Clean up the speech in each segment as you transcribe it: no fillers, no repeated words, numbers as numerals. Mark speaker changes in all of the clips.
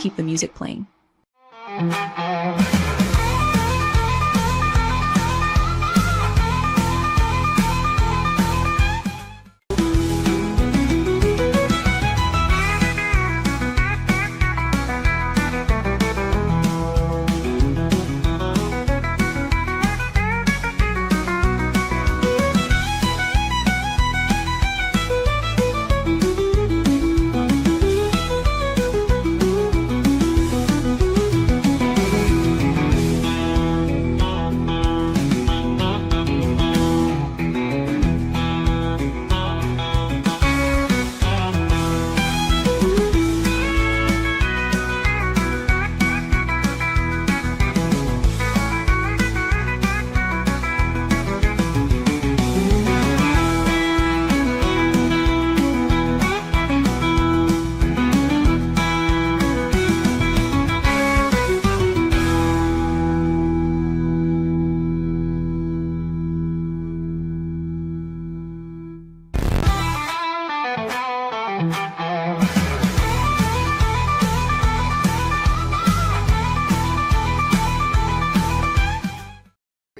Speaker 1: keep the music playing.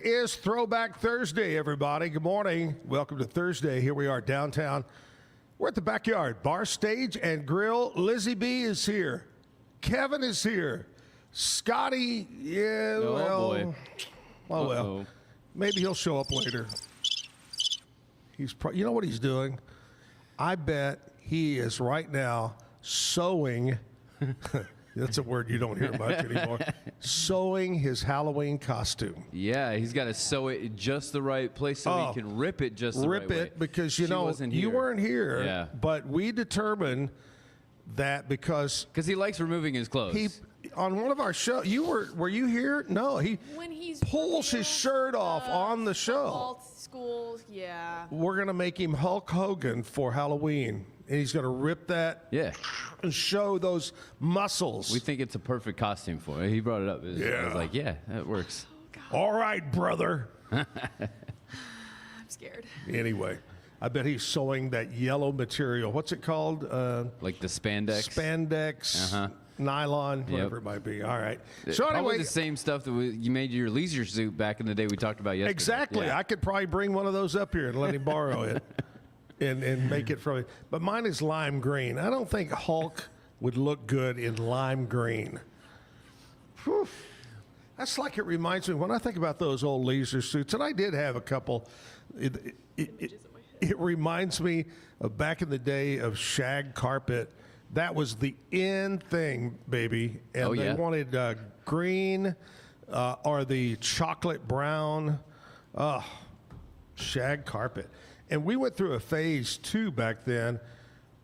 Speaker 2: Is Throwback Thursday, everybody. Good morning. Welcome to Thursday. Here we are downtown. We're at the Backyard Bar Stage and Grill. Lizzie B is here. Kevin is here. Scotty, yeah,
Speaker 3: Boy.
Speaker 2: Well, maybe he'll show up later. You know what he's doing? I bet he is right now sewing. That's a word you don't hear much anymore. Sewing his Halloween costume.
Speaker 3: Yeah, he's got to sew it in just the right place so he can rip it just the right way.
Speaker 2: Rip it because, you weren't here.
Speaker 3: Yeah.
Speaker 2: But we determined that because
Speaker 3: he likes removing his clothes.
Speaker 2: On one of our shows, were you here? No,
Speaker 4: when he's
Speaker 2: pulls his shirt off on the show.
Speaker 4: Schools, yeah.
Speaker 2: We're going to make him Hulk Hogan for Halloween. And he's going to rip that and show those muscles.
Speaker 3: We think it's a perfect costume for it. He brought it up. I was like, yeah, that works.
Speaker 4: Oh,
Speaker 2: all right, brother.
Speaker 4: I'm scared.
Speaker 2: Anyway, I bet he's sewing that yellow material. What's it called?
Speaker 3: Like the spandex?
Speaker 2: Spandex, nylon, whatever it might be. All right. So
Speaker 3: probably
Speaker 2: anyway,
Speaker 3: the same stuff that you made your leisure suit back in the day we talked about yesterday.
Speaker 2: Exactly.
Speaker 3: Yeah.
Speaker 2: I could probably bring one of those up here and let him borrow it. And make it from it. But mine is lime green. I don't think Hulk would look good in lime green. Whew. That's like, it reminds me, when I think about those old leisure suits, and I did have a couple, it reminds me of back in the day of shag carpet. That was the in thing, baby. And they wanted green or the chocolate brown shag carpet. And we went through a phase too back then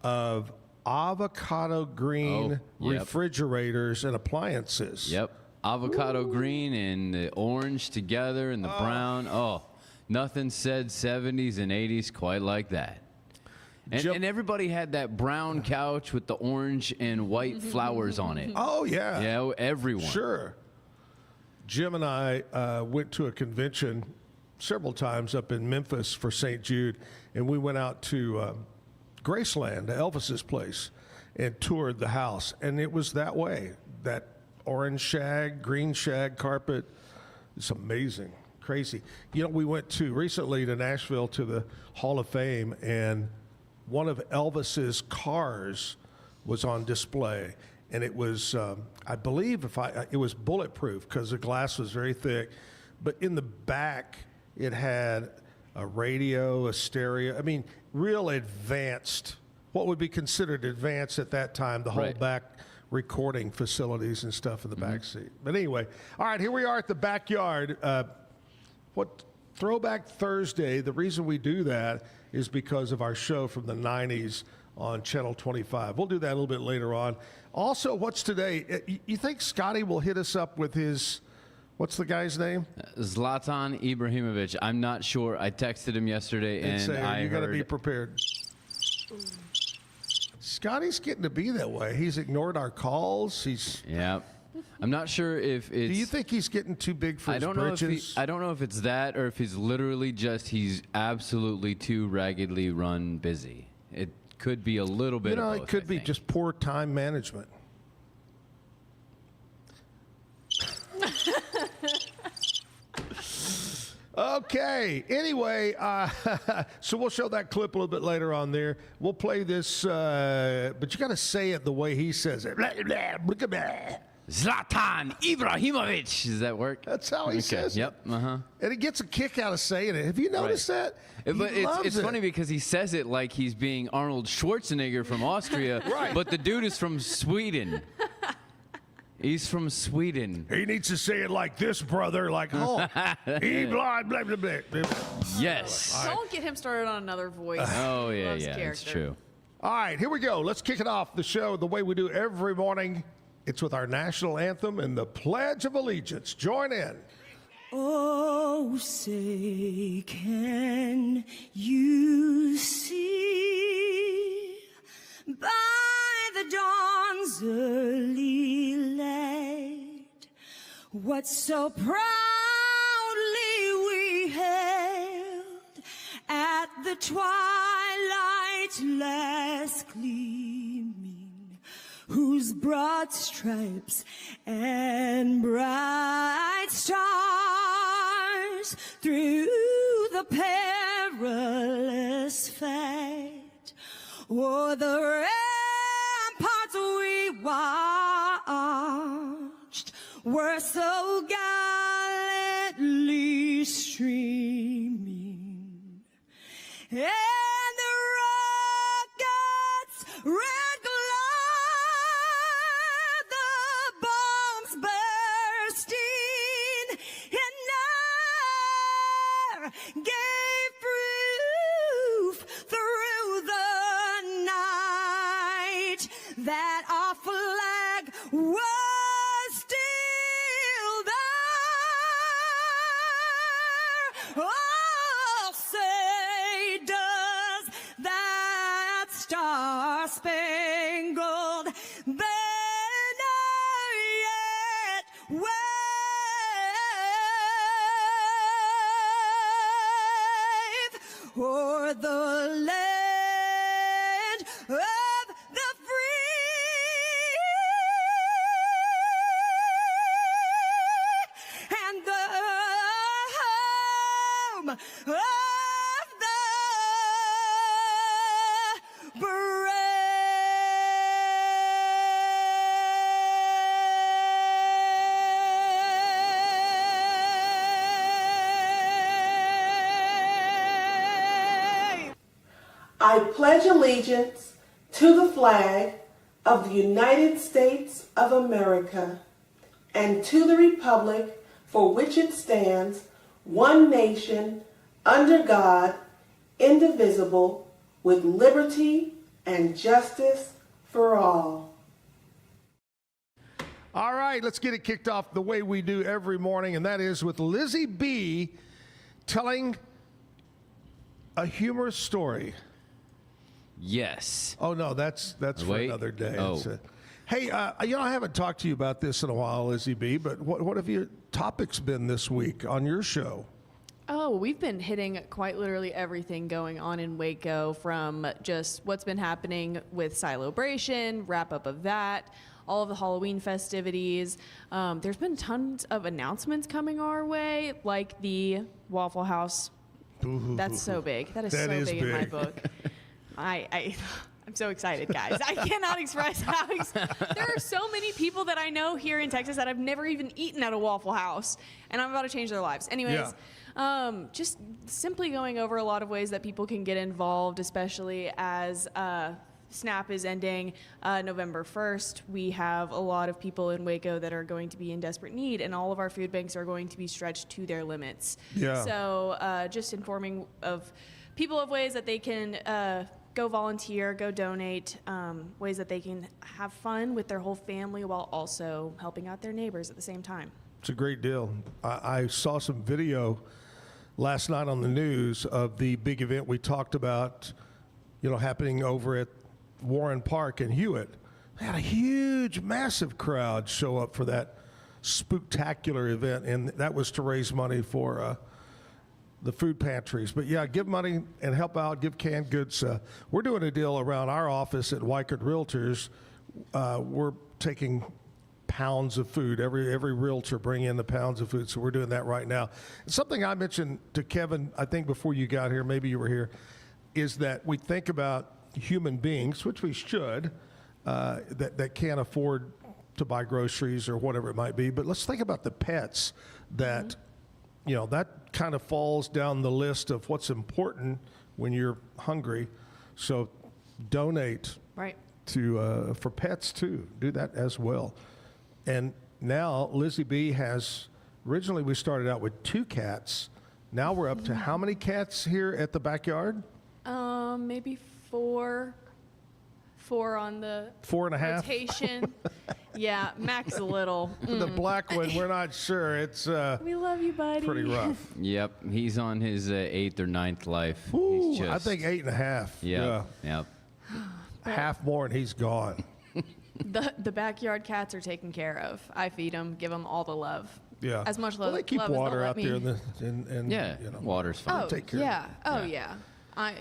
Speaker 2: of avocado green refrigerators and appliances.
Speaker 3: Yep. Avocado green and the orange together and the brown. Oh, nothing said 70s and 80s quite like that. And everybody had that brown couch with the orange and white flowers on it.
Speaker 2: Oh, yeah.
Speaker 3: Yeah, everyone.
Speaker 2: Sure. Jim and I went to a convention several times up in Memphis for St. Jude, and we went out to Graceland, Elvis's place, and toured the house. And it was that way, that orange shag, green shag carpet. It's amazing, crazy. You know, we went recently to Nashville to the Hall of Fame, and one of Elvis's cars was on display. And it was, I believe, it was bulletproof because the glass was very thick. But in the back, it had a radio, a stereo. I mean, real advanced, what would be considered advanced at that time, the whole back recording facilities and stuff in the back seat. But anyway, all right, here we are at the Backyard. Throwback Thursday, the reason we do that is because of our show from the 90s on Channel 25. We'll do that a little bit later on. Also, what's today? You think Scotty will hit us up with his... What's the guy's name?
Speaker 3: Zlatan Ibrahimovic. I'm not sure. I texted him yesterday, and
Speaker 2: you got to be prepared. Scotty's getting to be that way. He's ignored our calls.
Speaker 3: Yeah. I'm not sure if it's...
Speaker 2: Do you think he's getting too big for his britches?
Speaker 3: I don't know if it's that or if he's literally he's absolutely too raggedly run busy. It could be a little bit of both,
Speaker 2: it could be just poor time management. Okay. Anyway, so we'll show that clip a little bit later on there. We'll play this, but you got to say it the way he says it. Blah, blah, blah, blah.
Speaker 3: Zlatan Ibrahimovic. Does that work?
Speaker 2: That's how he says it.
Speaker 3: Yep. Uh-huh.
Speaker 2: And he gets a kick out of saying it. Have you noticed that?
Speaker 3: But it's funny because he says it like he's being Arnold Schwarzenegger from Austria,
Speaker 2: Right.
Speaker 3: But the dude is from Sweden. He's from Sweden.
Speaker 2: He needs to say it like this, brother, like Hulk. He blah, blah, blah, blah.
Speaker 3: Yes.
Speaker 4: Don't get him started on another voice.
Speaker 3: Oh, yeah,
Speaker 4: Loves
Speaker 3: yeah,
Speaker 4: character.
Speaker 3: it's true.
Speaker 2: All right, here we go. Let's kick it off the show the way we do every morning. It's with our national anthem and the Pledge of Allegiance. Join in.
Speaker 1: Oh, say, can you see by the dawn's early light what so proudly we hailed at the twilight's last gleaming, whose broad stripes and bright stars through the perilous fight o'er the ramparts we watched were so gallantly streaming, and the rockets red glare, the bombs bursting in air gave proof through the night that our flag was still there. Oh, say does that star-spangled banner yet wave o'er the land of the free and the home of the brave.
Speaker 5: I pledge allegiance to the flag of the United States of America and to the republic for which it stands, one nation, under God, indivisible, with liberty and justice for all.
Speaker 2: All right, let's get it kicked off the way we do every morning, and that is with Lizzie B. telling a humorous story.
Speaker 3: Yes.
Speaker 2: Oh, no, that's for
Speaker 3: Wait.
Speaker 2: another day.
Speaker 3: Oh.
Speaker 2: It's hey, I haven't talked to you about this in a while, Lizzie B., but what have your topics been this week on your show?
Speaker 4: Oh, we've been hitting quite literally everything going on in Waco, from just what's been happening with Celebration, wrap up of that, all of the Halloween festivities. There's been tons of announcements coming our way, like the Waffle House. That's so big. That is
Speaker 2: That
Speaker 4: so
Speaker 2: is
Speaker 4: big in my
Speaker 2: big.
Speaker 4: book. I'm so excited, guys. I cannot express how there are so many people that I know here in Texas that I've never even eaten at a Waffle House, and I'm about to change their lives. Anyways, just simply going over a lot of ways that people can get involved, especially as SNAP is ending November 1st. We have a lot of people in Waco that are going to be in desperate need, and all of our food banks are going to be stretched to their limits.
Speaker 2: Yeah.
Speaker 4: So just informing of people of ways that they can go volunteer, go donate, ways that they can have fun with their whole family while also helping out their neighbors at the same time.
Speaker 2: It's a great deal. I saw some video last night on the news of the big event we talked about, happening over at Warren Park in Hewitt. They had a huge, massive crowd show up for that spooktacular event, and that was to raise money for the food pantries. But yeah, give money and help out, give canned goods. We're doing a deal around our office at Weichert Realtors. We're taking pounds of food. Every realtor bring in the pounds of food. So we're doing that right now. Something I mentioned to Kevin, I think before you got here, maybe you were here, is that we think about human beings, which we should, that can't afford to buy groceries or whatever it might be. But let's think about the pets that, that kind of falls down the list of what's important when you're hungry. So donate to for pets too. Do that as well. And now Lizzie B has, originally we started out with 2 cats. Now we're up to how many cats here at the backyard?
Speaker 4: Maybe 4. 4 on the
Speaker 2: 4.5
Speaker 4: rotation. Yeah, Max a little.
Speaker 2: The black one, we're not sure. It's
Speaker 4: we love you, buddy.
Speaker 2: pretty rough.
Speaker 3: Yep, he's on his 8th or 9th life.
Speaker 2: Ooh,
Speaker 3: He's just,
Speaker 2: I think 8.5.
Speaker 3: Yeah. Yep.
Speaker 2: Half more and he's gone.
Speaker 4: The backyard cats are taken care of. I feed them, give them all the love.
Speaker 2: Yeah.
Speaker 4: As much love.
Speaker 2: Well, they keep
Speaker 4: love as
Speaker 2: water
Speaker 4: they'll
Speaker 2: out
Speaker 4: let
Speaker 2: there
Speaker 4: me.
Speaker 2: and
Speaker 3: Yeah, water's fine.
Speaker 4: Oh,
Speaker 2: take care
Speaker 4: yeah.
Speaker 2: of
Speaker 4: Oh, yeah.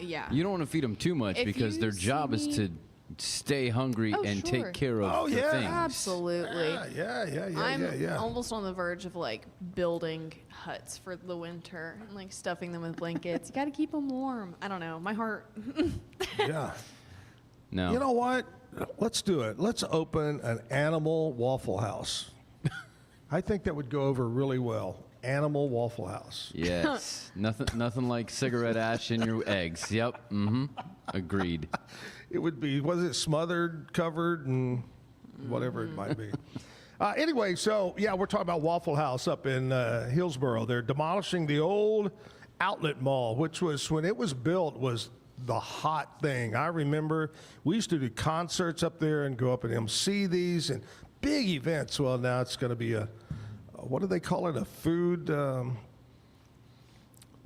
Speaker 4: Yeah.
Speaker 3: You don't want to feed them too much
Speaker 4: If
Speaker 3: because
Speaker 4: you
Speaker 3: their job is
Speaker 4: see
Speaker 3: to stay hungry
Speaker 4: Oh,
Speaker 3: and
Speaker 4: sure.
Speaker 3: take care of
Speaker 2: Oh,
Speaker 3: the
Speaker 2: yeah.
Speaker 3: things.
Speaker 4: Absolutely.
Speaker 2: Yeah.
Speaker 4: I'm almost on the verge of like building huts for the winter and like stuffing them with blankets. You got to keep them warm. I don't know. My heart.
Speaker 2: Yeah.
Speaker 3: No.
Speaker 2: You know what? Let's do it. Let's open an animal Waffle House. I think that would go over really well. Animal Waffle House.
Speaker 3: Yes. nothing like cigarette ash in your eggs. Yep. Mm-hmm. Agreed.
Speaker 2: It would be, was it smothered, covered, and whatever it might be. Anyway, so, yeah, we're talking about Waffle House up in Hillsboro. They're demolishing the old outlet mall, which was, when it was built, was the hot thing. I remember we used to do concerts up there and go up and MC these and big events. Well, now it's going to be a what do they call it? A food,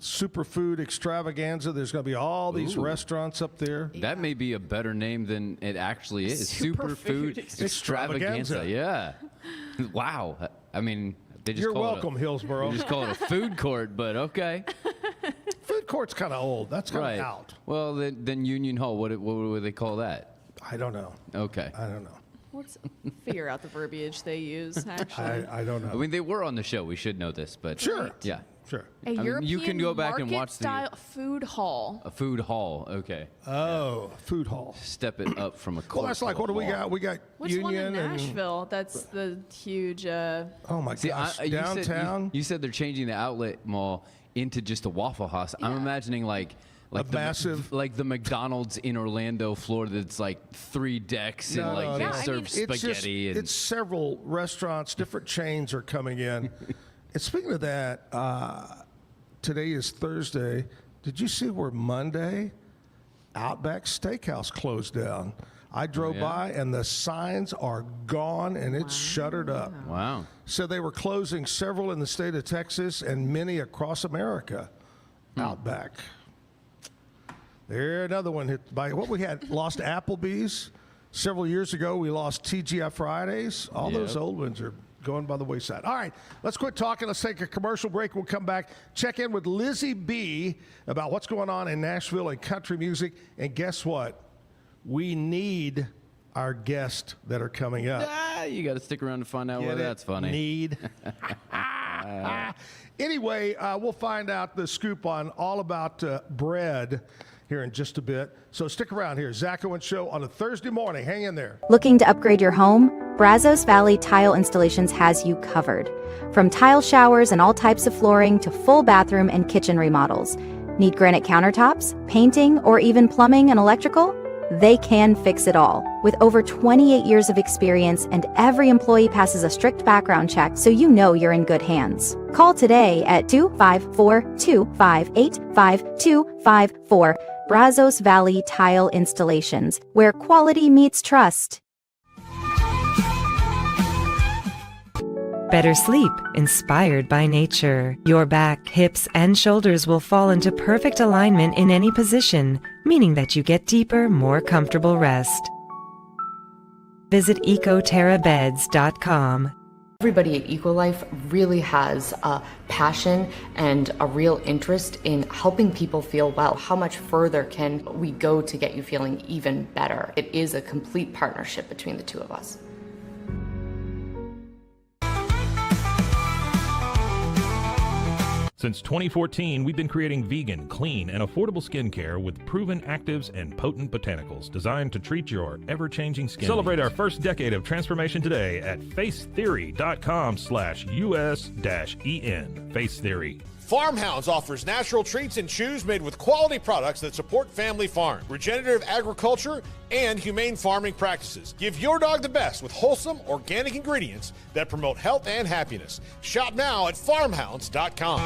Speaker 2: superfood extravaganza. There's going to be all these restaurants up there.
Speaker 3: That may be a better name than it actually is.
Speaker 4: Superfood
Speaker 3: Superfood extravaganza. Yeah. Wow. I mean, they just
Speaker 2: You're
Speaker 3: call
Speaker 2: welcome, Hillsboro.
Speaker 3: They just call it a food court, but okay.
Speaker 2: Food court's kind of old. That's kind of
Speaker 3: Right.
Speaker 2: out.
Speaker 3: Well, then Union Hall. What would they call that?
Speaker 2: I don't know.
Speaker 3: Okay.
Speaker 2: I don't know.
Speaker 4: Figure out the verbiage they use, actually.
Speaker 2: I don't know.
Speaker 3: I mean, they were on the show. We should know this, but
Speaker 2: Sure.
Speaker 3: yeah.
Speaker 2: Sure.
Speaker 4: A
Speaker 3: mean,
Speaker 4: European
Speaker 3: you can go back and watch the-
Speaker 4: market-style food hall.
Speaker 3: A food hall. Okay.
Speaker 2: Oh, food hall.
Speaker 3: Step it up from a court.
Speaker 2: Well, that's like,
Speaker 3: to a
Speaker 2: what do we
Speaker 3: hall.
Speaker 2: got? We got
Speaker 4: What's
Speaker 2: Union
Speaker 4: one in
Speaker 2: and
Speaker 4: Nashville? That's the huge.
Speaker 2: oh my
Speaker 3: See,
Speaker 2: gosh,
Speaker 3: you said-
Speaker 2: downtown.
Speaker 3: You said they're changing the outlet mall into just a Waffle House. I'm imagining like the
Speaker 2: massive-
Speaker 3: like the McDonald's in Orlando, Florida. That's like 3 decks and like they
Speaker 4: no. Yeah, I
Speaker 3: serve
Speaker 4: mean-
Speaker 3: spaghetti
Speaker 2: It's several restaurants, different chains are coming in. And speaking of that, today is Thursday. Did you see where Monday Outback Steakhouse closed down? I drove by and the signs are gone and it's shuttered up.
Speaker 3: Wow.
Speaker 2: So they were closing several in the state of Texas and many across America. Outback. There, another one hit by what we had lost Applebee's several years ago. We lost TGI Fridays. All those
Speaker 3: Yep.
Speaker 2: old ones are going by the wayside. All right, let's quit talking. Let's take a commercial break. We'll come back, check in with Lizzie B about what's going on in Nashville and country music. And guess what? We need our guests that are coming up.
Speaker 3: You got to stick around to find out
Speaker 2: Get
Speaker 3: whether
Speaker 2: it?
Speaker 3: that's funny.
Speaker 2: Need. Anyway, we'll find out the scoop on all about bread here in just a bit. So stick around here. Zack Owen Show on a Thursday morning. Hang in there.
Speaker 6: Looking to upgrade your home? Brazos Valley Tile Installations has you covered. From tile showers and all types of flooring to full bathroom and kitchen remodels. Need granite countertops, painting, or even plumbing and electrical? They can fix it all. With over 28 years of experience and every employee passes a strict background check so you know you're in good hands. Call today at 254-258-5254. Brazos Valley Tile Installations, where quality meets trust.
Speaker 7: Better sleep, inspired by nature. Your back, hips, and shoulders will fall into perfect alignment in any position, meaning that you get deeper, more comfortable rest. Visit ecoterrabeds.com.
Speaker 8: Everybody at EcoLife really has a passion and a real interest in helping people feel well. How much further can we go to get you feeling even better? It is a complete partnership between the two of us.
Speaker 9: Since 2014, we've been creating vegan, clean, and affordable skincare with proven actives and potent botanicals designed to treat your ever-changing skin. Celebrate our first decade of transformation today at facetheory.com/US-EN. Face Theory.
Speaker 10: Farmhounds offers natural treats and chews made with quality products that support family farms, regenerative agriculture, and humane farming practices. Give your dog the best with wholesome, organic ingredients that promote health and happiness. Shop now at farmhounds.com.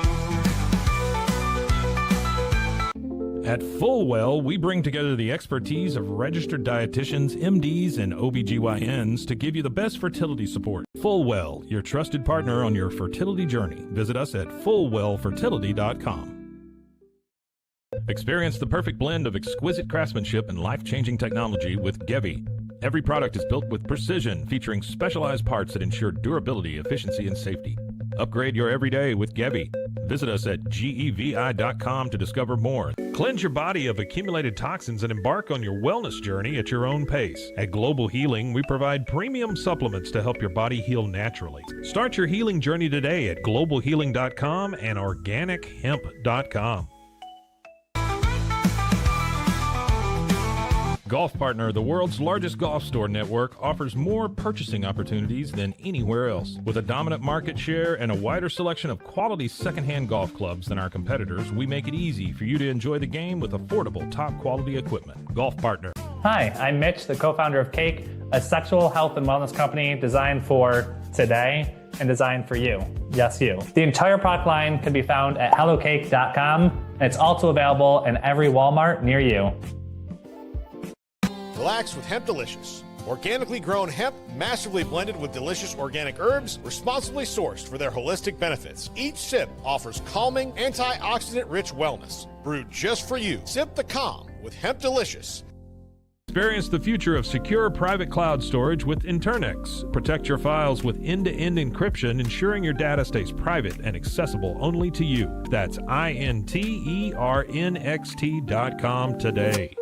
Speaker 9: At Fullwell, we bring together the expertise of registered dietitians, MDs, and OBGYNs to give you the best fertility support. Fullwell, your trusted partner on your fertility journey. Visit us at fullwellfertility.com. Experience the perfect blend of exquisite craftsmanship and life-changing technology with Gevi. Every product is built with precision, featuring specialized parts that ensure durability, efficiency, and safety. Upgrade your everyday with Gevi. Visit us at gevi.com to discover more. Cleanse your body of accumulated toxins and embark on your wellness journey at your own pace. At Global Healing, we provide premium supplements to help your body heal naturally. Start your healing journey today at globalhealing.com and organichemp.com. Golf Partner, the world's largest golf store network, offers more purchasing opportunities than anywhere else. With a dominant market share and a wider selection of quality secondhand golf clubs than our competitors, we make it easy for you to enjoy the game with affordable, top-quality equipment. Golf Partner.
Speaker 11: Hi, I'm Mitch, the co-founder of Cake, a sexual health and wellness company designed for today and designed for you. Yes, you. The entire product line can be found at hellocake.com, and it's also available in every Walmart near you.
Speaker 10: Relax with Hemp Delicious. Organically grown hemp, massively blended with delicious organic herbs, responsibly sourced for their holistic benefits. Each sip offers calming, antioxidant-rich wellness. Brewed just for you. Sip the calm with Hemp Delicious.
Speaker 9: Experience the future of secure private cloud storage with Internex. Protect your files with end-to-end encryption, ensuring your data stays private and accessible only to you. That's INTERNXT.com today.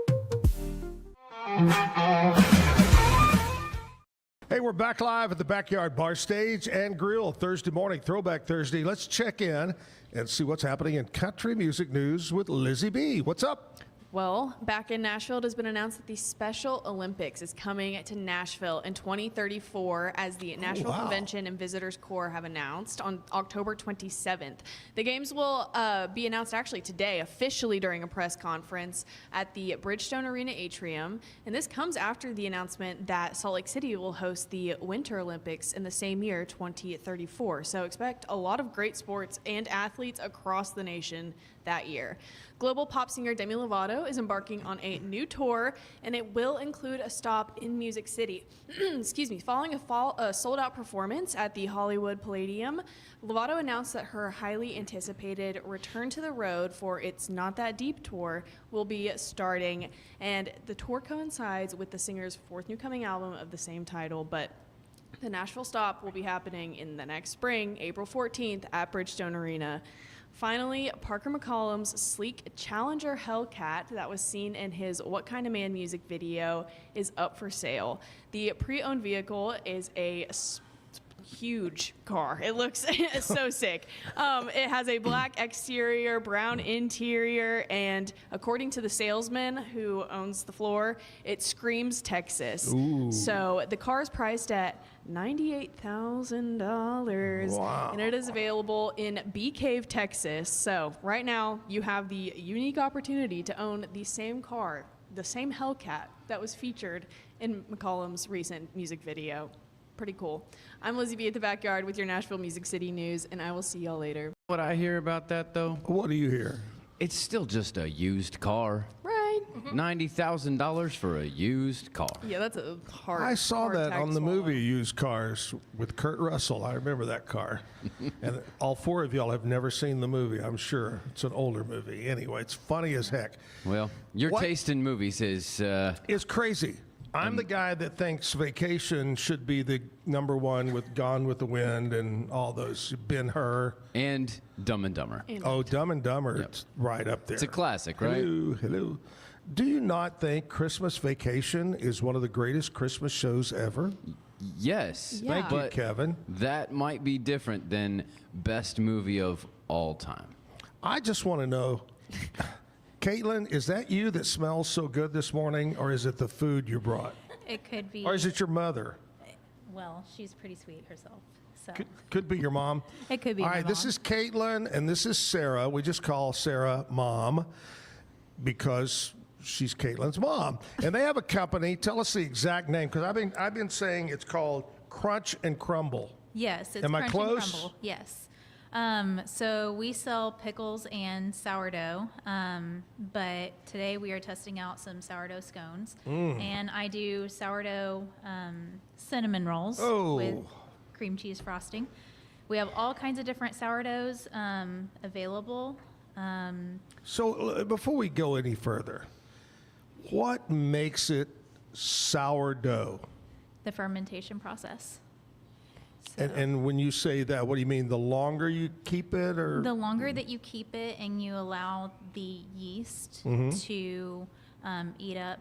Speaker 2: Hey, we're back live at the Backyard Bar Stage and Grill Thursday morning, Throwback Thursday. Let's check in and see what's happening in country music news with Lizzie B. What's up?
Speaker 4: Well, back in Nashville, it has been announced that the Special Olympics is coming to Nashville in 2034, as the Nashville Convention and Visitors Corps have announced on October 27th. The games will be announced actually today, officially during a press conference at the Bridgestone Arena Atrium. And this comes after the announcement that Salt Lake City will host the Winter Olympics in the same year, 2034. So expect a lot of great sports and athletes across the nation that year. Global pop singer Demi Lovato is embarking on a new tour, and it will include a stop in Music City. Excuse me. Following a sold-out performance at the Hollywood Palladium, Lovato announced that her highly anticipated return to the road for its Not That Deep tour will be starting, and the tour coincides with the singer's fourth new coming album of the same title, but the Nashville stop will be happening in the next spring, April 14th, at Bridgestone Arena. Finally, Parker McCollum's sleek Challenger Hellcat that was seen in his What Kind of Man music video is up for sale. The pre-owned vehicle is a huge car. It looks so sick. It has a black exterior, brown interior, and according to the salesman who owns the floor, it screams Texas. Ooh. So the car is priced at $98,000. Wow. And it is available in Bee Cave, Texas. So right now you have the unique opportunity to own the same car, the same Hellcat that was featured in McCollum's recent music video. Pretty cool. I'm Lizzie B at the Backyard with your Nashville Music City news, and I will see y'all later.
Speaker 3: What I hear about that, though?
Speaker 2: What do you hear?
Speaker 3: It's still just a used car.
Speaker 4: Right.
Speaker 3: $90,000 for a used car.
Speaker 4: Yeah, that's a hard.
Speaker 2: I saw that on the
Speaker 4: swallow.
Speaker 2: movie Used Cars with Kurt Russell. I remember that car. And all four of y'all have never seen the movie, I'm sure. It's an older movie. Anyway, it's funny as heck.
Speaker 3: Well, your taste in movies is
Speaker 2: crazy. I'm the guy that thinks Vacation should be the number one with Gone with the Wind and all those, Ben-Hur.
Speaker 3: And Dumb and Dumber.
Speaker 2: Dumb and Dumber, yep. It's right up there.
Speaker 3: It's a classic, right?
Speaker 2: Hello. Do you not think Christmas Vacation is one of the greatest Christmas shows ever?
Speaker 3: Yes.
Speaker 2: Yeah. Thank you, Kevin.
Speaker 3: That might be different than best movie of all time.
Speaker 2: I just want to know, Caitlin, is that you that smells so good this morning, or is it the food you brought?
Speaker 12: It could be.
Speaker 2: Or is it your mother?
Speaker 12: Well, she's pretty sweet herself. So.
Speaker 2: Could be your mom.
Speaker 12: It could be
Speaker 2: All
Speaker 12: my
Speaker 2: right,
Speaker 12: mom.
Speaker 2: this is Caitlin, and this is Sarah. We just call Sarah Mom because she's Caitlin's mom. And they have a company. Tell us the exact name, because I've been saying it's called Crunch and Crumble.
Speaker 12: Yes, it's
Speaker 2: Am I
Speaker 12: Crunch
Speaker 2: close?
Speaker 12: and Crumble. Yes. So we sell pickles and sourdough, but today we are testing out some sourdough scones. And I do sourdough cinnamon rolls with cream cheese frosting. We have all kinds of different sourdoughs available.
Speaker 2: So before we go any further, what makes it sourdough?
Speaker 12: The fermentation process.
Speaker 2: And when you say that, what do you mean? The longer you keep it, or
Speaker 12: The longer that you keep it and you allow the yeast to eat up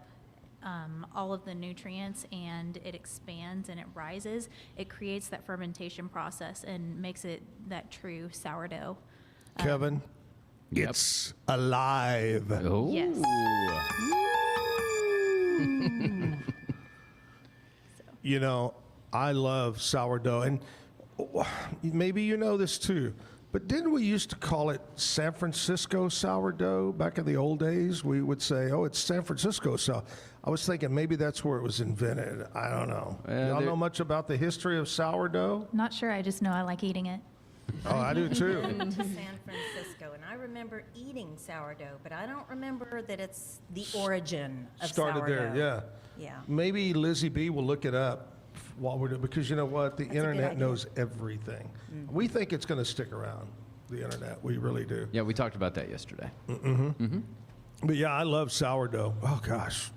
Speaker 12: all of the nutrients, and it expands and it rises, it creates that fermentation process and makes it that true sourdough.
Speaker 2: Kevin, it's alive.
Speaker 3: Oh.
Speaker 12: Yes.
Speaker 2: You know, I love sourdough, and maybe you know this too, but didn't we used to call it San Francisco sourdough back in the old days? We would say, oh, it's San Francisco. So I was thinking maybe that's where it was invented. I don't know. Y'all know much about the history of sourdough?
Speaker 12: Not sure. I just know I like eating it.
Speaker 2: Oh, I do too.
Speaker 13: To San Francisco, and I remember eating sourdough, but I don't remember that it's the origin of
Speaker 2: Started
Speaker 13: sourdough.
Speaker 2: there, yeah.
Speaker 13: Yeah.
Speaker 2: Maybe Lizzie B will look it up while we're doing, because you know what? The
Speaker 13: a good
Speaker 2: internet
Speaker 13: idea.
Speaker 2: knows everything. We think it's going to stick around, the internet. We really do.
Speaker 3: Yeah, we talked about that yesterday.
Speaker 2: But yeah, I love sourdough. Oh, gosh.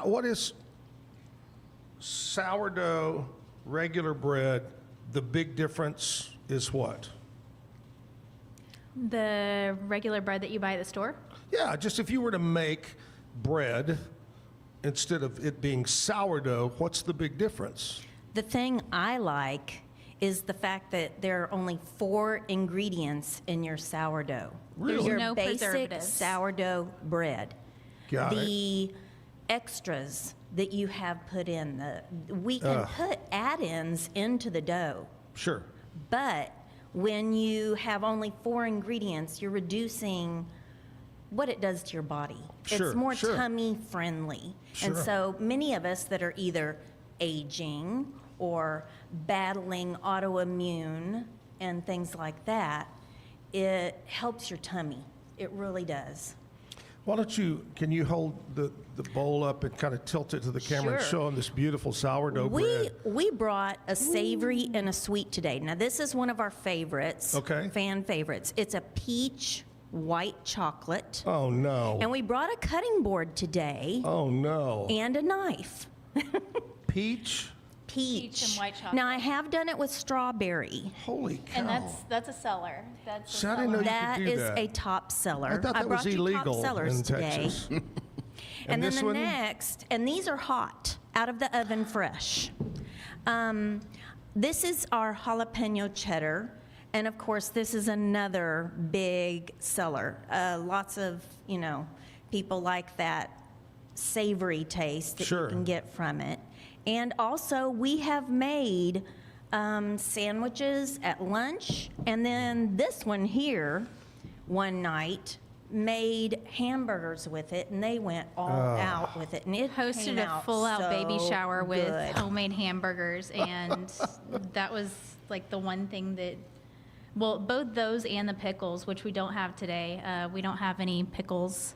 Speaker 2: What is sourdough, regular bread? The big difference is what?
Speaker 12: The regular bread that you buy at the store?
Speaker 2: Yeah, just if you were to make bread instead of it being sourdough, what's the big difference?
Speaker 13: The thing I like is the fact that there are only 4 ingredients in your sourdough.
Speaker 2: Really?
Speaker 13: There's your
Speaker 12: No
Speaker 13: basic
Speaker 12: preservatives.
Speaker 13: sourdough bread.
Speaker 2: Got it.
Speaker 13: The extras that you have put in, we can put add-ins into the dough,
Speaker 2: Sure.
Speaker 13: but when you have only 4 ingredients, you're reducing what it does to your body.
Speaker 2: Sure,
Speaker 13: It's more
Speaker 2: sure.
Speaker 13: tummy friendly. And
Speaker 2: Sure.
Speaker 13: so many of us that are either aging or battling autoimmune and things like that, it helps your tummy. It really does.
Speaker 2: Why don't you, can you hold the bowl up and kind of tilt it to the camera and
Speaker 13: Sure.
Speaker 2: show them this beautiful sourdough bread?
Speaker 13: We brought a savory and a sweet today. Now this is one of our favorites.
Speaker 2: Okay.
Speaker 13: Fan favorites. It's a peach white chocolate.
Speaker 2: Oh, no.
Speaker 13: And we brought a cutting board today
Speaker 2: Oh, no.
Speaker 13: and a knife.
Speaker 2: Peach?
Speaker 13: Peach.
Speaker 12: and white chocolate.
Speaker 13: Now I have done it with strawberry.
Speaker 2: Holy cow.
Speaker 12: And that's a seller. That's a
Speaker 2: See, I didn't know
Speaker 12: seller.
Speaker 2: you
Speaker 13: That
Speaker 2: could do
Speaker 13: is
Speaker 2: that.
Speaker 13: a top seller.
Speaker 2: I thought that
Speaker 13: brought
Speaker 2: was
Speaker 13: you
Speaker 2: illegal
Speaker 13: top sellers
Speaker 2: in
Speaker 13: today.
Speaker 2: Texas.
Speaker 13: And then
Speaker 2: this
Speaker 13: the
Speaker 2: one?
Speaker 13: next, and these are hot, out of the oven fresh. This is our jalapeno cheddar. And of course, this is another big seller. Lots of, people like that savory taste that
Speaker 2: Sure.
Speaker 13: you can get from it. And also, we have made sandwiches at lunch. And then this one here, one night, made hamburgers with it, and they went all out with it. And it
Speaker 12: Hosted
Speaker 13: came
Speaker 12: a
Speaker 13: out
Speaker 12: full-out
Speaker 13: so
Speaker 12: baby shower with
Speaker 13: good.
Speaker 12: homemade hamburgers, and that was like the one thing that, well, both those and the pickles, which we don't have today. We don't have any pickles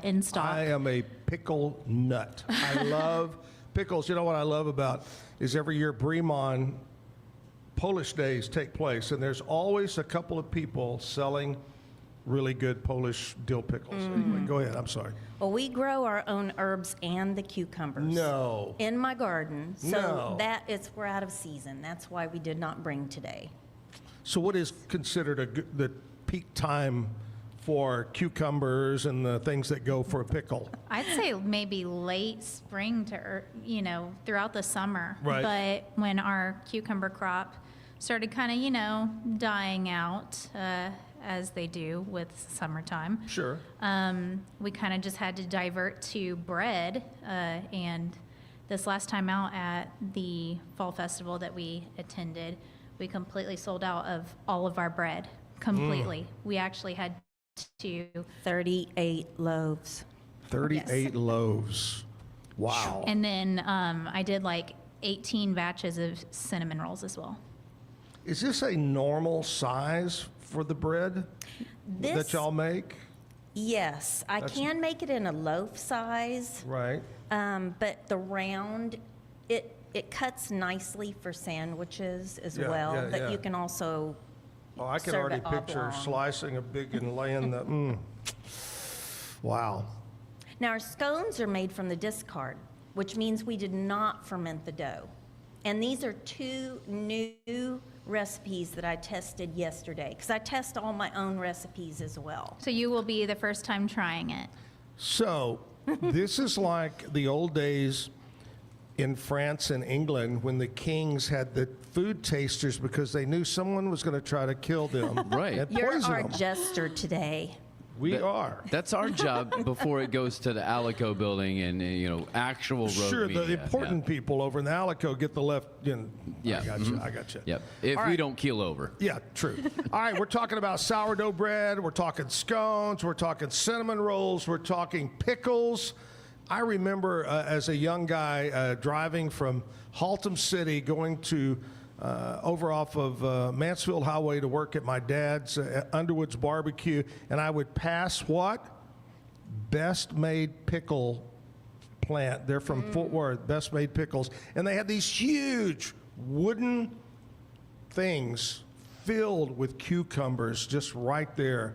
Speaker 12: in stock.
Speaker 2: I am a pickle nut. I love pickles. You know what I love about is every year Bremon Polish days take place, and there's always a couple of people selling really good Polish dill pickles. Anyway, go ahead. I'm sorry.
Speaker 13: Well, we grow our own herbs and the cucumbers.
Speaker 2: No.
Speaker 13: In my garden. So
Speaker 2: No.
Speaker 13: that we're out of season. That's why we did not bring today.
Speaker 2: So what is considered the peak time for cucumbers and the things that go for a pickle?
Speaker 12: I'd say maybe late spring to, throughout the summer.
Speaker 2: Right.
Speaker 12: But when our cucumber crop started kind of, dying out as they do with summertime.
Speaker 2: Sure.
Speaker 12: We kind of just had to divert to bread. And this last time out at the fall festival that we attended, we completely sold out of all of our bread. Completely. We actually had to
Speaker 13: 38 loaves.
Speaker 2: 38 loaves. Wow.
Speaker 12: And then I did like 18 batches of cinnamon rolls as well.
Speaker 2: Is this a normal size for the bread that y'all make?
Speaker 13: Yes, I can make it in a loaf size.
Speaker 2: Right.
Speaker 13: But the round, it cuts nicely for sandwiches as
Speaker 2: Yeah,
Speaker 13: well.
Speaker 2: yeah,
Speaker 13: but
Speaker 2: yeah.
Speaker 13: you can also
Speaker 2: Oh, I can
Speaker 13: serve
Speaker 2: already
Speaker 13: it
Speaker 2: picture
Speaker 13: oblong.
Speaker 2: slicing a big and laying the. Wow.
Speaker 13: Now, our scones are made from the discard, which means we did not ferment the dough. And these are 2 new recipes that I tested yesterday, because I test all my own recipes as well.
Speaker 12: So you will be the first time trying it.
Speaker 2: So, this is like the old days in France and England when the kings had the food tasters because they knew someone was going to try to kill them
Speaker 3: Right.
Speaker 2: and
Speaker 13: You're
Speaker 2: poison
Speaker 13: our
Speaker 2: them.
Speaker 13: jester today.
Speaker 2: We are.
Speaker 3: That's our job before it goes to the Alico building and actual road
Speaker 2: Sure,
Speaker 3: media.
Speaker 2: the important people over in the Alico get the left.
Speaker 3: Yeah.
Speaker 2: I got you. I got you.
Speaker 3: Yep. If
Speaker 2: All
Speaker 3: we
Speaker 2: right.
Speaker 3: don't keel over.
Speaker 2: Yeah, true. All right, we're talking about sourdough bread. We're talking scones. We're talking cinnamon rolls. We're talking pickles. I remember as a young guy driving from Haltom City going to over off of Mansfield Highway to work at my dad's Underwood's Barbecue, and I would pass what? Best Made Pickle plant. They're from Fort Worth, Best Made Pickles. And they had these huge wooden things filled with cucumbers just right there.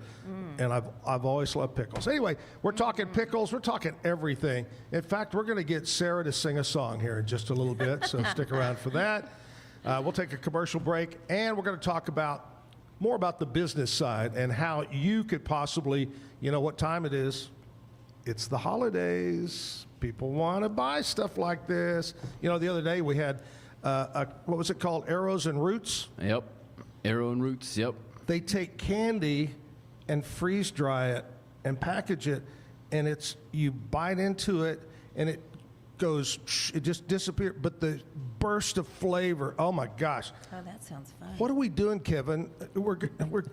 Speaker 2: And I've always loved pickles. Anyway, we're talking pickles. We're talking everything. In fact, we're going to get Sarah to sing a song here in just a little bit, so stick around for that. We'll take a commercial break, and we're going to talk more about the business side and how you could possibly, what time it is. It's the holidays. People want to buy stuff like this. The other day we had, what was it called? Arrows and Roots?
Speaker 3: Yep. Arrow and Roots, yep.
Speaker 2: They take candy and freeze dry it and package it, and you bite into it, and it just disappears. But the burst of flavor, oh my gosh.
Speaker 13: Oh, that sounds fun.
Speaker 2: What are we doing, Kevin? We're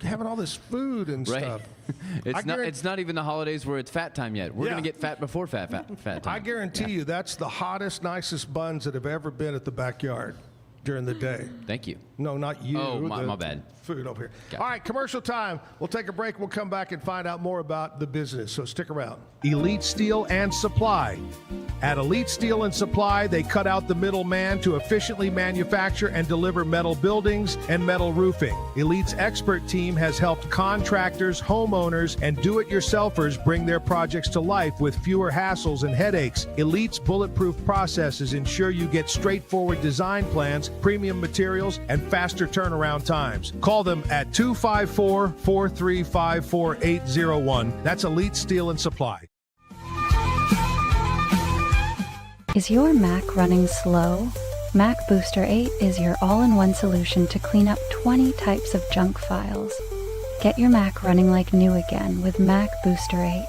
Speaker 2: having all this food and
Speaker 3: Right.
Speaker 2: stuff.
Speaker 3: It's not even the holidays where it's fat time yet. We're
Speaker 2: Yeah.
Speaker 3: going to get fat before fat time.
Speaker 2: I guarantee you that's the hottest, nicest buns that have ever been at the backyard during the day.
Speaker 3: Thank you.
Speaker 2: No, not you.
Speaker 3: Oh, my bad.
Speaker 2: Food over here.
Speaker 3: Gotcha.
Speaker 2: All right, commercial time. We'll take a break. We'll come back and find out more about the business, so stick around. Elite Steel and Supply. At Elite Steel and Supply, they cut out the middleman to efficiently manufacture and deliver metal buildings and metal roofing. Elite's expert team has helped contractors, homeowners, and do-it-yourselfers bring their projects to life with fewer hassles and headaches. Elite's bulletproof processes ensure you get straightforward design plans, premium materials, and faster turnaround times. Call them at 254-435-4801. That's Elite Steel and Supply.
Speaker 6: Is your Mac running slow? Mac Booster 8 is your all-in-one solution to clean up 20 types of junk files. Get your Mac running like new again with Mac Booster 8.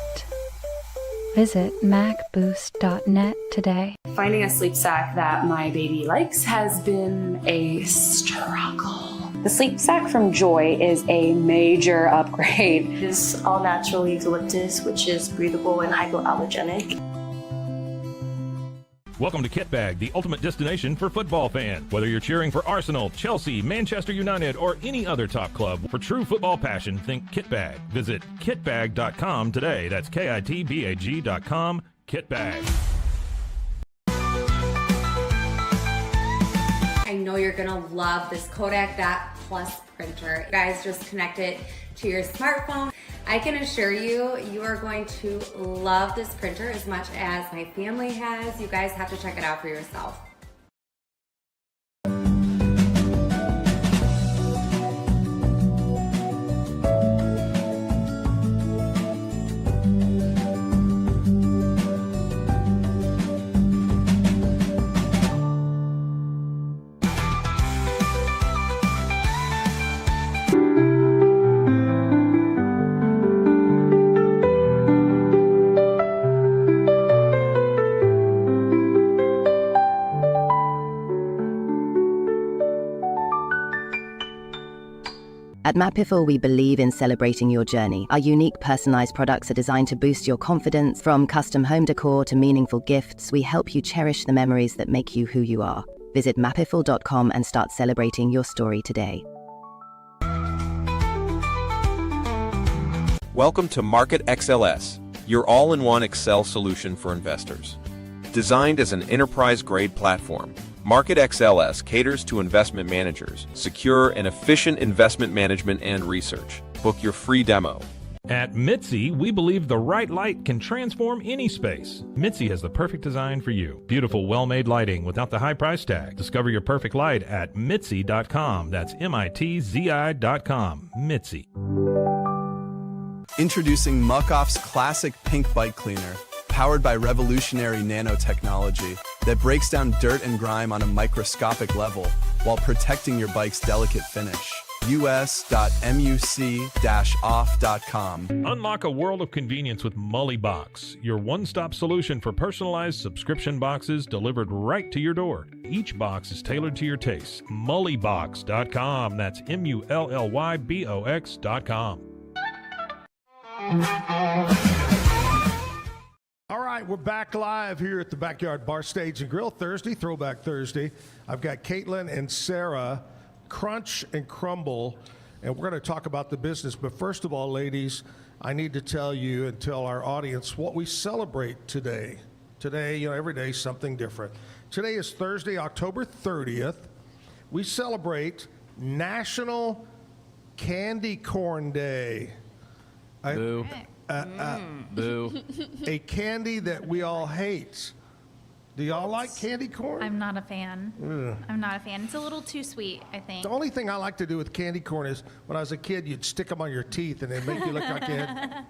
Speaker 6: Visit macboost.net today.
Speaker 14: Finding a sleep sack that my baby likes has been a struggle. The sleep sack from Joy is a major upgrade.
Speaker 15: It is all natural eucalyptus, which is breathable and hypoallergenic.
Speaker 9: Welcome to Kit Bag, the ultimate destination for football fans. Whether you're cheering for Arsenal, Chelsea, Manchester United, or any other top club, for true football passion, think Kit Bag. Visit kitbag.com today. That's kitbag.com. Kit Bag.
Speaker 16: I know you're gonna love this Kodak Dot Plus printer. You guys just connect it to your smartphone. I can assure you, you are going to love this printer as much as my family has. You guys have to check it out for yourself.
Speaker 17: At Matt Piffle, we believe in celebrating your journey. Our unique personalized products are designed to boost your confidence. From custom home decor to meaningful gifts, we help you cherish the memories that make you who you are. Visit mattpiffle.com and start celebrating your story today.
Speaker 18: Welcome to Market XLS, your all-in-one Excel solution for investors. Designed as an enterprise-grade platform, Market XLS caters to investment managers, secure and efficient investment management and research. Book your free demo.
Speaker 9: At Mitzi, we believe the right light can transform any space. Mitzi has the perfect design for you. Beautiful, well-made lighting without the high price tag. Discover your perfect light at Mitzi.com. That's MITZI.com. Mitzi.
Speaker 19: Introducing Muck-Off's classic pink bike cleaner, powered by revolutionary nanotechnology that breaks down dirt and grime on a microscopic level while protecting your bike's delicate finish. us.muc-off.com.
Speaker 9: Unlock a world of convenience with Mully Box, your one-stop solution for personalized subscription boxes delivered right to your door. Each box is tailored to your taste. Mullybox.com. That's MULLYBOX.com.
Speaker 2: All right, we're back live here at the Backyard Bar Stage and Grill Thursday, Throwback Thursday. I've got Caitlin and Sarah, Crunch and Crumble, and we're going to talk about the business. But first of all, ladies, I need to tell you and tell our audience what we celebrate today. Today, every day is something different. Today is Thursday, October 30th. We celebrate National Candy Corn Day.
Speaker 3: Boo. Boo.
Speaker 2: A candy that we all hate. Do y'all like candy corn?
Speaker 12: I'm not a fan.
Speaker 2: Ugh.
Speaker 12: I'm not a fan. It's a little too sweet, I think.
Speaker 2: The only thing I like to do with candy corn is when I was a kid, you'd stick them on your teeth and it'd make you look like you had...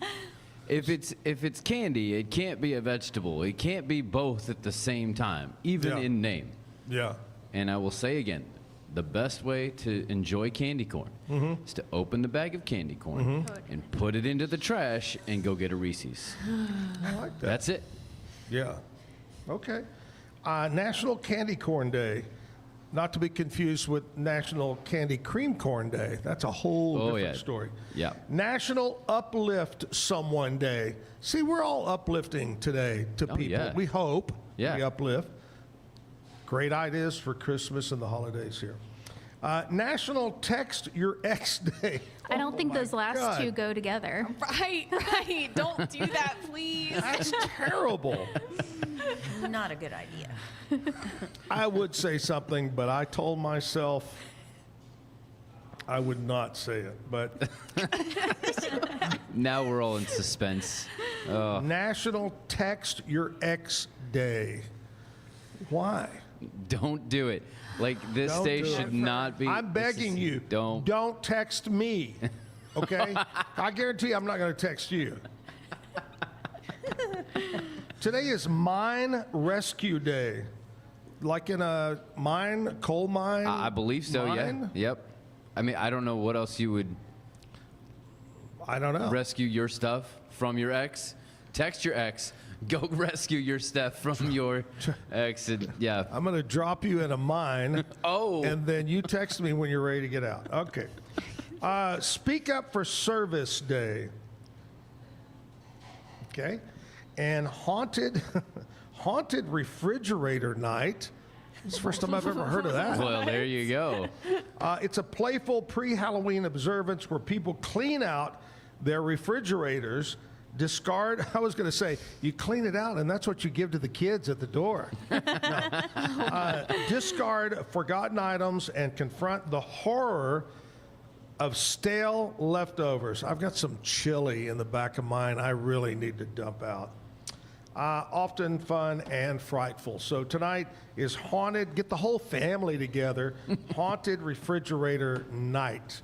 Speaker 3: If it's candy, it can't be a vegetable. It can't be both at the same time, even in name.
Speaker 2: Yeah.
Speaker 3: And I will say again, the best way to enjoy candy corn is to open the bag of candy corn and put it into the trash and go get a Reese's.
Speaker 2: I like that.
Speaker 3: That's it.
Speaker 2: Yeah. Okay. National Candy Corn Day. Not to be confused with National Candy Cream Corn Day. That's a whole different story.
Speaker 3: Yeah.
Speaker 2: National Uplift Someone Day. See, we're all uplifting today to people.
Speaker 3: Yeah.
Speaker 2: We hope we
Speaker 3: Yeah.
Speaker 2: uplift. Great ideas for Christmas and the holidays here. National Text Your Ex Day.
Speaker 12: I don't think those last
Speaker 2: God.
Speaker 12: two go together.
Speaker 4: Right. Don't do that, please.
Speaker 2: That's terrible.
Speaker 13: Not a good idea.
Speaker 2: I would say something, but I told myself I would not say it. But
Speaker 3: Now we're all in suspense. Oh.
Speaker 2: National Text Your Ex Day. Why?
Speaker 3: Don't do it. Like, this
Speaker 2: Don't
Speaker 3: day
Speaker 2: do
Speaker 3: should
Speaker 2: it.
Speaker 3: not be.
Speaker 2: I'm begging you. Don't text me. Okay? I guarantee I'm not going to text you. Today is Mine Rescue Day. Like in a mine, coal mine?
Speaker 3: I believe so,
Speaker 2: mine?
Speaker 3: yeah. Yep. I mean, I don't know what else you would.
Speaker 2: I don't know.
Speaker 3: Rescue your stuff from your ex. Text your ex. Go rescue your stuff from your ex. And, yeah.
Speaker 2: I'm going to drop you in a mine.
Speaker 3: Oh.
Speaker 2: And then you text me when you're ready to get out. Okay. Speak Up for Service Day. Okay. And Haunted Refrigerator Night. It's the first time I've ever heard of that.
Speaker 3: Well, there you go.
Speaker 2: It's a playful pre-Halloween observance where people clean out their refrigerators, discard, I was going to say, you clean it out and that's what you give to the kids at the door. Discard forgotten items and confront the horror of stale leftovers. I've got some chili in the back of mine I really need to dump out. Often fun and frightful. So tonight is Haunted, get the whole family together, Haunted Refrigerator Night.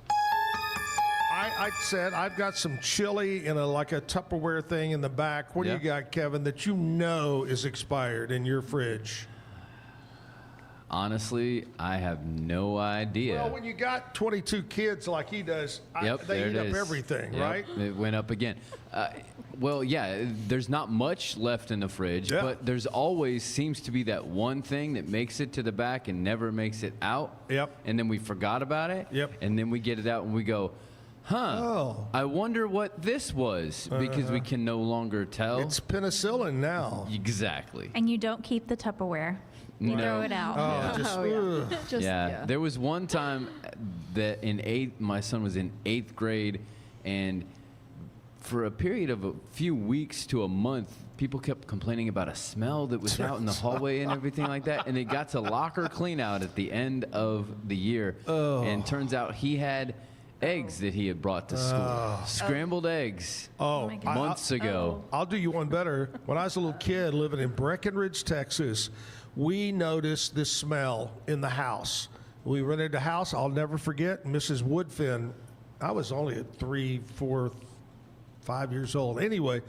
Speaker 2: I said I've got some chili in like a Tupperware thing in the back. What do you got, Kevin, that you know is expired in your fridge?
Speaker 3: honestly, I have no idea.
Speaker 2: Well, when you got 22 kids like he does, they eat up everything, right?
Speaker 3: It went up again. Well, yeah, there's not much left in the fridge, but there's always seems to be that one thing that makes it to the back and never makes it out.
Speaker 2: Yep.
Speaker 3: And then we forgot about it.
Speaker 2: Yep.
Speaker 3: And then we get it out and we go, I wonder what this was, because we can no longer tell.
Speaker 2: It's penicillin now.
Speaker 3: Exactly.
Speaker 12: And you don't keep the Tupperware. You throw it out.
Speaker 3: There was one time that my son was in 8th grade, and for a period of a few weeks to a month, people kept complaining about a smell that was out in the hallway and everything like that. And it got to locker clean out at the end of the year. And turns out he had eggs that he had brought to school. Scrambled eggs. Months ago.
Speaker 2: I'll do you one better. When I was a little kid living in Breckenridge, Texas, we noticed this smell in the house. We rented the house. I'll never forget Mrs. Woodfin. I was only 3, 4, 5 years old. Anyway,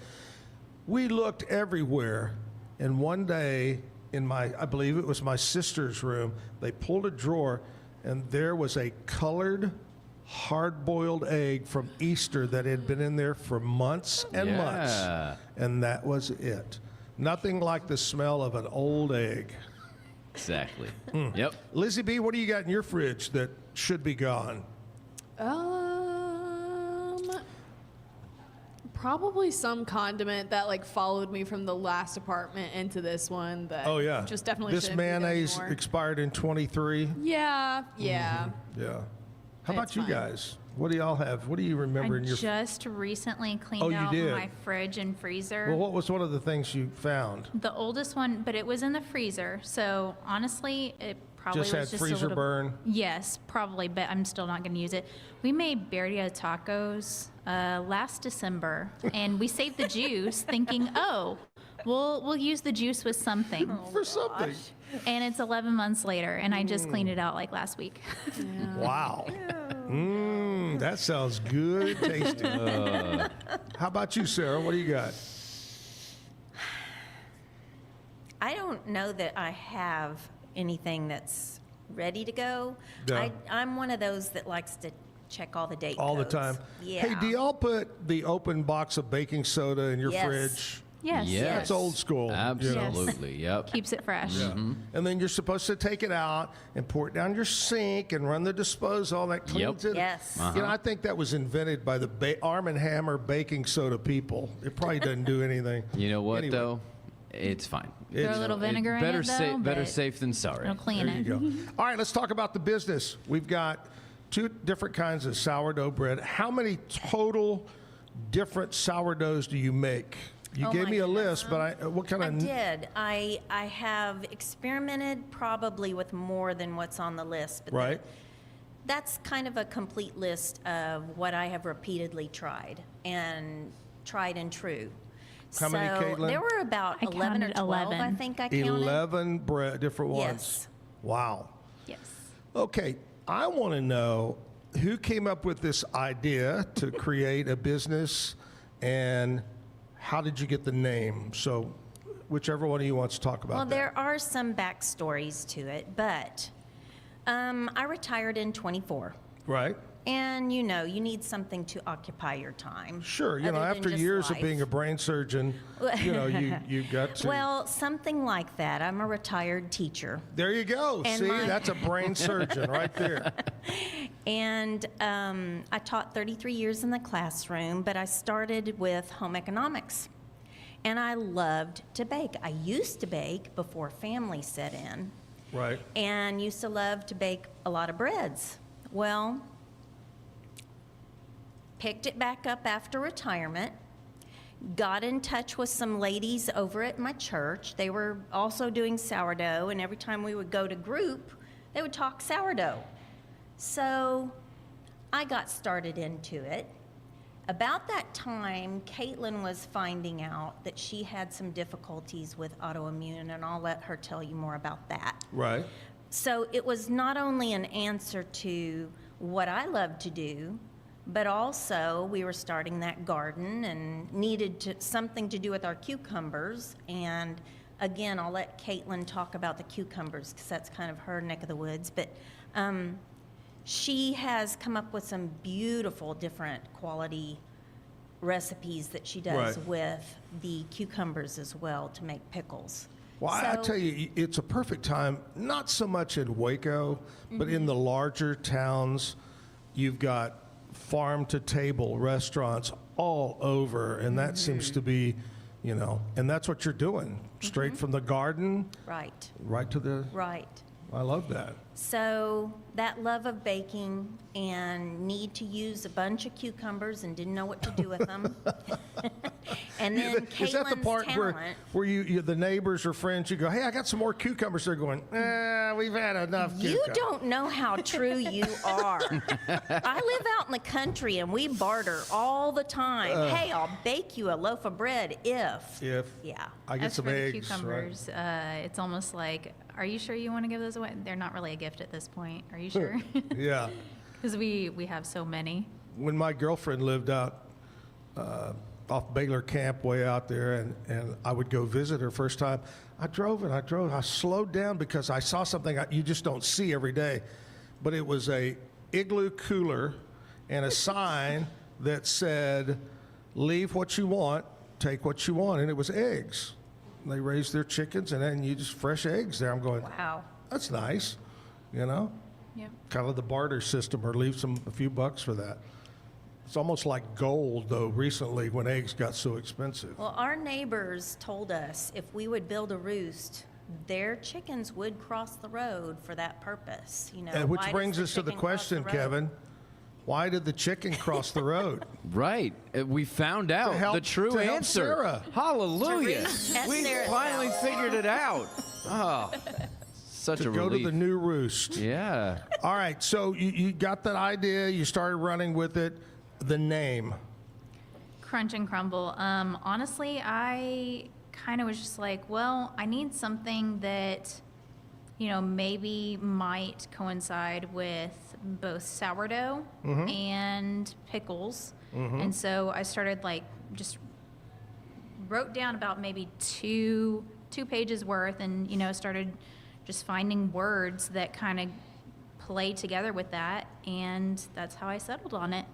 Speaker 2: we looked everywhere. And one day in I believe it was my sister's room, they pulled a drawer and there was a colored hard-boiled egg from Easter that had been in there for months and months. And that was it. Nothing like the smell of an old egg.
Speaker 3: Exactly. Yep.
Speaker 2: Lizzie B., what do you got in your fridge that should be gone?
Speaker 4: Probably some condiment that like followed me from the last apartment into this one. That just definitely
Speaker 2: this
Speaker 4: shouldn't be done
Speaker 2: mayonnaise
Speaker 4: anymore.
Speaker 2: expired in 23.
Speaker 4: Yeah.
Speaker 2: Yeah. How about you guys? What do y'all have? What do you remember in your?
Speaker 12: Just recently cleaned out my fridge and freezer.
Speaker 2: Well, what was one of the things you found?
Speaker 12: The oldest one, but it was in the freezer. So honestly, it probably
Speaker 2: just
Speaker 12: was
Speaker 2: had
Speaker 12: just a
Speaker 2: freezer
Speaker 12: little,
Speaker 2: burn.
Speaker 12: Yes, probably, but I'm still not going to use it. We made birria tacos last December, and we saved the juice, thinking, we'll use the juice with something.
Speaker 2: For something.
Speaker 12: And it's 11 months later, and I just cleaned it out like last week.
Speaker 2: Wow. That sounds good, tasty. How about you, Sarah? What do you got?
Speaker 13: I don't know that I have anything that's ready to go.
Speaker 2: Yeah.
Speaker 13: I'm one of those that likes to check all the date
Speaker 2: All the
Speaker 13: codes.
Speaker 2: time.
Speaker 13: Yeah.
Speaker 2: Hey, do y'all put the open box of baking soda in your fridge?
Speaker 12: Yes.
Speaker 2: That's old school.
Speaker 3: Absolutely. Yep.
Speaker 12: Keeps it fresh.
Speaker 2: Yeah. And then you're supposed to take it out and pour it down your sink and run the disposal. That cleans it.
Speaker 13: Yes.
Speaker 2: You know, I think that was invented by the Arm & Hammer baking soda people. It probably doesn't do anything.
Speaker 3: You know what, though? It's fine.
Speaker 12: Throw a little vinegar in it, though.
Speaker 3: Better safe than sorry.
Speaker 12: It'll clean
Speaker 2: There
Speaker 12: it.
Speaker 2: you go. All right, let's talk about the business. We've got 2 different kinds of sourdough bread. How many total different sourdoughs do you make? You gave me a list, but what kind of?
Speaker 13: I did. I have experimented probably with more than what's on the list. But that's kind of a complete list of what I have repeatedly tried and true.
Speaker 2: How many, Caitlin?
Speaker 13: There were about 11 or 12, I think I counted.
Speaker 2: 11 different ones.
Speaker 13: Yes.
Speaker 2: Wow.
Speaker 12: Yes.
Speaker 2: Okay, I want to know who came up with this idea to create a business, and how did you get the name? So, whichever one of you wants to talk about
Speaker 13: Well,
Speaker 2: that.
Speaker 13: there are some backstories to it, but I retired in 24.
Speaker 2: Right.
Speaker 13: And you need something to occupy your time.
Speaker 2: Sure,
Speaker 13: other than
Speaker 2: after
Speaker 13: just
Speaker 2: years
Speaker 13: life.
Speaker 2: of being a brain surgeon, you got to.
Speaker 13: Well, something like that. I'm a retired teacher.
Speaker 2: There you go.
Speaker 13: And
Speaker 2: See, that's a brain surgeon right there.
Speaker 13: And I taught 33 years in the classroom, but I started with home economics. And I loved to bake. I used to bake before family set in.
Speaker 2: Right.
Speaker 13: And used to love to bake a lot of breads. Well, picked it back up after retirement, got in touch with some ladies over at my church. They were also doing sourdough, and every time we would go to group, they would talk sourdough. So I got started into it. About that time, Caitlin was finding out that she had some difficulties with autoimmune, and I'll let her tell you more about that.
Speaker 2: Right.
Speaker 13: So it was not only an answer to what I love to do, but also we were starting that garden and needed something to do with our cucumbers, and again, I'll let Caitlin talk about the cucumbers because that's kind of her neck of the woods. But she has come up with some beautiful different quality recipes that she does with the cucumbers as well to make pickles.
Speaker 2: Well, I tell you, it's a perfect time, not so much in Waco, but in the larger towns. You've got farm-to-table restaurants all over, and that seems to be, you know, and that's what you're doing, straight from the garden. Right to the...
Speaker 13: Right.
Speaker 2: I love that.
Speaker 13: So that love of baking and need to use a bunch of cucumbers and didn't know what to do with them. And then
Speaker 2: Is that the part
Speaker 13: talent,
Speaker 2: where you the neighbors or friends, you go, hey, I got some more cucumbers. They're going, we've had enough cucumbers.
Speaker 13: You don't know how true you are. I live out in the country and we barter all the time. Hey, I'll bake you a loaf of bread if.
Speaker 2: Yeah. I get
Speaker 12: As
Speaker 2: some
Speaker 12: for
Speaker 2: eggs.
Speaker 12: the cucumbers, it's almost like, are you sure you want to give those away? They're not really a gift at this point. Are you sure?
Speaker 2: Yeah.
Speaker 12: Because we have so many.
Speaker 2: When my girlfriend lived out off Baylor Camp way out there, and I would go visit her first time, I slowed down because I saw something you just don't see every day. But it was a igloo cooler and a sign that said, leave what you want, take what you want, and it was eggs. They raised their chickens, and then you just fresh eggs there. I'm going,
Speaker 13: wow,
Speaker 2: that's nice, you know?
Speaker 12: Yep.
Speaker 2: Kind of the barter system, or leave a few bucks for that. It's almost like gold, though, recently when eggs got so expensive.
Speaker 13: Well, our neighbors told us if we would build a roost, their chickens would cross the road for that purpose. You know,
Speaker 2: and which brings us to the question, Kevin. Why did the chicken cross the road?
Speaker 3: Right. We found out the true answer.
Speaker 2: Sarah.
Speaker 3: Hallelujah. We
Speaker 13: Sarah
Speaker 3: finally figured it out. Oh, such a relief.
Speaker 2: To go to the new roost.
Speaker 3: Yeah.
Speaker 2: All right. So you got that idea. You started running with it. The name.
Speaker 12: Crunch and Crumble. Honestly, I kind of was just like, well, I need something that, you know, maybe might coincide with both sourdough and pickles. And so I started just wrote down about maybe two pages worth, and, you know, started just finding words that kind of play together with that. And that's how I settled on it.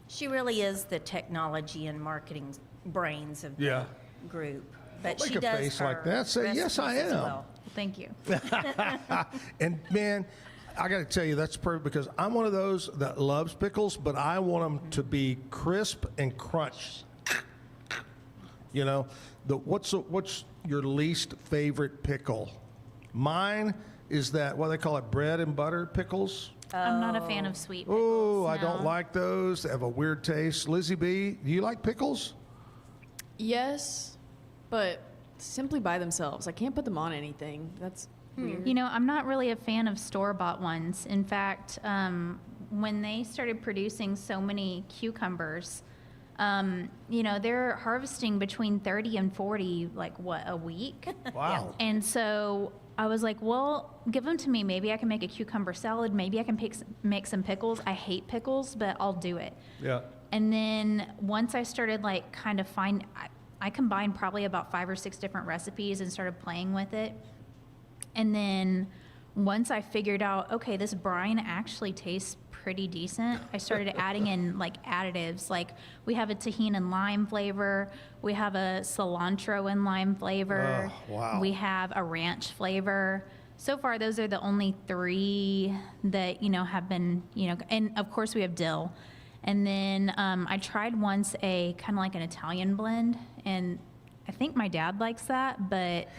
Speaker 13: She really is the technology and marketing brains of the group. But
Speaker 2: Don't
Speaker 13: she
Speaker 2: make a
Speaker 13: does
Speaker 2: face
Speaker 13: her
Speaker 2: like that. Say, yes, I
Speaker 13: recipes as
Speaker 2: am.
Speaker 13: well.
Speaker 12: Thank you.
Speaker 2: And man, I got to tell you, that's perfect, because I'm one of those that loves pickles, but I want them to be crisp and crunch. You know, what's your least favorite pickle? Mine is that, what they call it, bread and butter pickles.
Speaker 12: I'm not a fan of sweet pickles.
Speaker 2: Oh, I
Speaker 12: no.
Speaker 2: don't like those. They have a weird taste. Lizzie B, do you like pickles?
Speaker 4: Yes, but simply by themselves. I can't put them on anything. That's weird.
Speaker 12: You know, I'm not really a fan of store-bought ones. In fact, when they started producing so many cucumbers, you know, they're harvesting between 30 and 40, a week?
Speaker 2: Wow.
Speaker 12: And so I was like, well, give them to me. Maybe I can make a cucumber salad. Maybe I can make some pickles. I hate pickles, but I'll do it.
Speaker 2: Yeah.
Speaker 12: And then once I started I combined probably about 5 or 6 different recipes and started playing with it. And then once I figured out, okay, this brine actually tastes pretty decent, I started adding in additives. Like, we have a tahini and lime flavor. We have a cilantro and lime flavor.
Speaker 2: Oh, wow.
Speaker 12: We have a ranch flavor. So far, those are the only 3 that, you know, have been, you know, and of course we have dill. And then I tried once a kind of like an Italian blend, and I think my dad likes that, but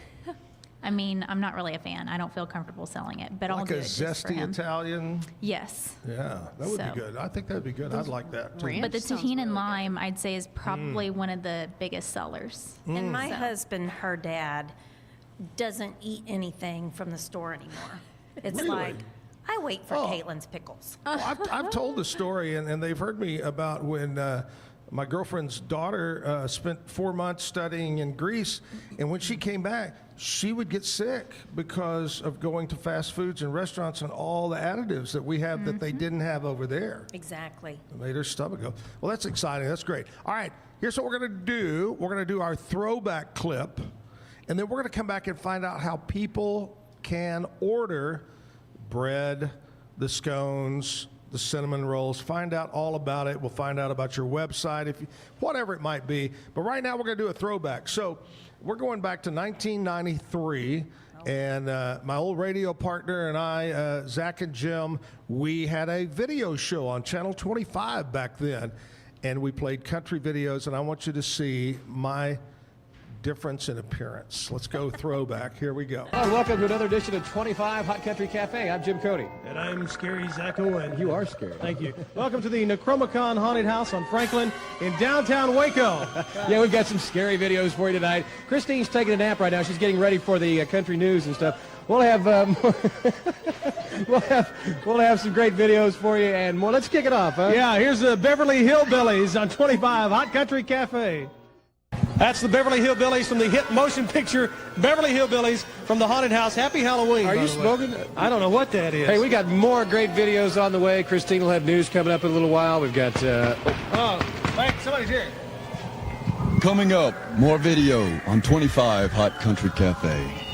Speaker 12: I mean, I'm not really a fan. I don't feel comfortable selling it, but I'll do it just for
Speaker 2: Like a zesty
Speaker 12: him.
Speaker 2: Italian?
Speaker 12: Yes.
Speaker 2: Yeah, that would be good. I think that would be good. I'd like that too.
Speaker 12: But the tahini and lime, I'd say, is probably one of the biggest sellers.
Speaker 13: And my husband, her dad, doesn't eat anything from the store anymore. It's
Speaker 2: Really?
Speaker 13: like, I wait for Caitlin's pickles.
Speaker 2: Well, I've told the story, and they've heard me about when my girlfriend's daughter spent 4 months studying in Greece, and when she came back, she would get sick because of going to fast foods and restaurants and all the additives that we have that they didn't have over there.
Speaker 13: Exactly.
Speaker 2: It made her stomach go. Well, that's exciting. That's great. All right, here's what we're going to do. We're going to do our throwback clip. And then we're going to come back and find out how people can order bread, the scones, the cinnamon rolls. Find out all about it. We'll find out about your website, whatever it might be. But right now we're going to do a throwback. So we're going back to 1993. And my old radio partner and I, Zach and Jim, we had a video show on Channel 25 back then. And we played country videos. And I want you to see my difference in appearance. Let's go throwback. Here we go.
Speaker 20: Hello, welcome to another edition of 25 Hot Country Cafe. I'm Jim Cody.
Speaker 21: And I'm scary Zack Owen.
Speaker 20: You are scary.
Speaker 21: Thank you. Welcome to the Necromicon Haunted House on Franklin in downtown Waco.
Speaker 20: Yeah, we've got some scary videos for you tonight. Christine's taking a nap right now. She's getting ready for the country news and stuff. We'll have we'll have some great videos for you and more. Let's kick it off, huh?
Speaker 21: Yeah, here's the Beverly Hillbillies on 25 Hot Country Cafe. That's the Beverly Hillbillies from the hit motion picture Beverly Hillbillies from the Haunted House. Happy Halloween.
Speaker 20: Are you smoking?
Speaker 21: I don't know what that is.
Speaker 20: Hey, we got more great videos on the way. Christine will have news coming up in a little while. We've got...
Speaker 21: wait, somebody's here.
Speaker 22: Coming up, more video on 25 Hot Country Cafe.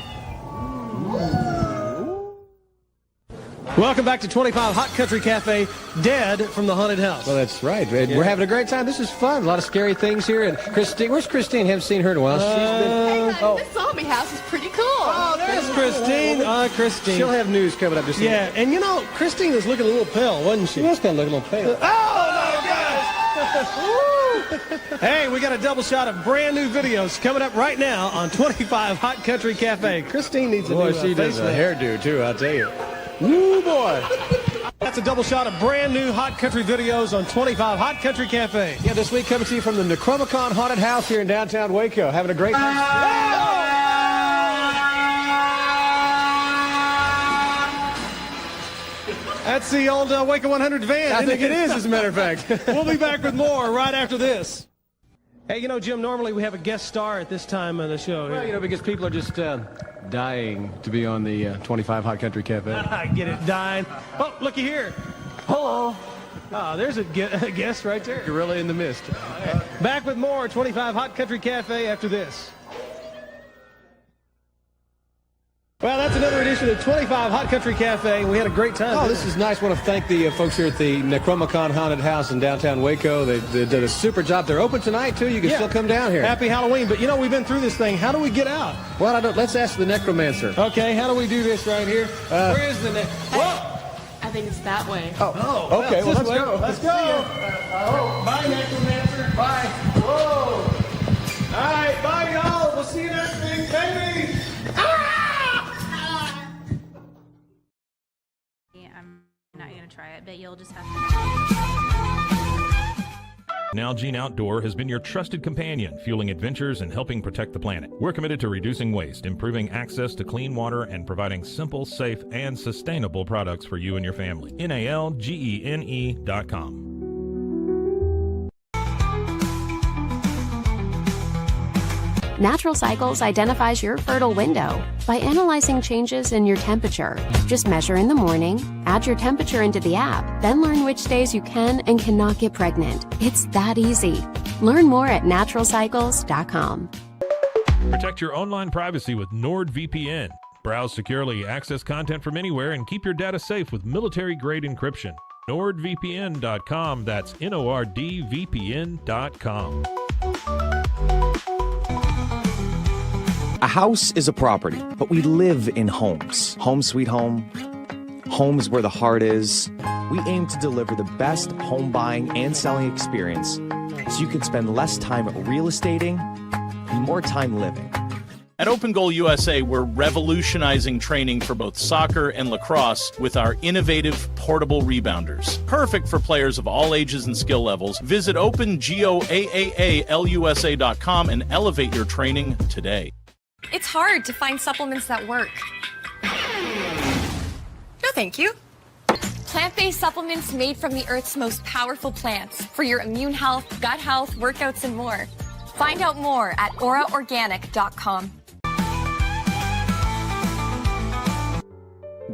Speaker 21: Welcome back to 25 Hot Country Cafe, Dead from the Haunted House.
Speaker 20: Well, that's right. We're having a great time. This is fun. A lot of scary things here. And Christine, where's Christine? Haven't seen her in a while.
Speaker 4: This zombie house is pretty cool.
Speaker 21: Oh, there's Christine. Christine.
Speaker 20: She'll have news coming up.
Speaker 21: Yeah, and you know, Christine was looking a little pale, wasn't she?
Speaker 20: She was kind of looking a little pale.
Speaker 21: Oh, my gosh. Hey, we got a double shot of brand new videos coming up right now on 25 Hot Country Cafe. Christine needs a new
Speaker 20: she does a hairdo, too, I'll tell you.
Speaker 21: Woo, boy. That's a double shot of brand new Hot Country videos on 25 Hot Country Cafe.
Speaker 20: Yeah, this week coming to you from the Necromicon Haunted House here in downtown Waco. Having a great time.
Speaker 21: That's the old Waco 100 van.
Speaker 20: I think it is, as a matter of fact.
Speaker 21: We'll be back with more right after this. Hey, you know, Jim, normally we have a guest star at this time of the show.
Speaker 20: Well, you know, because people are just dying to be on the 25 Hot Country Cafe.
Speaker 21: I get it, dying. Oh, looky here. Hello. Oh, there's a guest right there.
Speaker 20: Gorilla in the mist.
Speaker 21: Back with more 25 Hot Country Cafe after this. Well, that's another edition of 25 Hot Country Cafe. We had a great time.
Speaker 20: Oh, this is nice. I want to thank the folks here at the Necromicon Haunted House in downtown Waco. They did a super job. They're open tonight, too. You can still come down here.
Speaker 21: Happy Halloween. But, you know, we've been through this thing. How do we get out?
Speaker 20: Well, let's ask the necromancer.
Speaker 21: Okay, how do we do this right here? Where is the
Speaker 4: I think it's that way.
Speaker 21: Oh,
Speaker 20: okay. Well, let's go.
Speaker 21: Let's go. Bye, necromancer. Bye. Whoa. All right, bye, y'all. We'll see you next week, baby.
Speaker 12: I'm not going to try it, but you'll just have to.
Speaker 9: Nalgene Outdoor has been your trusted companion, fueling adventures and helping protect the planet. We're committed to reducing waste, improving access to clean water, and providing simple, safe, and sustainable products for you and your family. NALGENE.com.
Speaker 23: Natural Cycles identifies your fertile window by analyzing changes in your temperature. Just measure in the morning, add your temperature into the app, then learn which days you can and cannot get pregnant. It's that easy. Learn more at naturalcycles.com.
Speaker 9: Protect your online privacy with NordVPN. Browse securely, access content from anywhere, and keep your data safe with military-grade encryption. NordVPN.com. That's NORDVPN.com.
Speaker 24: A house is a property, but we live in homes. Home sweet home. Homes where the heart is. We aim to deliver the best home buying and selling experience so you can spend less time real estating and more time living.
Speaker 25: At Open Goal USA, we're revolutionizing training for both soccer and lacrosse with our innovative portable rebounders. Perfect for players of all ages and skill levels. Visit OpenGOAAALUSA.com and elevate your training today.
Speaker 26: It's hard to find supplements that work. No, thank you. Plant-based supplements made from the Earth's most powerful plants for your immune health, gut health, workouts, and more. Find out more at auraorganic.com.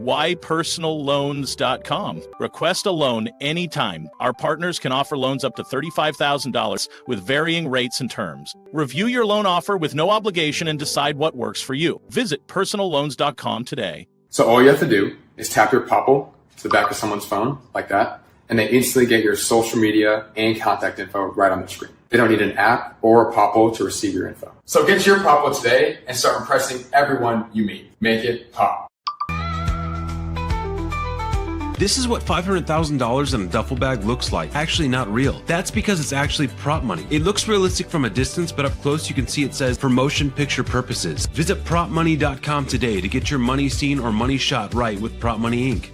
Speaker 25: whypersonalloans.com. Request a loan anytime. Our partners can offer loans up to $35,000 with varying rates and terms. Review your loan offer with no obligation and decide what works for you. Visit personalloans.com today.
Speaker 1: So all you have to do is tap your Popple to the back of someone's phone, like that, and they instantly get your social media and contact info right on the screen. They don't need an app or a Popple to receive your info. So get your Popple today and start impressing everyone you meet. Make it pop.
Speaker 5: This is what $500,000 in a duffel bag looks like. Actually not real. That's because it's actually prop money. It looks realistic from a distance, but up close you can see it says for motion picture purposes. Visit propmoney.com today to get your money seen or money shot right with Prop Money Inc.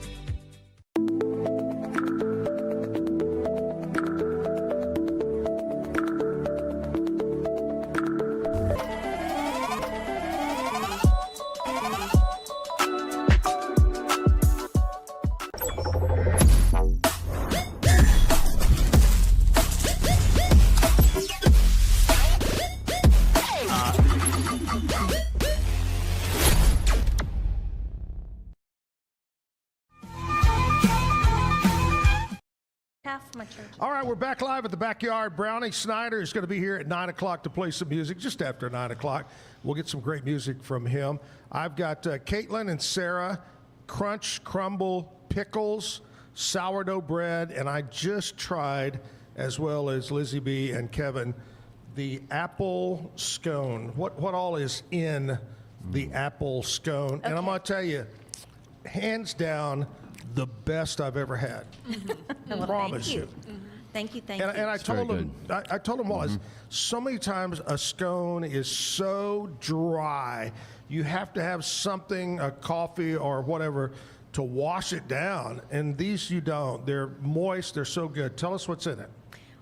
Speaker 2: All right, we're back live at the Backyard. Browning Snider is going to be here at 9 o'clock to play some music, just after 9 o'clock. We'll get some great music from him. I've got Caitlin and Sarah, Crunch, Crumble, Pickles, sourdough bread, and I just tried, as well as Lizzie B and Kevin, the apple scone. What all is in the apple scone? Okay. And I'm going to tell you, hands down, the best I've ever had.
Speaker 13: Well,
Speaker 2: promise
Speaker 13: thank you.
Speaker 2: you.
Speaker 13: Thank you.
Speaker 2: And I told him, so many times a scone is so dry, you have to have something, a coffee or whatever, to wash it down. And these you don't. They're moist. They're so good. Tell us what's in it.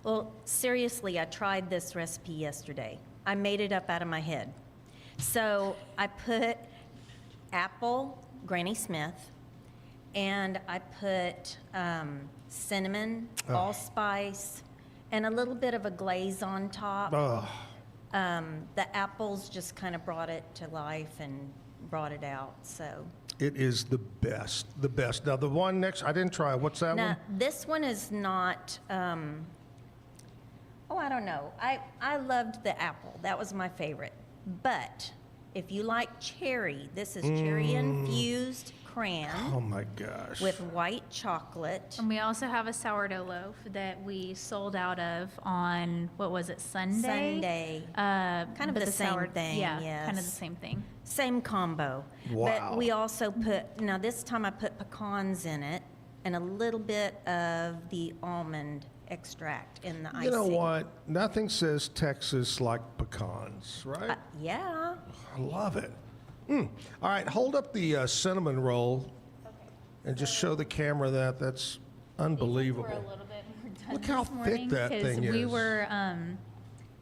Speaker 13: Well, seriously, I tried this recipe yesterday. I made it up out of my head. So I put apple, Granny Smith, and I put cinnamon, allspice, and a little bit of a glaze on top. The apples just kind of brought it to life and brought it out. So
Speaker 2: it is the best, the best. Now the one next, I didn't try. What's that one?
Speaker 13: This one is not. I don't know. I loved the apple. That was my favorite. But if you like cherry, this is cherry infused cran.
Speaker 2: Oh my gosh.
Speaker 13: With white chocolate.
Speaker 12: And we also have a sourdough loaf that we sold out of on, what was it, Sunday?
Speaker 13: Kind of the same thing,
Speaker 12: yeah,
Speaker 13: yes.
Speaker 12: kind of the same thing.
Speaker 13: Same combo.
Speaker 2: Wow.
Speaker 13: But we also put, now this time I put pecans in it and a little bit of the almond extract in the icing.
Speaker 2: You know what? Nothing says Texas like pecans, right?
Speaker 13: Yeah.
Speaker 2: I love it. All right, hold up the cinnamon roll and just show the camera that. That's unbelievable. Look how thick that thing is.
Speaker 12: We were,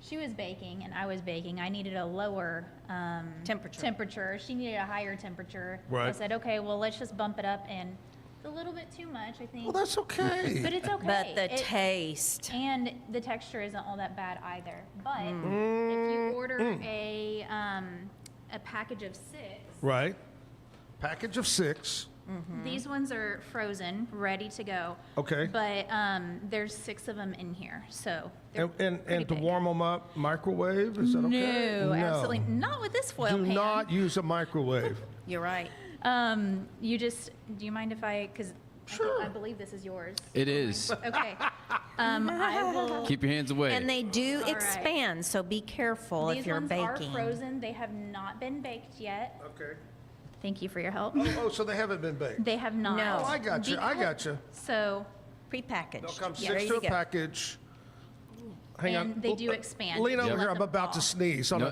Speaker 12: she was baking and I was baking. I needed a lower temperature. She needed a higher temperature.
Speaker 2: Right.
Speaker 12: I said, okay, well, let's just bump it up, and it's a little bit too much, I think.
Speaker 2: Well, that's okay.
Speaker 12: But it's okay.
Speaker 13: But the taste.
Speaker 12: And the texture isn't all that bad either. But if you order a package of 6.
Speaker 2: Right. Package of 6.
Speaker 12: These ones are frozen, ready to go.
Speaker 2: Okay.
Speaker 12: But there's 6 of them in here, so.
Speaker 2: And to warm them up, microwave? Is that okay?
Speaker 12: No, absolutely not with this foil pan.
Speaker 2: Do not use a microwave.
Speaker 13: You're right.
Speaker 12: You just, do you mind if because
Speaker 2: sure.
Speaker 12: I believe this is yours.
Speaker 3: It is.
Speaker 12: Okay. I will.
Speaker 3: Keep your hands away.
Speaker 13: And they do
Speaker 12: All
Speaker 13: expand,
Speaker 12: right.
Speaker 13: so be careful
Speaker 12: These
Speaker 13: if you're
Speaker 12: ones
Speaker 13: baking.
Speaker 12: are frozen. They have not been baked yet.
Speaker 2: Okay.
Speaker 12: Thank you for your help.
Speaker 2: Oh, so they haven't been baked?
Speaker 12: They have not.
Speaker 13: No.
Speaker 2: Oh, I got you. I got you.
Speaker 12: So.
Speaker 13: Prepackaged.
Speaker 2: They'll come
Speaker 13: Yeah,
Speaker 2: 6 to a package. Hang on.
Speaker 12: And they do expand.
Speaker 2: Lean over
Speaker 12: Let
Speaker 2: here. I'm
Speaker 12: them
Speaker 2: about to
Speaker 12: fall.
Speaker 2: sneeze.
Speaker 3: No.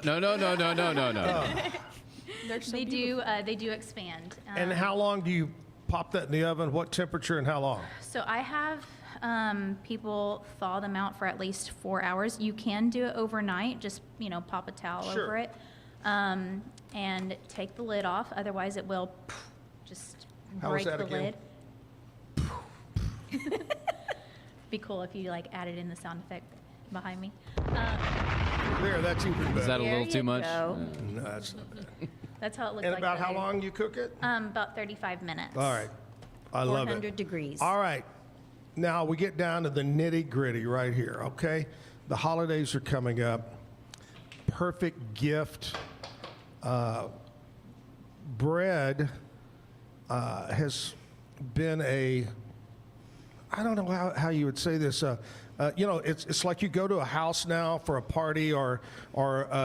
Speaker 12: They're so they do expand.
Speaker 2: And how long do you pop that in the oven? What temperature and how long?
Speaker 12: So I have people thaw them out for at least 4 hours. You can do it overnight. Just pop a towel over it, and take the lid off. Otherwise, it will just break the lid. Be cool if you added in the sound effect behind me.
Speaker 2: There, that's even better.
Speaker 3: Is that a little too much?
Speaker 2: No, that's not bad.
Speaker 12: That's how it looks
Speaker 2: And
Speaker 12: like.
Speaker 2: about how
Speaker 12: butter.
Speaker 2: long you cook it?
Speaker 12: About 35 minutes.
Speaker 2: All right. I love it.
Speaker 13: 400 degrees.
Speaker 2: All right. Now we get down to the nitty gritty right here, okay? The holidays are coming up. Perfect gift. Bread has been I don't know how you would say this. It's like you go to a house now for a party or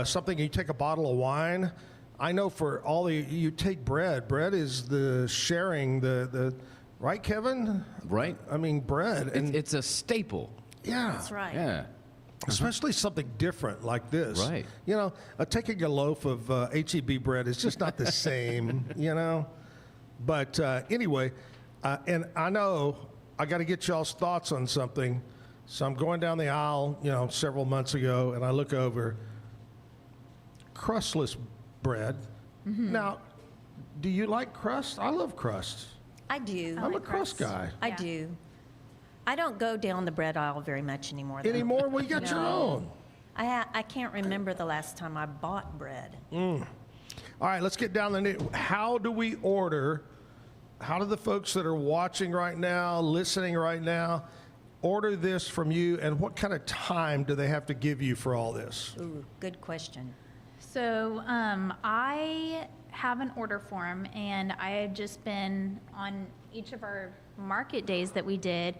Speaker 2: something, you take a bottle of wine. I know for you take bread. Bread is the sharing, the right, Kevin?
Speaker 3: Right.
Speaker 2: I mean, bread. And
Speaker 3: It's a staple.
Speaker 2: yeah.
Speaker 13: That's right.
Speaker 3: Yeah.
Speaker 2: Especially something different like this.
Speaker 3: Right.
Speaker 2: Taking a loaf of H-E-B bread is just not the same, But anyway, and I know I got to get y'all's thoughts on something. So I'm going down the aisle, several months ago, and I look over crustless bread.
Speaker 13: Mm-hmm.
Speaker 2: Now, do you like crust? I love crust.
Speaker 13: I do.
Speaker 2: I'm a crust guy.
Speaker 13: I do. I don't go down the bread aisle very much anymore. Though.
Speaker 2: Anymore? Well, you got your own.
Speaker 13: I can't remember the last time I bought bread.
Speaker 2: All right, let's get down the nitty. How do we order? How do the folks that are watching right now, listening right now, order this from you, and what kind of time do they have to give you for all this?
Speaker 13: Ooh, good question.
Speaker 12: So I have an order form, and I had just been on each of our market days that we did.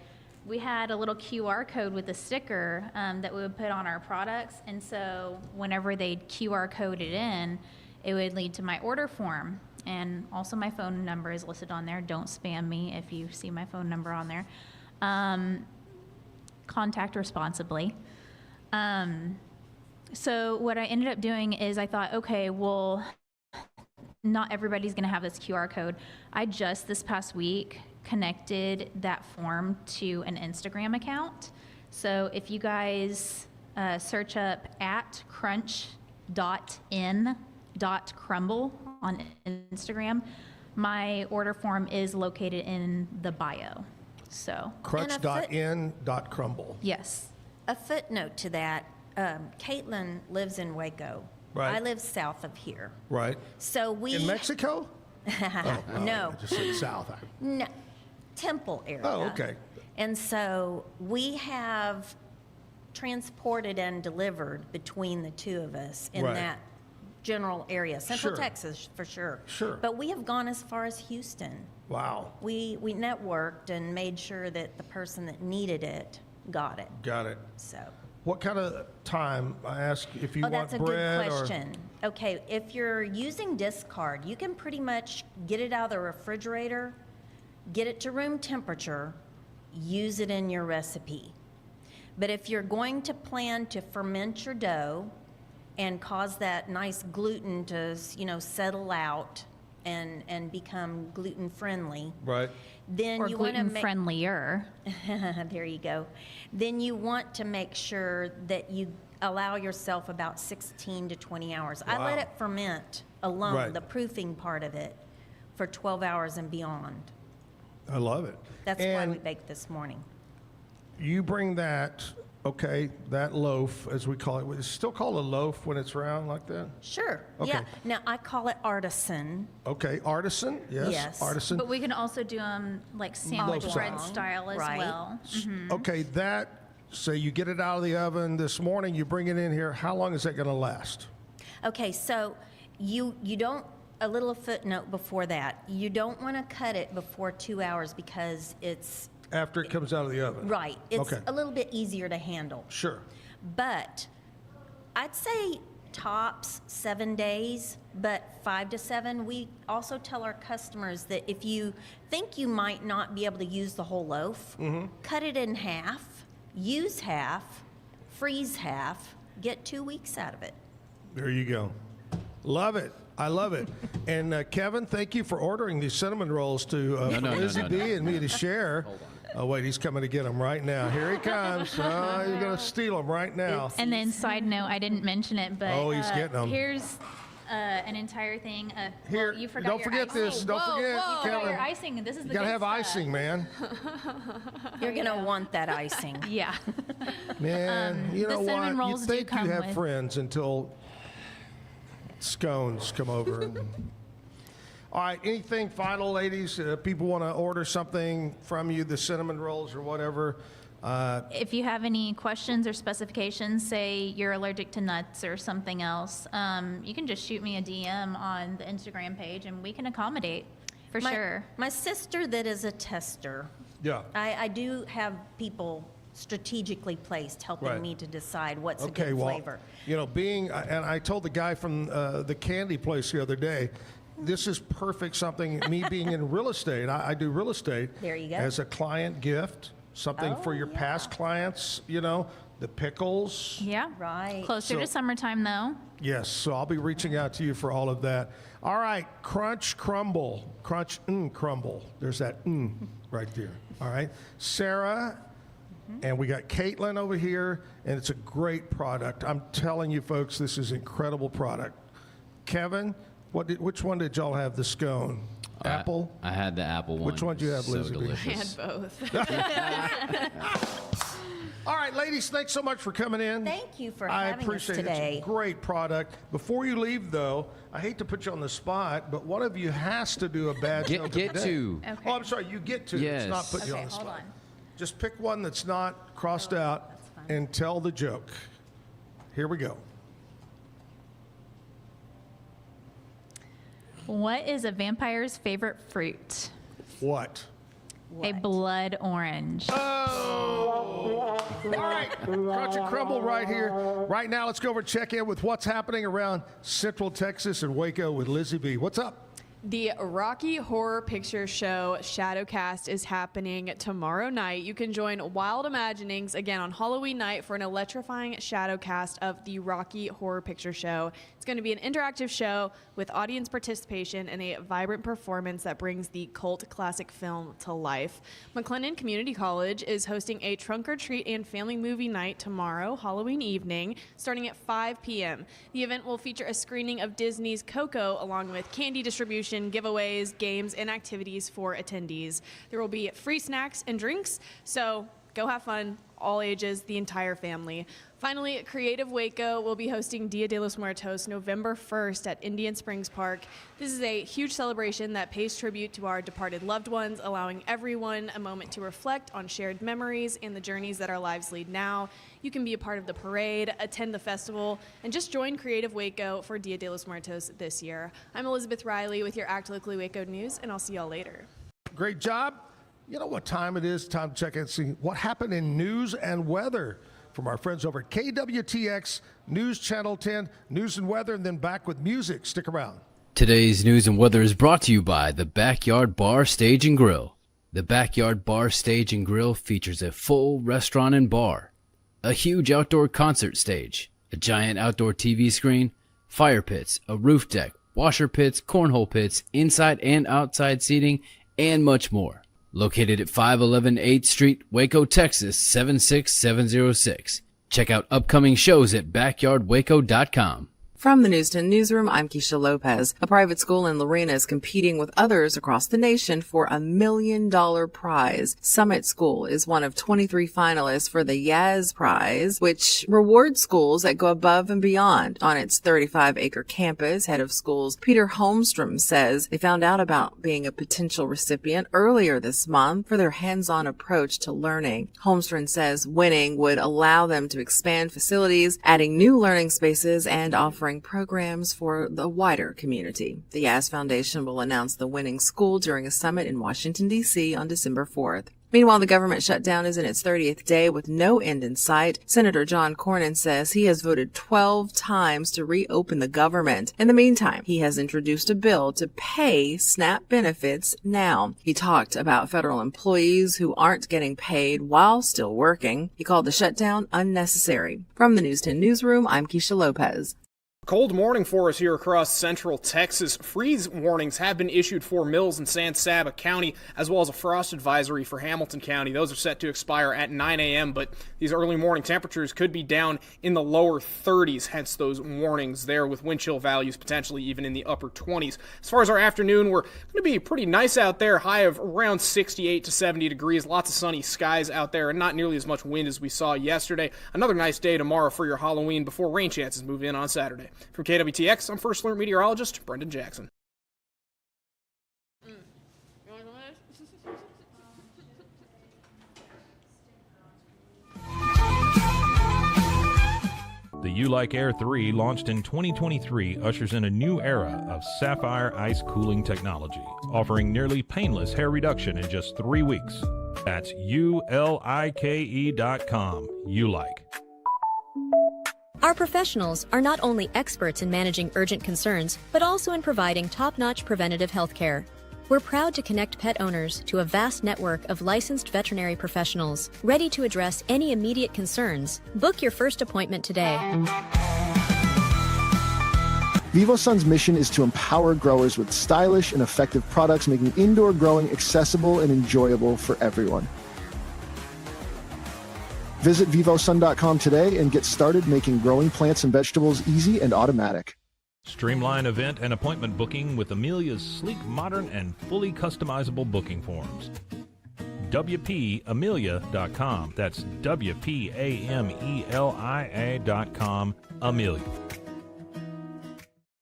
Speaker 12: We had a little QR code with a sticker that we would put on our products, and so whenever they'd QR code it in, it would lead to my order form. And also my phone number is listed on there. Don't spam me if you see my phone number on there. Contact responsibly. So what I ended up doing is I thought, okay, well, not everybody's going to have this QR code. I just this past week connected that form to an Instagram account. So if you guys search up @crunch.in.crumble on Instagram, my order form is located in the bio. So
Speaker 2: crunch.in.crumble.
Speaker 12: yes.
Speaker 13: A footnote to that, Caitlin lives in Waco.
Speaker 2: Right.
Speaker 13: I live south of here.
Speaker 2: Right.
Speaker 13: So we...
Speaker 2: In Mexico?
Speaker 13: No.
Speaker 2: I just said south.
Speaker 13: No. Temple area.
Speaker 2: Oh, okay.
Speaker 13: And so we have transported and delivered between the two of us in
Speaker 2: Right.
Speaker 13: that general area. Central
Speaker 2: Sure.
Speaker 13: Texas, for sure.
Speaker 2: Sure.
Speaker 13: But we have gone as far as Houston.
Speaker 2: Wow.
Speaker 13: We networked and made sure that the person that needed it got it.
Speaker 2: Got it.
Speaker 13: So.
Speaker 2: What kind of time, I ask, if you want
Speaker 13: That's a
Speaker 2: bread
Speaker 13: good question. Okay, if you're using discard, you can pretty much get it out of the refrigerator, get it to room temperature, use it in your recipe. But if you're going to plan to ferment your dough and cause that nice gluten to, settle out and become gluten friendly,
Speaker 2: right?
Speaker 13: Then
Speaker 12: Or
Speaker 13: you want to
Speaker 12: gluten
Speaker 13: make
Speaker 12: friendlier.
Speaker 13: there you go. Then you want to make sure that you allow yourself about 16 to 20 hours. I let
Speaker 2: Wow.
Speaker 13: it ferment alone,
Speaker 2: Right.
Speaker 13: the proofing part of it, for 12 hours and beyond.
Speaker 2: I love it.
Speaker 13: That's
Speaker 2: and
Speaker 13: why we baked this morning.
Speaker 2: You bring that, that loaf, as we call it, it's still called a loaf when it's round like that?
Speaker 13: Sure.
Speaker 2: Okay.
Speaker 13: Yeah. Now I call it artisan.
Speaker 2: Okay, artisan, yes,
Speaker 13: Yes.
Speaker 2: artisan.
Speaker 12: But we can also do them like sandwich
Speaker 2: Loaf
Speaker 12: bread
Speaker 2: style.
Speaker 12: style as
Speaker 13: Right.
Speaker 12: well. Mhm.
Speaker 2: Okay, say you get it out of the oven this morning, you bring it in here, how long is that gonna last?
Speaker 13: Okay, so you don't, a little footnote before that, you don't want to cut it before 2 hours because it's
Speaker 2: After it comes out of the oven?
Speaker 13: right. It's
Speaker 2: Okay.
Speaker 13: a little bit easier to handle.
Speaker 2: Sure.
Speaker 13: But I'd say tops 7 days, but 5 to 7. We also tell our customers that if you think you might not be able to use the whole loaf, cut it in half, use half, freeze half, get 2 weeks out of it.
Speaker 2: There you go. Love it. I love it. And Kevin, thank you for ordering these cinnamon rolls to for Lizzie B and me to share. Oh, wait, he's coming to get them right now. Here he comes. Oh, he's going to steal them right now.
Speaker 12: And then side note, I didn't mention it, but
Speaker 2: Oh, he's getting 'em.
Speaker 12: Here's an entire thing.
Speaker 2: Here,
Speaker 12: you forgot
Speaker 2: don't
Speaker 12: your
Speaker 2: forget
Speaker 12: icing.
Speaker 2: this. Don't forget,
Speaker 12: You forgot
Speaker 2: Kevin.
Speaker 12: your icing. This is the
Speaker 2: You got to
Speaker 12: good
Speaker 2: have
Speaker 12: stuff.
Speaker 2: icing, man.
Speaker 13: You're going to want that icing.
Speaker 12: Yeah.
Speaker 2: Man, you
Speaker 12: the
Speaker 2: know
Speaker 12: cinnamon
Speaker 2: what? You
Speaker 12: rolls do
Speaker 2: think you
Speaker 12: come
Speaker 2: have
Speaker 12: with-
Speaker 2: friends until scones come over. All right, anything final, ladies? People want to order something from you, the cinnamon rolls or whatever.
Speaker 12: If you have any questions or specifications, say you're allergic to nuts or something else, you can just shoot me a DM on the Instagram page and we can accommodate for sure.
Speaker 13: My sister that is a tester,
Speaker 2: yeah,
Speaker 13: I do have people strategically placed helping me to decide what's a good flavor.
Speaker 2: You know, and I told the guy from the candy place the other day, this is perfect something, me being in real estate, I do real estate.
Speaker 13: There you go.
Speaker 2: As a client gift, something for your past clients, you know, the pickles.
Speaker 12: Yeah.
Speaker 13: Right.
Speaker 12: Closer to summertime, though.
Speaker 2: Yes, so I'll be reaching out to you for all of that. All right, crumble. Crumble. There's that right there. All right. Sarah, and we got Caitlin over here, and it's a great product. I'm telling you, folks, this is incredible product. Kevin, which one did y'all have, the scone? Apple?
Speaker 3: I had the apple one.
Speaker 2: Which one did you have,
Speaker 3: So
Speaker 2: Lizzie?
Speaker 3: delicious.
Speaker 4: I had both.
Speaker 2: All right, ladies, thanks so much for coming in.
Speaker 13: Thank you for
Speaker 2: I
Speaker 13: having
Speaker 2: appreciate
Speaker 13: us today.
Speaker 2: It's a great product. Before you leave, though, I hate to put you on the spot, but one of you has to do a bad joke.
Speaker 3: Get
Speaker 2: of the day.
Speaker 3: to.
Speaker 12: Okay.
Speaker 2: Oh, I'm sorry, you get to.
Speaker 3: Yes.
Speaker 2: It's not putting you on the spot. Just pick one that's not crossed out and tell the joke. Here we go.
Speaker 12: What is a vampire's favorite fruit?
Speaker 2: What?
Speaker 12: A blood orange.
Speaker 2: Oh! All right, Crunch and Crumble right here. Right now, let's go over and check in with what's happening around Central Texas and Waco with Lizzie B. What's up?
Speaker 4: The Rocky Horror Picture Show Shadowcast is happening tomorrow night. You can join Wild Imaginings again on Halloween night for an electrifying Shadowcast of the Rocky Horror Picture Show. It's going to be an interactive show with audience participation and a vibrant performance that brings the cult classic film to life. McLennan Community College is hosting a trunk or treat and family movie night tomorrow, Halloween evening, starting at 5 p.m. The event will feature a screening of Disney's Coco along with candy distribution, giveaways, games, and activities for attendees. There will be free snacks and drinks, so go have fun, all ages, the entire family. Finally, Creative Waco will be hosting Dia de los Muertos November 1st at Indian Springs Park. This is a huge celebration that pays tribute to our departed loved ones, allowing everyone a moment to reflect on shared memories and the journeys that our lives lead now. You can be a part of the parade, attend the festival, and just join Creative Waco for Dia de los Muertos this year. I'm Elizabeth Riley with your Act Locally Waco News, and I'll see y'all later.
Speaker 2: Great job. You know what time it is? Time to check and see what happened in news and weather from our friends over at KWTX News Channel 10, news and weather, and then back with music. Stick around.
Speaker 3: Today's news and weather is brought to you by the Backyard Bar, Stage and Grill. The Backyard Bar, Stage and Grill features a full restaurant and bar, a huge outdoor concert stage, a giant outdoor TV screen, fire pits, a roof deck, washer pits, cornhole pits, inside and outside seating, and much more. Located at 511 8th Street, Waco, Texas, 76706. Check out upcoming shows at backyardwaco.com.
Speaker 6: From the News 10 Newsroom, I'm Keisha Lopez. A private school in Lorena is competing with others across the nation for a $1 million prize. Summit School is one of 23 finalists for the Yaz Prize, which rewards schools that go above and beyond. On its 35-acre campus, head of schools Peter Holmstrom says they found out about being a potential recipient earlier this month for their hands-on approach to learning. Holmstrom says winning would allow them to expand facilities, adding new learning spaces and offering programs for the wider community. The Yaz Foundation will announce the winning school during a summit in Washington, D.C. on December 4th. Meanwhile, the government shutdown is in its 30th day with no end in sight. Senator John Cornyn says he has voted 12 times to reopen the government. In the meantime, he has introduced a bill to pay SNAP benefits now. He talked about federal employees who aren't getting paid while still working. He called the shutdown unnecessary. From the News 10 Newsroom, I'm Keisha Lopez.
Speaker 7: Cold morning for us here across central Texas. Freeze warnings have been issued for Mills and San Saba County, as well as a frost advisory for Hamilton County. Those are set to expire at 9 a.m., but these early morning temperatures could be down in the lower 30s, hence those warnings there, with wind chill values potentially even in the upper 20s. As far as our afternoon, we're going to be pretty nice out there, high of around 68 to 70 degrees, lots of sunny skies out there, and not nearly as much wind as we saw yesterday. Another nice day tomorrow for your Halloween before rain chances move in on Saturday. From KWTX, I'm First Alert meteorologist Brendan Jackson.
Speaker 9: The You Like Air 3, launched in 2023, ushers in a new era of sapphire ice cooling technology, offering nearly painless hair reduction in just 3 weeks. That's ULIKE.com. You Like.
Speaker 8: Our professionals are not only experts in managing urgent concerns, but also in providing top-notch preventative health care. We're proud to connect pet owners to a vast network of licensed veterinary professionals, ready to address any immediate concerns. Book your first appointment today.
Speaker 10: VivoSun's mission is to empower growers with stylish and effective products, making indoor growing accessible and enjoyable for everyone. Visit vivosun.com today and get started making growing plants and vegetables easy and automatic.
Speaker 9: Streamline event and appointment booking with Amelia's sleek, modern, and fully customizable booking forms. WPAmelia.com. That's WPAMELIA.com. Amelia.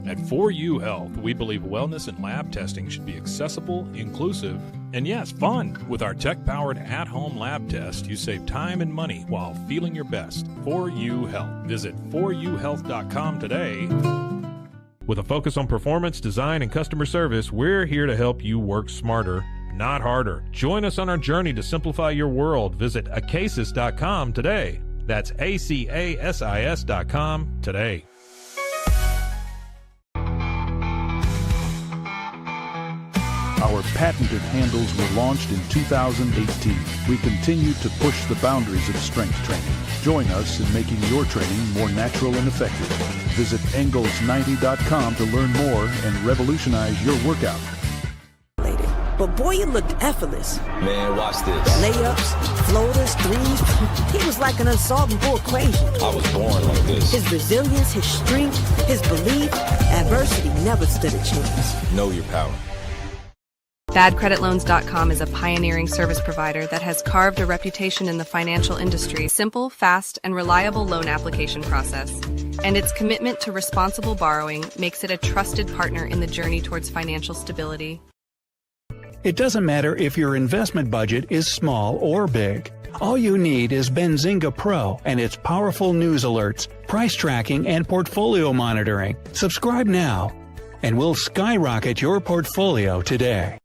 Speaker 9: At 4U Health, we believe wellness and lab testing should be accessible, inclusive, and yes, fun. With our tech-powered at-home lab test, you save time and money while feeling your best. 4U Health. Visit 4uhealth.com today. With a focus on performance, design, and customer service, we're here to help you work smarter, not harder. Join us on our journey to simplify your world. Visit acasis.com today. That's ACASIS.com today.
Speaker 11: Our patented handles were launched in 2018. We continue to push the boundaries of strength training. Join us in making your training more natural and effective. Visit Engels90.com to learn more and revolutionize your workout.
Speaker 14: But boy, it looked effortless.
Speaker 15: Man, watch this.
Speaker 14: Layups, floaters, threes. He was like an unsolvable equation.
Speaker 15: I was born like this.
Speaker 14: His resilience, his strength, his belief, adversity never stood a chance.
Speaker 15: Know your power.
Speaker 16: BadCreditLoans.com is a pioneering service provider that has carved a reputation in the financial industry. Simple, fast, and reliable loan application process. And its commitment to responsible borrowing makes it a trusted partner in the journey towards financial stability.
Speaker 27: It doesn't matter if your investment budget is small or big. All you need is Benzinga Pro and its powerful news alerts, price tracking, and portfolio monitoring. Subscribe now, and we'll skyrocket your portfolio today.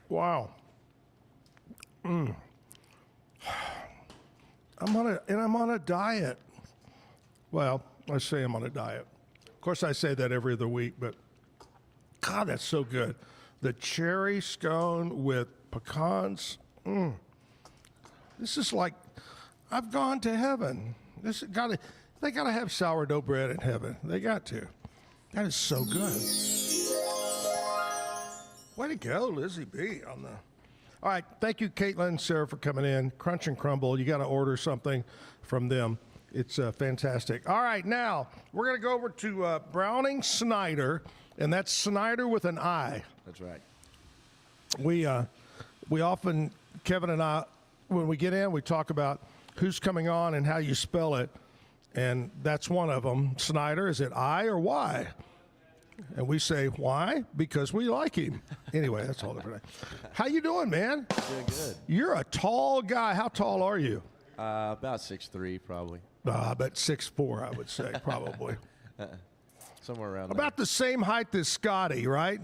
Speaker 2: Wow. I'm on a diet. Well, I say I'm on a diet. Of course, I say that every other week, but God, that's so good. The cherry scone with pecans. This is like, I've gone to heaven. They gotta have sourdough bread in heaven. They got to. That is so good. Way to go, Lizzie B. On the. All right, thank you, Caitlin and Sarah, for coming in. Crunch and Crumble, you got to order something from them. It's fantastic. All right, now we're going to go over to Browning Snider, and that's Snider with an I.
Speaker 28: That's right.
Speaker 2: We often, Kevin and I, when we get in, we talk about who's coming on and how you spell it, and that's one of them. Snider, is it I or Y? And we say, why? Because we like him. Anyway, that's all different. How you doing, man?
Speaker 28: Doing good.
Speaker 2: You're a tall guy. How tall are you?
Speaker 28: About 6'3", probably.
Speaker 2: About 6'4", I would say, probably.
Speaker 28: Somewhere around there.
Speaker 2: About the same height as Scotty, right?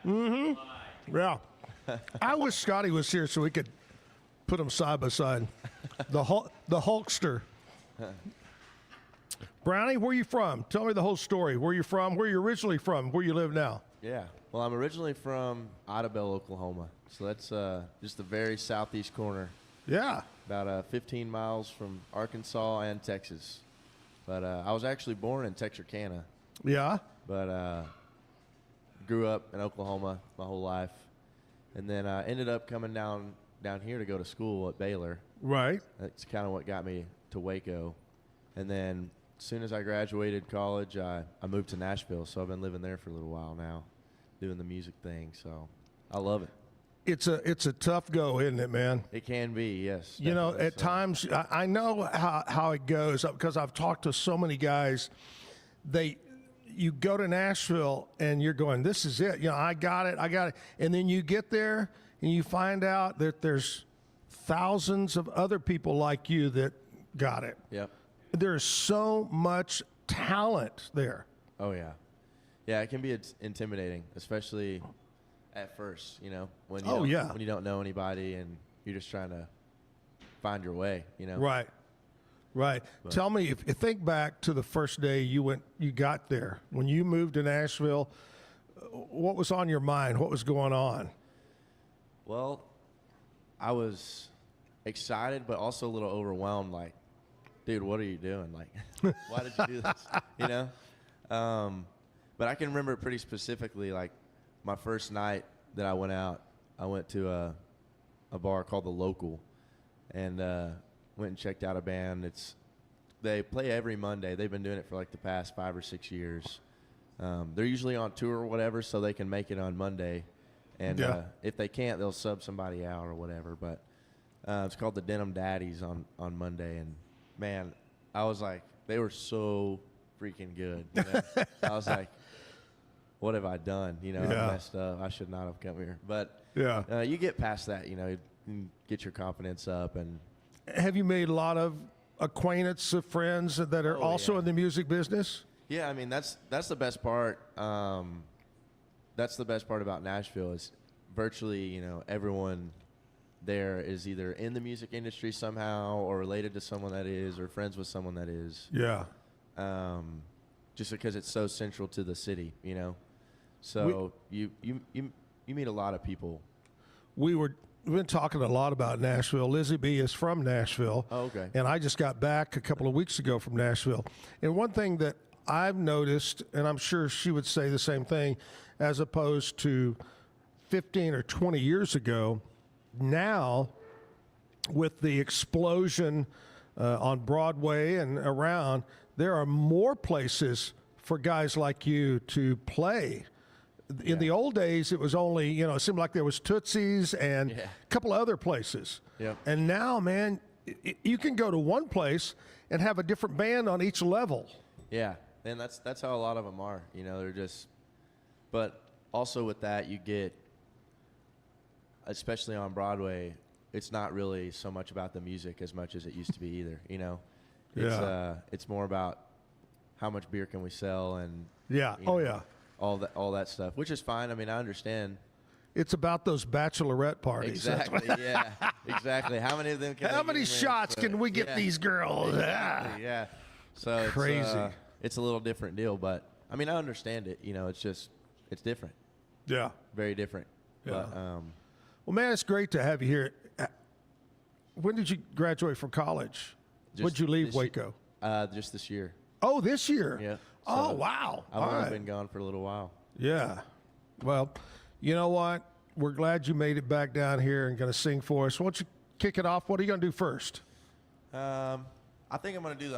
Speaker 2: Yeah. I wish Scotty was here so we could put them side by side. The Hulkster. Brownie, where are you from? Tell me the whole story. Where you from? Where you originally from? Where you live now?
Speaker 28: Yeah. Well, I'm originally from Idabel, Oklahoma. So that's just the very southeast corner.
Speaker 2: Yeah.
Speaker 28: About 15 miles from Arkansas and Texas. But I was actually born in Texarkana.
Speaker 2: Yeah.
Speaker 28: But grew up in Oklahoma my whole life. And then ended up coming down down here to go to school at Baylor.
Speaker 2: Right.
Speaker 28: That's kind of what got me to Waco. And then as soon as I graduated college, I moved to Nashville. So I've been living there for a little while now, doing the music thing. So I love it.
Speaker 2: It's a tough go, isn't it, man?
Speaker 28: It can be, yes.
Speaker 2: You know, at times, I know how it goes because I've talked to so many guys. You go to Nashville and you're going, this is it. You know, I got it. And then you get there and you find out that there's thousands of other people like you that got it.
Speaker 28: Yep.
Speaker 2: There's so much talent there.
Speaker 28: Oh, yeah. Yeah, it can be intimidating, especially at first, you know, when you don't know anybody and you're just trying to find your way, you know.
Speaker 2: Right. But tell me, if you think back to the first day you got there, when you moved to Nashville, what was on your mind? What was going on?
Speaker 28: Well, I was excited, but also a little overwhelmed. Like, dude, what are you doing? Like, why did you do this? You know? But I can remember it pretty specifically. Like, my first night that I went out, I went to a bar called The Local, and went and checked out a band. They play every Monday. They've been doing it for like the past 5 or 6 years. They're usually on tour or whatever, so they can make it on Monday. And if they can't, they'll sub somebody out or whatever. But it's called the Denim Daddies on Monday. And, man, I was like, they were so freaking good. You know? I was like, what have I done? You know, I messed up. I should not have come here. But you get past that, you know, you get your confidence up. And
Speaker 2: have you made a lot of acquaintance of friends that are also in the music business?
Speaker 28: Yeah, I mean, that's the best part. That's the best part about Nashville is virtually, you know, everyone there is either in the music industry somehow or related to someone that is or friends with someone that is.
Speaker 2: Yeah.
Speaker 28: Just because it's so central to the city, you know. So you meet a lot of people.
Speaker 2: We've been talking a lot about Nashville. Lizzie B is from Nashville.
Speaker 28: Oh, okay.
Speaker 2: And I just got back a couple of weeks ago from Nashville. And one thing that I've noticed, and I'm sure she would say the same thing, as opposed to 15 or 20 years ago, now with the explosion on Broadway and around, there are more places for guys like you to play. In the old days, it was only, you know, it seemed like there was Tootsie's and a couple of other places.
Speaker 28: Yeah.
Speaker 2: And now, man, you can go to one place and have a different band on each level.
Speaker 28: Yeah, and that's how a lot of them are. You know, they're just, but also with that, you get, especially on Broadway, it's not really so much about the music as much as it used to be either, you know. It's more about how much beer can we sell and all that stuff, which is fine. I mean, I understand.
Speaker 2: It's about those bachelorette parties.
Speaker 28: Exactly. Yeah. Exactly. How many of them?
Speaker 2: How many shots can we get these girls?
Speaker 28: Exactly, yeah. So
Speaker 2: crazy.
Speaker 28: It's a little different deal, but I mean, I understand it. You know, it's different.
Speaker 2: Yeah.
Speaker 28: Very different.
Speaker 2: Yeah.
Speaker 28: But,
Speaker 2: well, man, it's great to have you here. When did you graduate from college? When did you leave Waco?
Speaker 28: Just this year.
Speaker 2: Oh, this year?
Speaker 28: Yeah.
Speaker 2: Oh, wow.
Speaker 28: I've only been gone for a little while.
Speaker 2: Yeah. Well, you know what? We're glad you made it back down here and going to sing for us. Why don't you kick it off? What are you going to do first?
Speaker 28: I think I'm going to do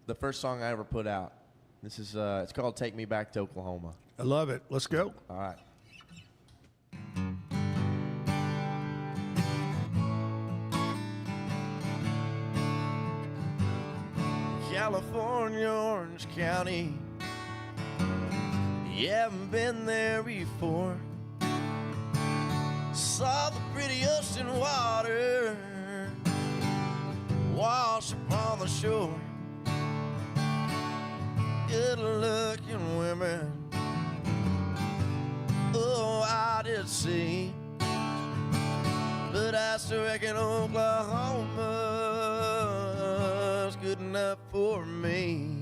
Speaker 28: the first song I ever put out. This is it's called "Take Me Back to Oklahoma."
Speaker 2: I love it. Let's go.
Speaker 28: All right. California, Orange County. You haven't been there before. Saw the pretty ocean water wash upon the shore. Good-looking women, oh, I did see. But I still reckon Oklahoma's good enough for me.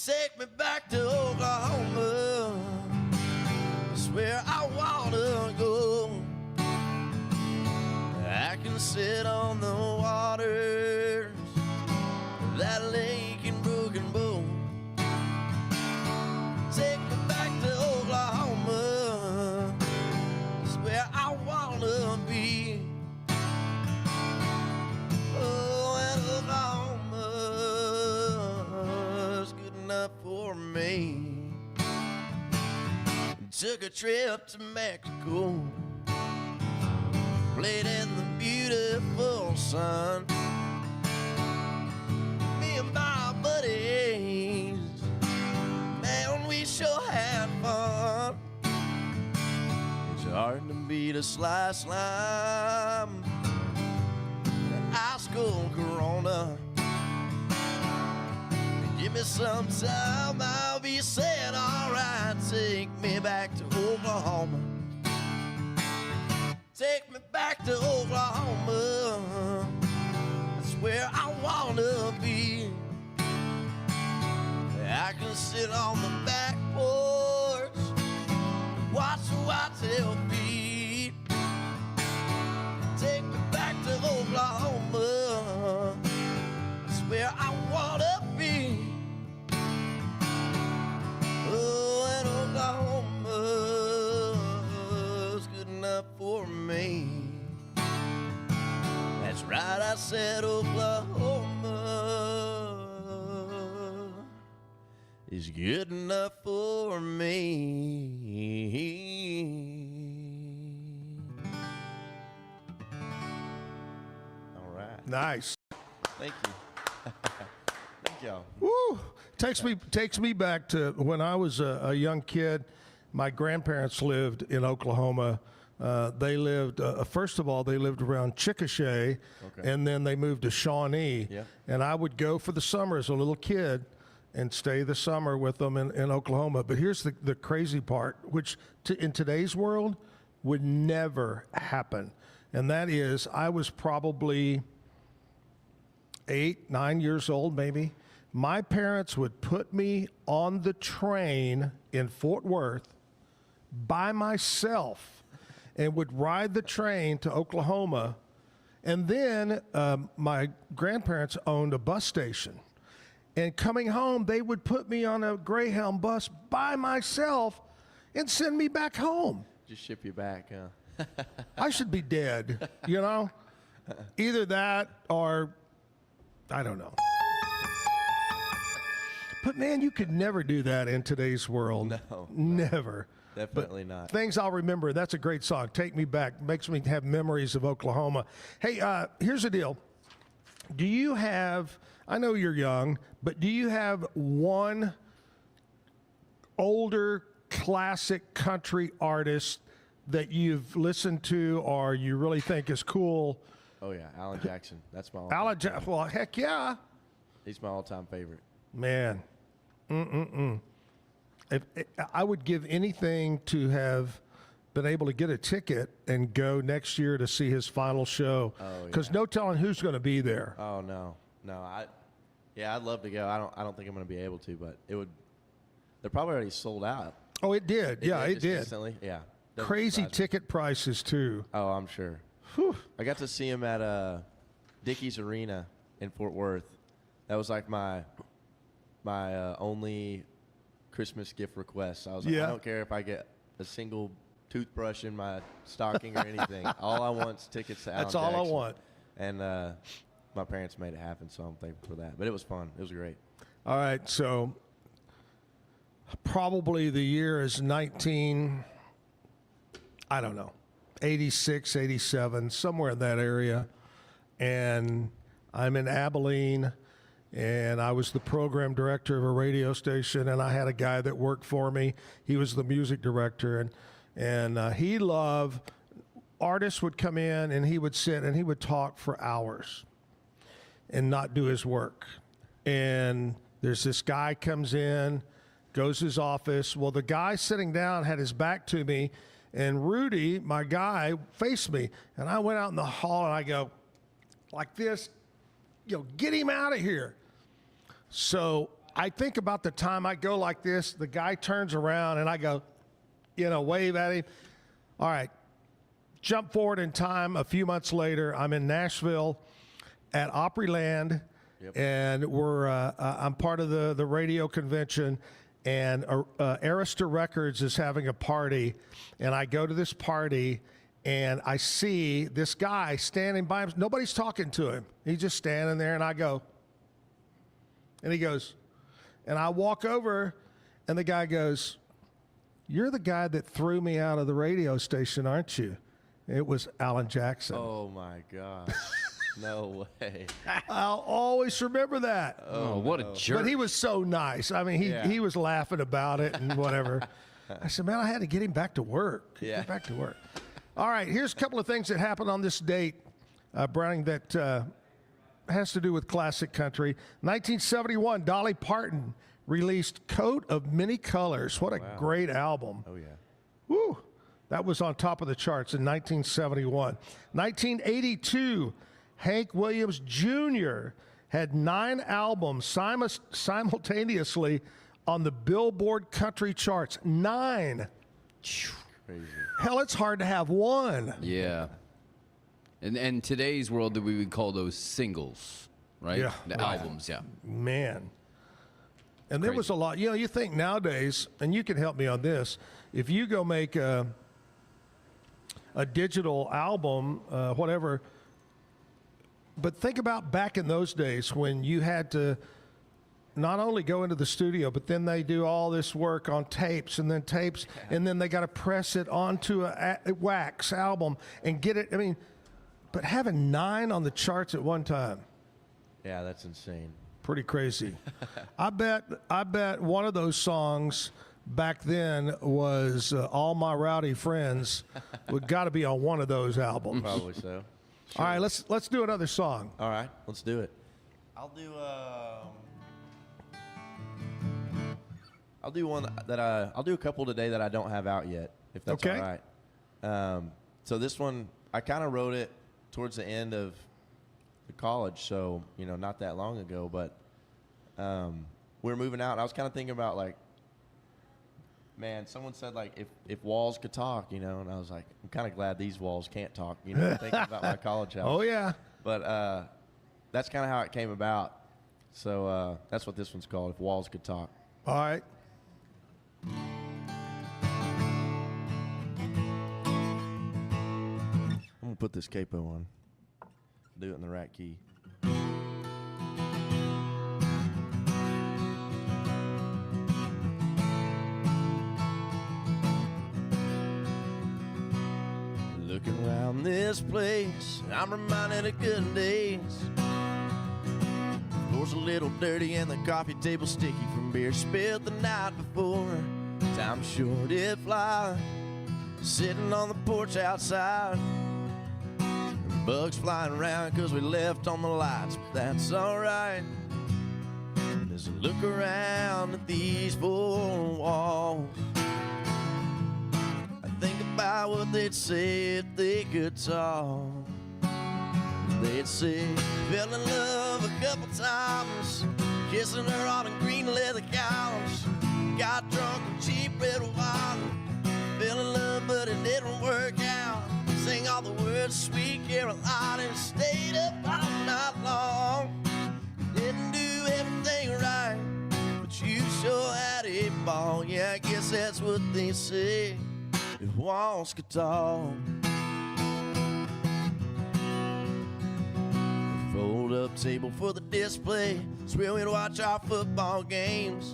Speaker 28: Take me back to Oklahoma, that's where I wanna go. I can sit on the waters, that lake in Broken Bow. Take me back to Oklahoma, that's where I wanna enough for me. Took a trip to Mexico, played in the beautiful sun. Me and my buddies, man, we sure had fun. It's hard to beat a sly slime, high school Corona. Give me some time, I'll be saying alright. Take me back to Oklahoma. Take me back to Oklahoma. That's where I wanna be. I can sit on the back porch, watch the whitetail feed. Take me back to Oklahoma. That's where I wanna be. Oh, and Oklahoma's good enough for me. That's right, I said Oklahoma is good enough for me. All right.
Speaker 2: Nice.
Speaker 28: Thank you. Thank y'all.
Speaker 2: Woo! Takes me back to when I was a young kid. My grandparents lived in Oklahoma. They lived, first of all, they lived around Chickasha, and then they moved to Shawnee.
Speaker 28: Yeah.
Speaker 2: And I would go for the summer as a little kid and stay the summer with them in Oklahoma. But here's the crazy part, which in today's world would never happen. And that is, I was probably 8, 9 years old, maybe. My parents would put me on the train in Fort Worth by myself and would ride the train to Oklahoma. And then my grandparents owned a bus station. And coming home, they would put me on a Greyhound bus by myself and send me back home.
Speaker 28: Just ship you back, huh?
Speaker 2: I should be dead, you know? Either that or, I don't know. But man, you could never do that in today's world.
Speaker 28: No.
Speaker 2: Never.
Speaker 28: Definitely
Speaker 2: but
Speaker 28: not.
Speaker 2: Things I'll remember. That's a great song. Take Me Back. Makes me have memories of Oklahoma. Hey, here's the deal. Do you have, I know you're young, but do you have one older classic country artist that you've listened to or you really think is cool?
Speaker 28: Oh, yeah. Alan Jackson. That's my
Speaker 2: Alan Jackson. Well, heck yeah.
Speaker 28: He's my all-time favorite.
Speaker 2: Man. I would give anything to have been able to get a ticket and go next year to see his final show. Because no telling who's going to be there.
Speaker 28: Oh, no. I'd love to go. I don't think I'm going to be able to, but it would. They're probably already sold out.
Speaker 2: Oh, it did. It did.
Speaker 28: Instantly. Yeah.
Speaker 2: Crazy ticket prices too.
Speaker 28: Oh, I'm sure.
Speaker 2: Whew.
Speaker 28: I got to see him at Dickies Arena in Fort Worth. That was like my only Christmas gift request. I was like, I don't care if I get a single toothbrush in my stocking or anything. All I want is tickets to Alan
Speaker 2: That's all
Speaker 28: Jackson.
Speaker 2: I want.
Speaker 28: And my parents made it happen, so I'm thankful for that. But it was fun. It was great.
Speaker 2: All right, so probably the year is 86, 87, somewhere in that area. And I'm in Abilene, and I was the program director of a radio station, and I had a guy that worked for me. He was the music director, and he loved, artists would come in, and he would sit, and he would talk for hours and not do his work. And there's this guy comes in, goes to his office. Well, the guy sitting down had his back to me, and Rudy, my guy, faced me. And I went out in the hall, and I go, like this, get him out of here. So I think about the time I go like this, the guy turns around, and I go, wave at him. All right, jump forward in time. A few months later, I'm in Nashville at Opryland, and I'm part of the radio convention, and Arista Records is having a party, and I go to this party, and I see this guy standing by him. Nobody's talking to him. He's just standing there, and I go, and he goes, And I walk over, and the guy goes, "You're the guy that threw me out of the radio station, aren't you?" It was Alan Jackson.
Speaker 28: Oh, my gosh. No way.
Speaker 2: I'll always remember that.
Speaker 3: Oh, what a jerk.
Speaker 2: But he was so nice. I mean, he was laughing about it and whatever. I said, man, I had to get him back to work. Get back to work. All right, here's a couple of things that happened on this date, Browning, that has to do with classic country. 1971, Dolly Parton released Coat of Many Colors. What a great album.
Speaker 28: Oh, yeah.
Speaker 2: Woo. That was on top of the charts in 1971. 1982, Hank Williams Jr. had 9 albums simultaneously on the Billboard country charts. 9.
Speaker 28: Crazy.
Speaker 2: Hell, it's hard to have one.
Speaker 3: Yeah. And today's world, we would call those singles, right?
Speaker 2: Yeah.
Speaker 3: The albums, yeah.
Speaker 2: Man. And there was a lot. You know, you think nowadays, and you can help me on this, if you go make a digital album, whatever, but think about back in those days when you had to not only go into the studio, but then they do all this work on tapes, and then they got to press it onto a wax album and get it. I mean, but having 9 on the charts at one time.
Speaker 28: Yeah, that's insane.
Speaker 2: Pretty crazy. I bet one of those songs back then was All My Rowdy Friends. Would got to be on one of those albums.
Speaker 28: Probably so. Sure.
Speaker 2: All right, let's do another song.
Speaker 28: All right, let's do it. I'll do one that I'll do a couple today that I don't have out yet, if that's
Speaker 2: okay.
Speaker 28: all right. So this one, I kind of wrote it towards the end of the college, so not that long ago. But we were moving out, and I was kind of thinking about like, man, someone said like if walls could talk, and I was like, I'm kind of glad these walls can't talk, thinking about my college house.
Speaker 2: Oh yeah.
Speaker 28: But that's kind of how it came about. So that's what this one's called, If Walls Could Talk.
Speaker 2: All right.
Speaker 28: I'm gonna put this capo on. Do it in the right key. Looking around this place, I'm reminded of good days. The floor's a little dirty and the coffee table sticky from beer spilled the night before. Time sure did fly, sitting on the porch outside. And bugs flying around cause we left on the lights, but that's alright. As I look around at these 4 walls, I think about what they'd say if they could talk. They'd say, fell in love a couple times, kissing her on a green leather couch. Got drunk on cheap red wine, fell in love but it didn't work out. Sing all the words, Sweet Caroline, and stayed up all night long. Didn't do everything right, but you sure had a ball. Yeah, I guess that's what they say, if walls could talk. Fold up table for the display, it's where we'd watch our football games.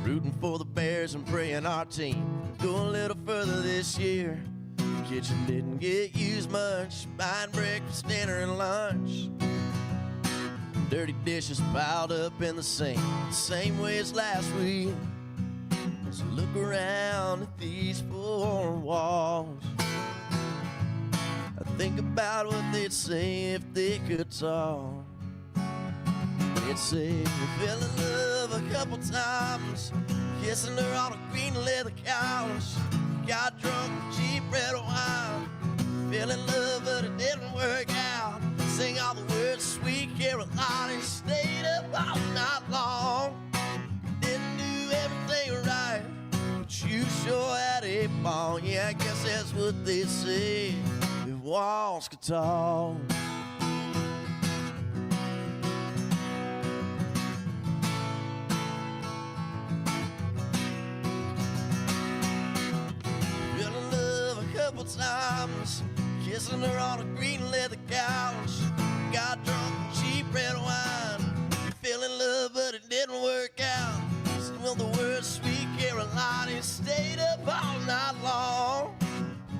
Speaker 28: Rooting for the Bears and praying our team would go a little further this year. The kitchen didn't get used much, buying breakfast, dinner, and lunch. Dirty dishes piled up in the sink, the same way as last week. As I look around at these 4 walls, I think about what they'd say if they could talk. They'd say, we fell in love a couple times, kissing her on a green leather couch. Got drunk with cheap red wine, fell in love but it didn't work out. Sing all the words, Sweet Caroline, and stayed up all night long. Didn't do everything right, but you sure had a ball. Yeah, I guess that's what they say, if walls could talk. Times, kissing her on a green leather couch. Got drunk with cheap red wine, fell in love but it didn't work stayed up all night long.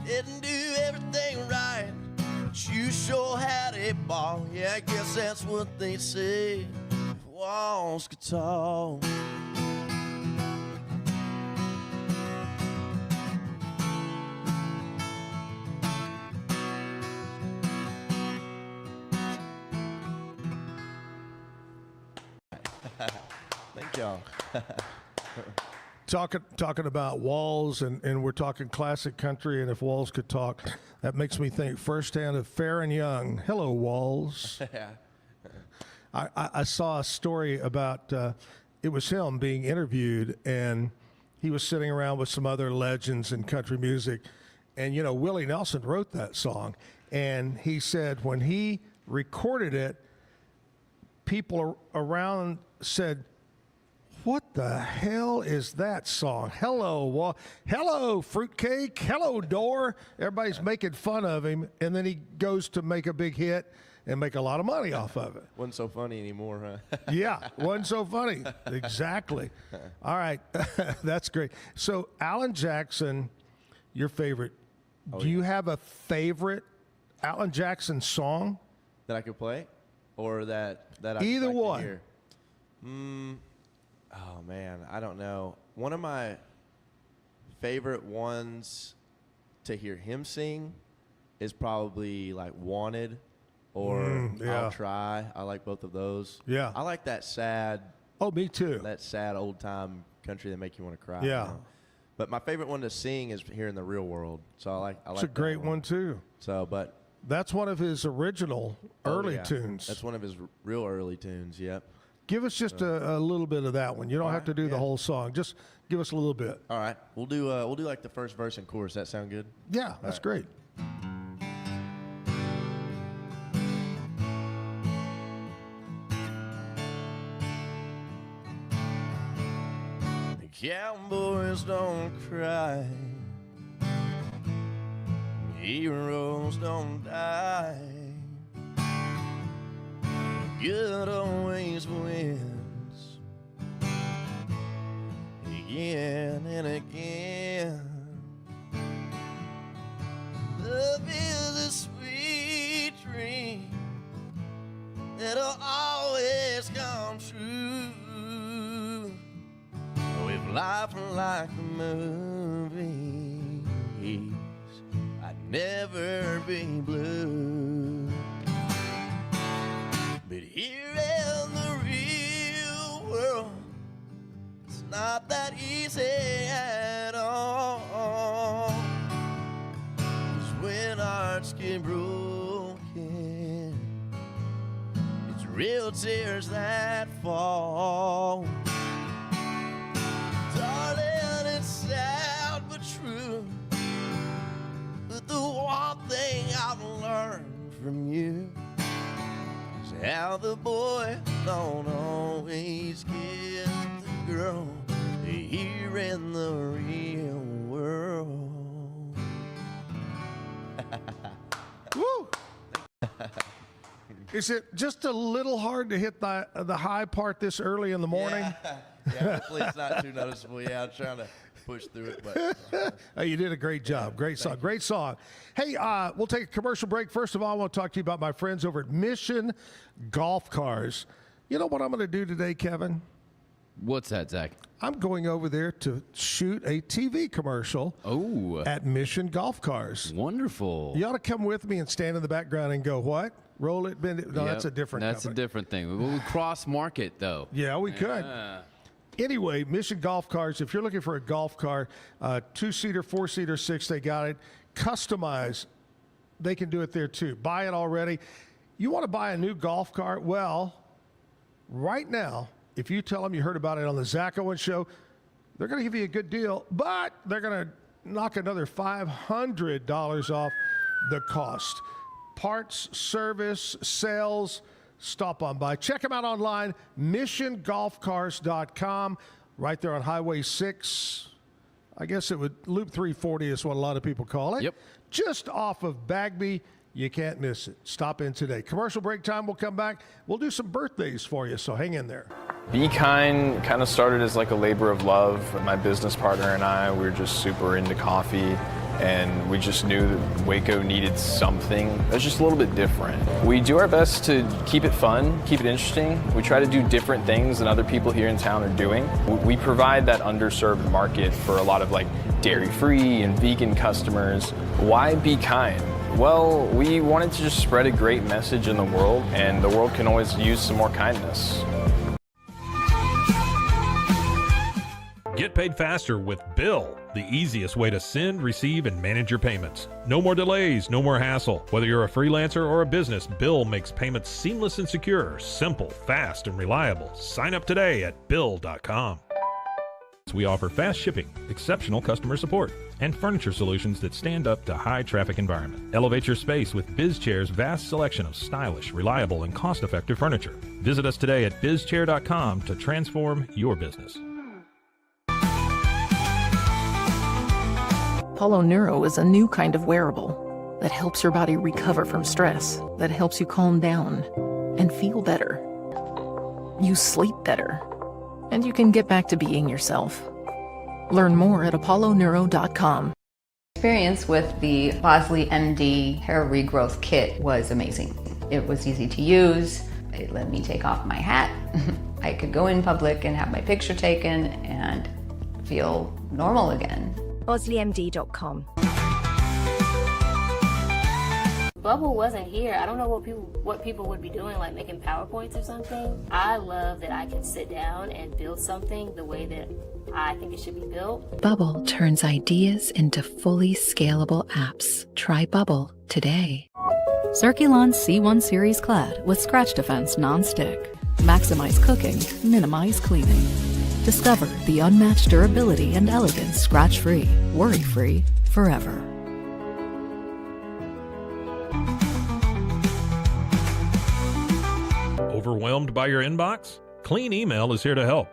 Speaker 28: Didn't do everything right, but you sure had a ball. Yeah, I guess that's what they say, if walls could talk. Thank y'all.
Speaker 2: Talking about walls, and we're talking classic country, and if walls could talk, that makes me think firsthand of Fair and Young. Hello, walls. I saw a story about, it was him being interviewed, and he was sitting around with some other legends in country music, and, you know, Willie Nelson wrote that song, and he said when he recorded it, people around said, "What the hell is that song? Hello, hello, fruitcake. Hello, door." Everybody's making fun of him, and then he goes to make a big hit and make a lot of money off of it.
Speaker 28: Wasn't so funny anymore, huh?
Speaker 2: Yeah, wasn't so funny. Exactly. All right, that's great. So, Alan Jackson, your favorite. Do you have a favorite Alan Jackson song
Speaker 28: that I could play, or that I
Speaker 2: either
Speaker 28: like
Speaker 2: one?
Speaker 28: To hear? Oh man, I don't know. One of my favorite ones to hear him sing is probably like "Wanted" or "I'll Try." I like both of those.
Speaker 2: Yeah,
Speaker 28: I like that sad.
Speaker 2: Oh, me too.
Speaker 28: That sad old time country that make you want to cry.
Speaker 2: Yeah.
Speaker 28: You know? But my favorite one to sing is "Here in the Real World." So I like.
Speaker 2: It's a great one too.
Speaker 28: So, but
Speaker 2: that's one of his original early tunes.
Speaker 28: That's one of his real early tunes. Yep.
Speaker 2: Give us just a little bit of that one. You don't have to do the whole song. Just give us a little bit.
Speaker 28: All right. We'll do like the first verse and chorus. That sound good?
Speaker 2: Yeah, that's great.
Speaker 28: The cowboys don't cry. Heroes don't die. Good always wins, again and again. Love is a sweet dream that'll always come true. With life like a movie, I'd never be blue. But here in the real world, it's not that easy at all. 'Cause when hearts get broken, it's real tears that fall. Darling, it's sad but true. But the one thing I've learned from you, how the boy don't always get the girl here in the real world.
Speaker 2: Woo! Is it just a little hard to hit the high part this early in the morning?
Speaker 28: Yeah, hopefully it's not too noticeable. Yeah, I'm trying to push through it. But
Speaker 2: Oh, you did a great job. Great song. Great song. Hey, we'll take a commercial break. First of all, I want to talk to you about my friends over at Mission Golf Cars. You know what I'm going to do today, Kevin?
Speaker 3: What's that, Zach?
Speaker 2: I'm going over there to shoot a TV commercial at Mission Golf Cars.
Speaker 3: Wonderful.
Speaker 2: You ought to come with me and stand in the background and go, what? Roll it, bend it. No, that's a different
Speaker 3: That's
Speaker 2: company.
Speaker 3: a different thing. We cross market, though.
Speaker 2: Yeah, we could. Anyway, Mission Golf Cars, if you're looking for a golf car, 2-seater, 4-seater, 6, they got it. Customize, they can do it there too. Buy it already. You want to buy a new golf cart? Well, right now, if you tell them you heard about it on the Zack Owen Show, they're going to give you a good deal, but they're going to knock another $500 off the cost. Parts, service, sales, stop on by. Check them out online, missiongolfcars.com, right there on Highway 6. I guess it would Loop 340 is what a lot of people call it.
Speaker 3: Yep.
Speaker 2: Just off of Bagby. You can't miss it. Stop in today. Commercial break time. We'll come back. We'll do some birthdays for you, so hang in there.
Speaker 17: Be Kind kind of started as like a labor of love. My business partner and I, we were just super into coffee, and we just knew that Waco needed something that's just a little bit different. We do our best to keep it fun, keep it interesting. We try to do different things than other people here in town are doing. We provide that underserved market for a lot of like dairy-free and vegan customers. Why Be Kind? Well, we wanted to just spread a great message in the world, and the world can always use some more kindness.
Speaker 9: Get paid faster with Bill, the easiest way to send, receive, and manage your payments. No more delays, no more hassle. Whether you're a freelancer or a business, Bill makes payments seamless and secure, simple, fast, and reliable. Sign up today at Bill.com. We offer fast shipping, exceptional customer support, and furniture solutions that stand up to high traffic environment. Elevate your space with BizChair's vast selection of stylish, reliable, and cost-effective furniture. Visit us today at BizChair.com to transform your business.
Speaker 18: Apollo Neuro is a new kind of wearable that helps your body recover from stress, that helps you calm down and feel better. You sleep better, and you can get back to being yourself. Learn more at apolloneuro.com.
Speaker 19: Experience with the Bosley MD hair regrowth kit was amazing. It was easy to use. It let me take off my hat. I could go in public and have my picture taken and feel normal again.
Speaker 20: BosleyMD.com. Bubble wasn't here. I don't know what people would be doing, like making PowerPoints or something. I love that I can sit down and build something the way that I think it should be built.
Speaker 25: Bubble turns ideas into fully scalable apps. Try Bubble today.
Speaker 26: Circulon C1 Series Clad with Scratch Defense Non-Stick. Maximize cooking, minimize cleaning. Discover the unmatched durability and elegance scratch-free, worry-free, forever.
Speaker 9: Overwhelmed by your inbox? Clean Email is here to help.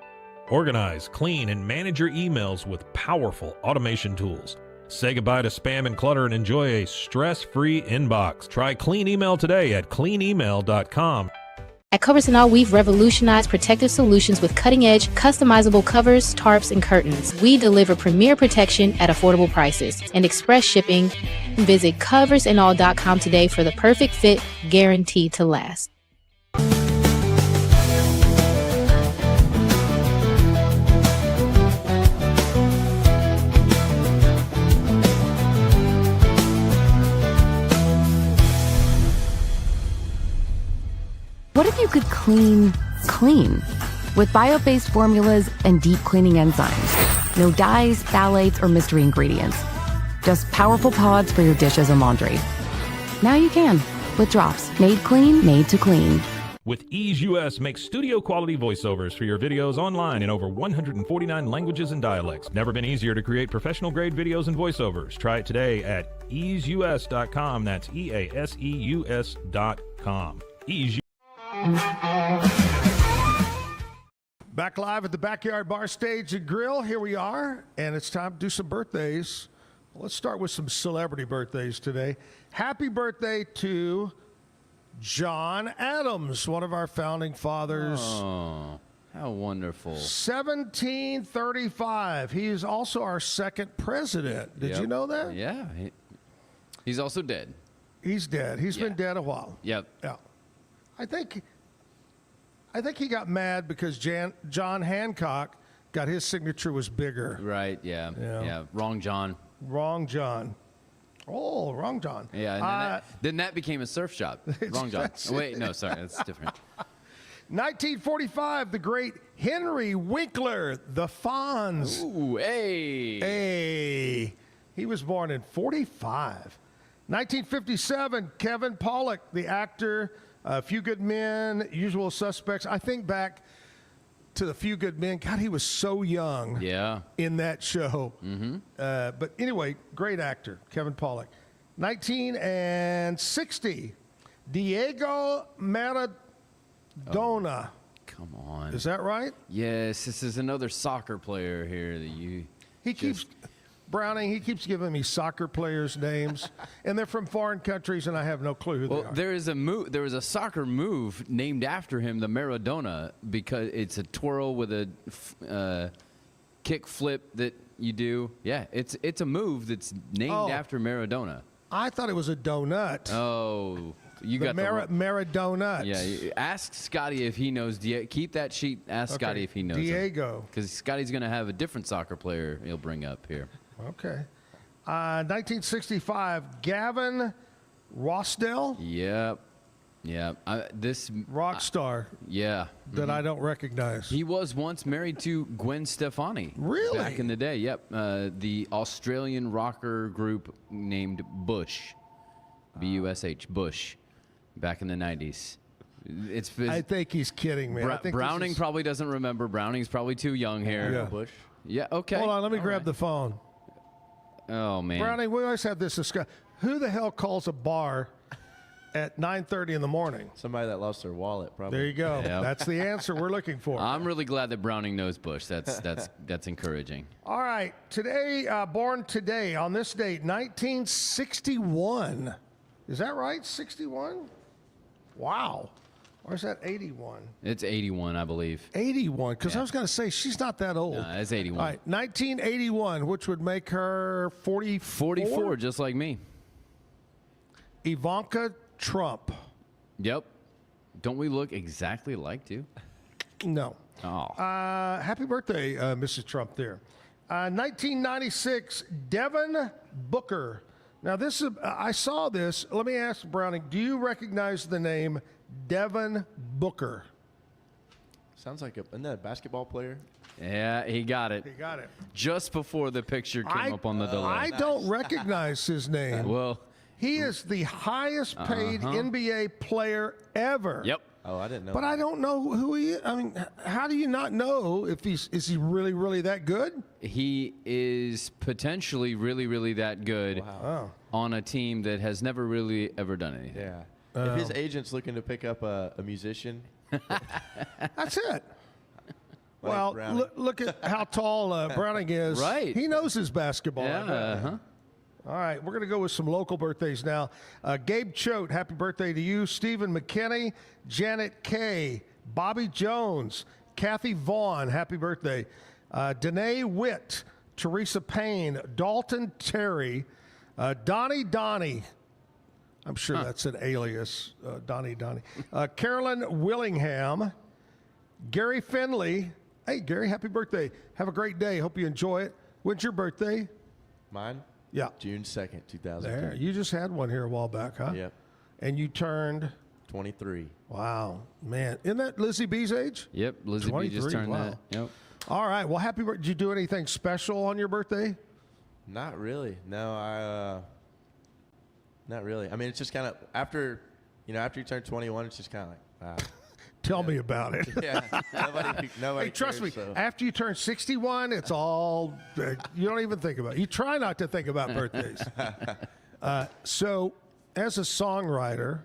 Speaker 9: Organize, clean, and manage your emails with powerful automation tools. Say goodbye to spam and clutter and enjoy a stress-free inbox. Try Clean Email today at cleanemail.com.
Speaker 27: At Covers & All, we've revolutionized protective solutions with cutting-edge, customizable covers, tarps, and curtains. We deliver premier protection at affordable prices and express shipping. Visit coversandall.com today for the perfect fit, guaranteed to last.
Speaker 28: What if you could clean clean with bio-based formulas and deep cleaning enzymes? No dyes, phthalates, or mystery ingredients. Just powerful pods for your dishes and laundry. Now you can with drops made clean, made to clean.
Speaker 9: With Ease US, make studio quality voiceovers for your videos online in over 149 languages and dialects. Never been easier to create professional grade videos and voiceovers. Try it today at easeus.com. That's EASEUS.com. Ease.
Speaker 2: Back live at the Backyard Bar Stage and Grill. Here we are, and it's time to do some birthdays. Let's start with some celebrity birthdays today. Happy birthday to John Adams, one of our founding fathers.
Speaker 3: Oh, how wonderful.
Speaker 2: 1735. He is also our second president. Did you know that?
Speaker 3: Yeah. He's also dead.
Speaker 2: He's dead. He's been dead a while.
Speaker 3: Yep.
Speaker 2: Yeah. I think he got mad because John Hancock got his signature was bigger.
Speaker 3: Right, yeah. Wrong John.
Speaker 2: Wrong John. Oh, wrong John.
Speaker 3: Yeah, and then that became a surf shop. Wrong John. Oh, wait, no, sorry, that's different.
Speaker 2: 1945, the great Henry Winkler, the Fonz.
Speaker 3: Ooh, hey.
Speaker 2: Hey. He was born in 45. 1957, Kevin Pollak, the actor, A Few Good Men, Usual Suspects. I think back to The Few Good Men. God, he was so young in that show. Mm-hmm. But anyway, great actor, Kevin Pollak. 1960, Diego Maradona.
Speaker 3: Come on.
Speaker 2: Is that right?
Speaker 3: Yes, this is another soccer player here that you
Speaker 2: He keeps Browning, he keeps giving me soccer players' names, and they're from foreign countries, and I have no clue who they are.
Speaker 3: There is a soccer move named after him, the Maradona, because it's a twirl with a kick flip that you do. Yeah, it's a move that's named after Maradona.
Speaker 2: I thought it was a donut.
Speaker 3: Oh, you got the
Speaker 2: Maradona.
Speaker 3: Yeah, ask Scotty if he knows. Keep that sheet. Ask Scotty if he knows.
Speaker 2: Diego.
Speaker 3: Because Scotty's going to have a different soccer player he'll bring up here.
Speaker 2: Okay. 1965, Gavin Rossdale.
Speaker 3: Yep. This
Speaker 2: rock star.
Speaker 3: Yeah.
Speaker 2: That I don't recognize.
Speaker 3: He was once married to Gwen Stefani.
Speaker 2: Really?
Speaker 3: Back in the day, yep. The Australian rocker group named Bush. B-U-S-H, Bush. Back in the 90s.
Speaker 2: I think he's kidding me. I think
Speaker 3: Browning probably doesn't remember. Browning's probably too young here.
Speaker 2: Yeah.
Speaker 3: Bush. Yeah, okay.
Speaker 2: Hold on, let me grab the phone.
Speaker 3: Oh, man.
Speaker 2: Browning, we always have this discussion. Who the hell calls a bar at 9:30 in the morning?
Speaker 28: Somebody that lost their wallet, probably.
Speaker 2: There you go.
Speaker 3: Yep.
Speaker 2: That's the answer we're looking for.
Speaker 3: I'm really glad that Browning knows Bush. That's encouraging.
Speaker 2: All right. Today, born today, on this date, 1961. Is that right? 61? Wow. Or is that 81?
Speaker 3: It's 81, I believe.
Speaker 2: 81, because I was going to say she's not that old.
Speaker 3: No, it's 81.
Speaker 2: All right, 1981, which would make her
Speaker 3: 44, just like me.
Speaker 2: Ivanka Trump.
Speaker 3: Yep. Don't we look exactly alike, too?
Speaker 2: No.
Speaker 3: Oh.
Speaker 2: Happy birthday, Mrs. Trump there. 1996, Devin Booker. Now, this is I saw this. Let me ask Browning, do you recognize the name Devin Booker?
Speaker 28: Sounds like isn't that a basketball player?
Speaker 3: Yeah, he got it.
Speaker 2: He got it.
Speaker 3: Just before the picture came up on the delay.
Speaker 2: I don't recognize his name.
Speaker 3: Well,
Speaker 2: he is the highest paid NBA player ever.
Speaker 3: Yep.
Speaker 28: Oh, I didn't know.
Speaker 2: But I don't know who he is. I mean, how do you not know if is he really, really that good?
Speaker 3: He is potentially really, really that good on a team that has never really ever done anything.
Speaker 28: Yeah. If his agent's looking to pick up a musician.
Speaker 2: That's it. Well, look at how tall Browning is.
Speaker 3: Right.
Speaker 2: He knows his basketball.
Speaker 3: Yeah.
Speaker 2: All right, we're going to go with some local birthdays now. Gabe Choate, happy birthday to you. Stephen McKinney, Janet Kay, Bobby Jones, Kathy Vaughn, happy birthday. Danae Witt, Teresa Payne, Dalton Terry, Donnie. I'm sure that's an alias, Donnie. Carolyn Willingham, Gary Finley. Hey, Gary, happy birthday. Have a great day. Hope you enjoy it. When's your birthday?
Speaker 28: Mine?
Speaker 2: Yeah.
Speaker 28: June 2nd, 2010.
Speaker 2: There. You just had one here a while back, huh?
Speaker 28: Yep.
Speaker 2: And you turned?
Speaker 28: 23.
Speaker 2: Wow. Man. Isn't that Lizzie B's age?
Speaker 3: Yep. Lizzie B just turned that. Yep.
Speaker 2: All right. Well, happy birthday. Did you do anything special on your birthday?
Speaker 28: Not really. No, not really. I mean, it's just kind of after you turn 21, it's just kind of like,
Speaker 2: Tell me about it.
Speaker 28: Yeah. Nobody
Speaker 2: hey, trust
Speaker 28: cares,
Speaker 2: me,
Speaker 28: so.
Speaker 2: after you turn 61, it's all, you don't even think about it. You try not to think about birthdays. So, as a songwriter,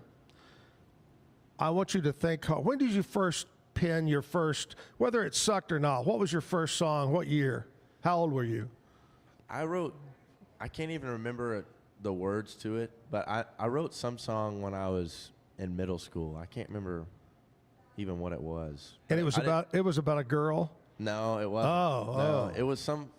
Speaker 2: I want you to think, when did you first pen your first, whether it sucked or not, what was your first song? What year? How old were you?
Speaker 28: I can't even remember the words to it, but I wrote some song when I was in middle school. I can't remember even what it was.
Speaker 2: And it was about a girl?
Speaker 28: No, it wasn't.
Speaker 2: No,
Speaker 28: it was some.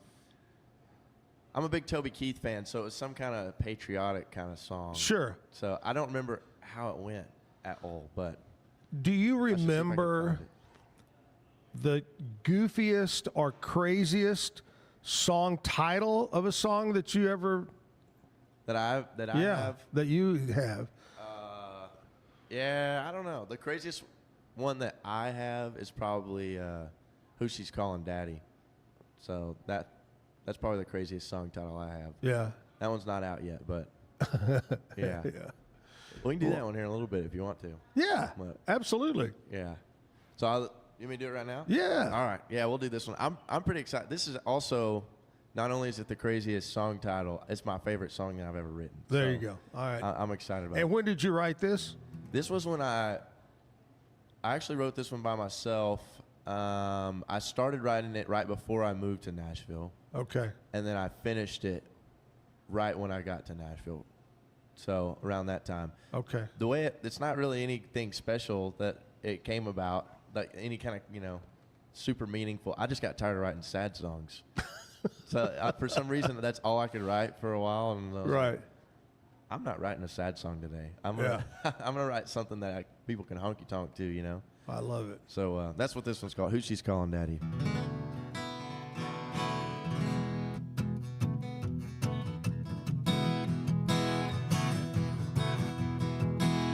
Speaker 28: I'm a big Toby Keith fan, so it was some kind of patriotic kind of song.
Speaker 2: Sure.
Speaker 28: So I don't remember how it went at all, but.
Speaker 2: Do you remember the goofiest or craziest song title of a song that you ever?
Speaker 28: That I have.
Speaker 2: That you have.
Speaker 28: Yeah, I don't know. The craziest one that I have is probably "Who She's Calling Daddy." So that's probably the craziest song title I have.
Speaker 2: Yeah.
Speaker 28: That one's not out yet, but yeah.
Speaker 2: Yeah.
Speaker 28: We can do that one here in a little bit if you want to.
Speaker 2: Yeah,
Speaker 28: But,
Speaker 2: absolutely.
Speaker 28: yeah. So you want me to do it right now?
Speaker 2: Yeah.
Speaker 28: All right. Yeah, we'll do this one. I'm pretty excited. This is also, not only is it the craziest song title, it's my favorite song that I've ever written.
Speaker 2: There
Speaker 28: So
Speaker 2: you go. All right.
Speaker 28: I'm excited about it.
Speaker 2: And when did you write this?
Speaker 28: This was when I actually wrote this one by myself I started writing it right before I moved to Nashville.
Speaker 2: Okay.
Speaker 28: And then I finished it right when I got to Nashville. So around that time.
Speaker 2: Okay.
Speaker 28: The way it's not really anything special that it came about, like any kind of, super meaningful. I just got tired of writing sad songs. So for some reason, that's all I could write for a while. And I was like, I'm not writing a sad song today. I'm gonna write something that people can honky tonk to,
Speaker 2: I love it.
Speaker 28: So that's what this one's called. Who She's Calling Daddy.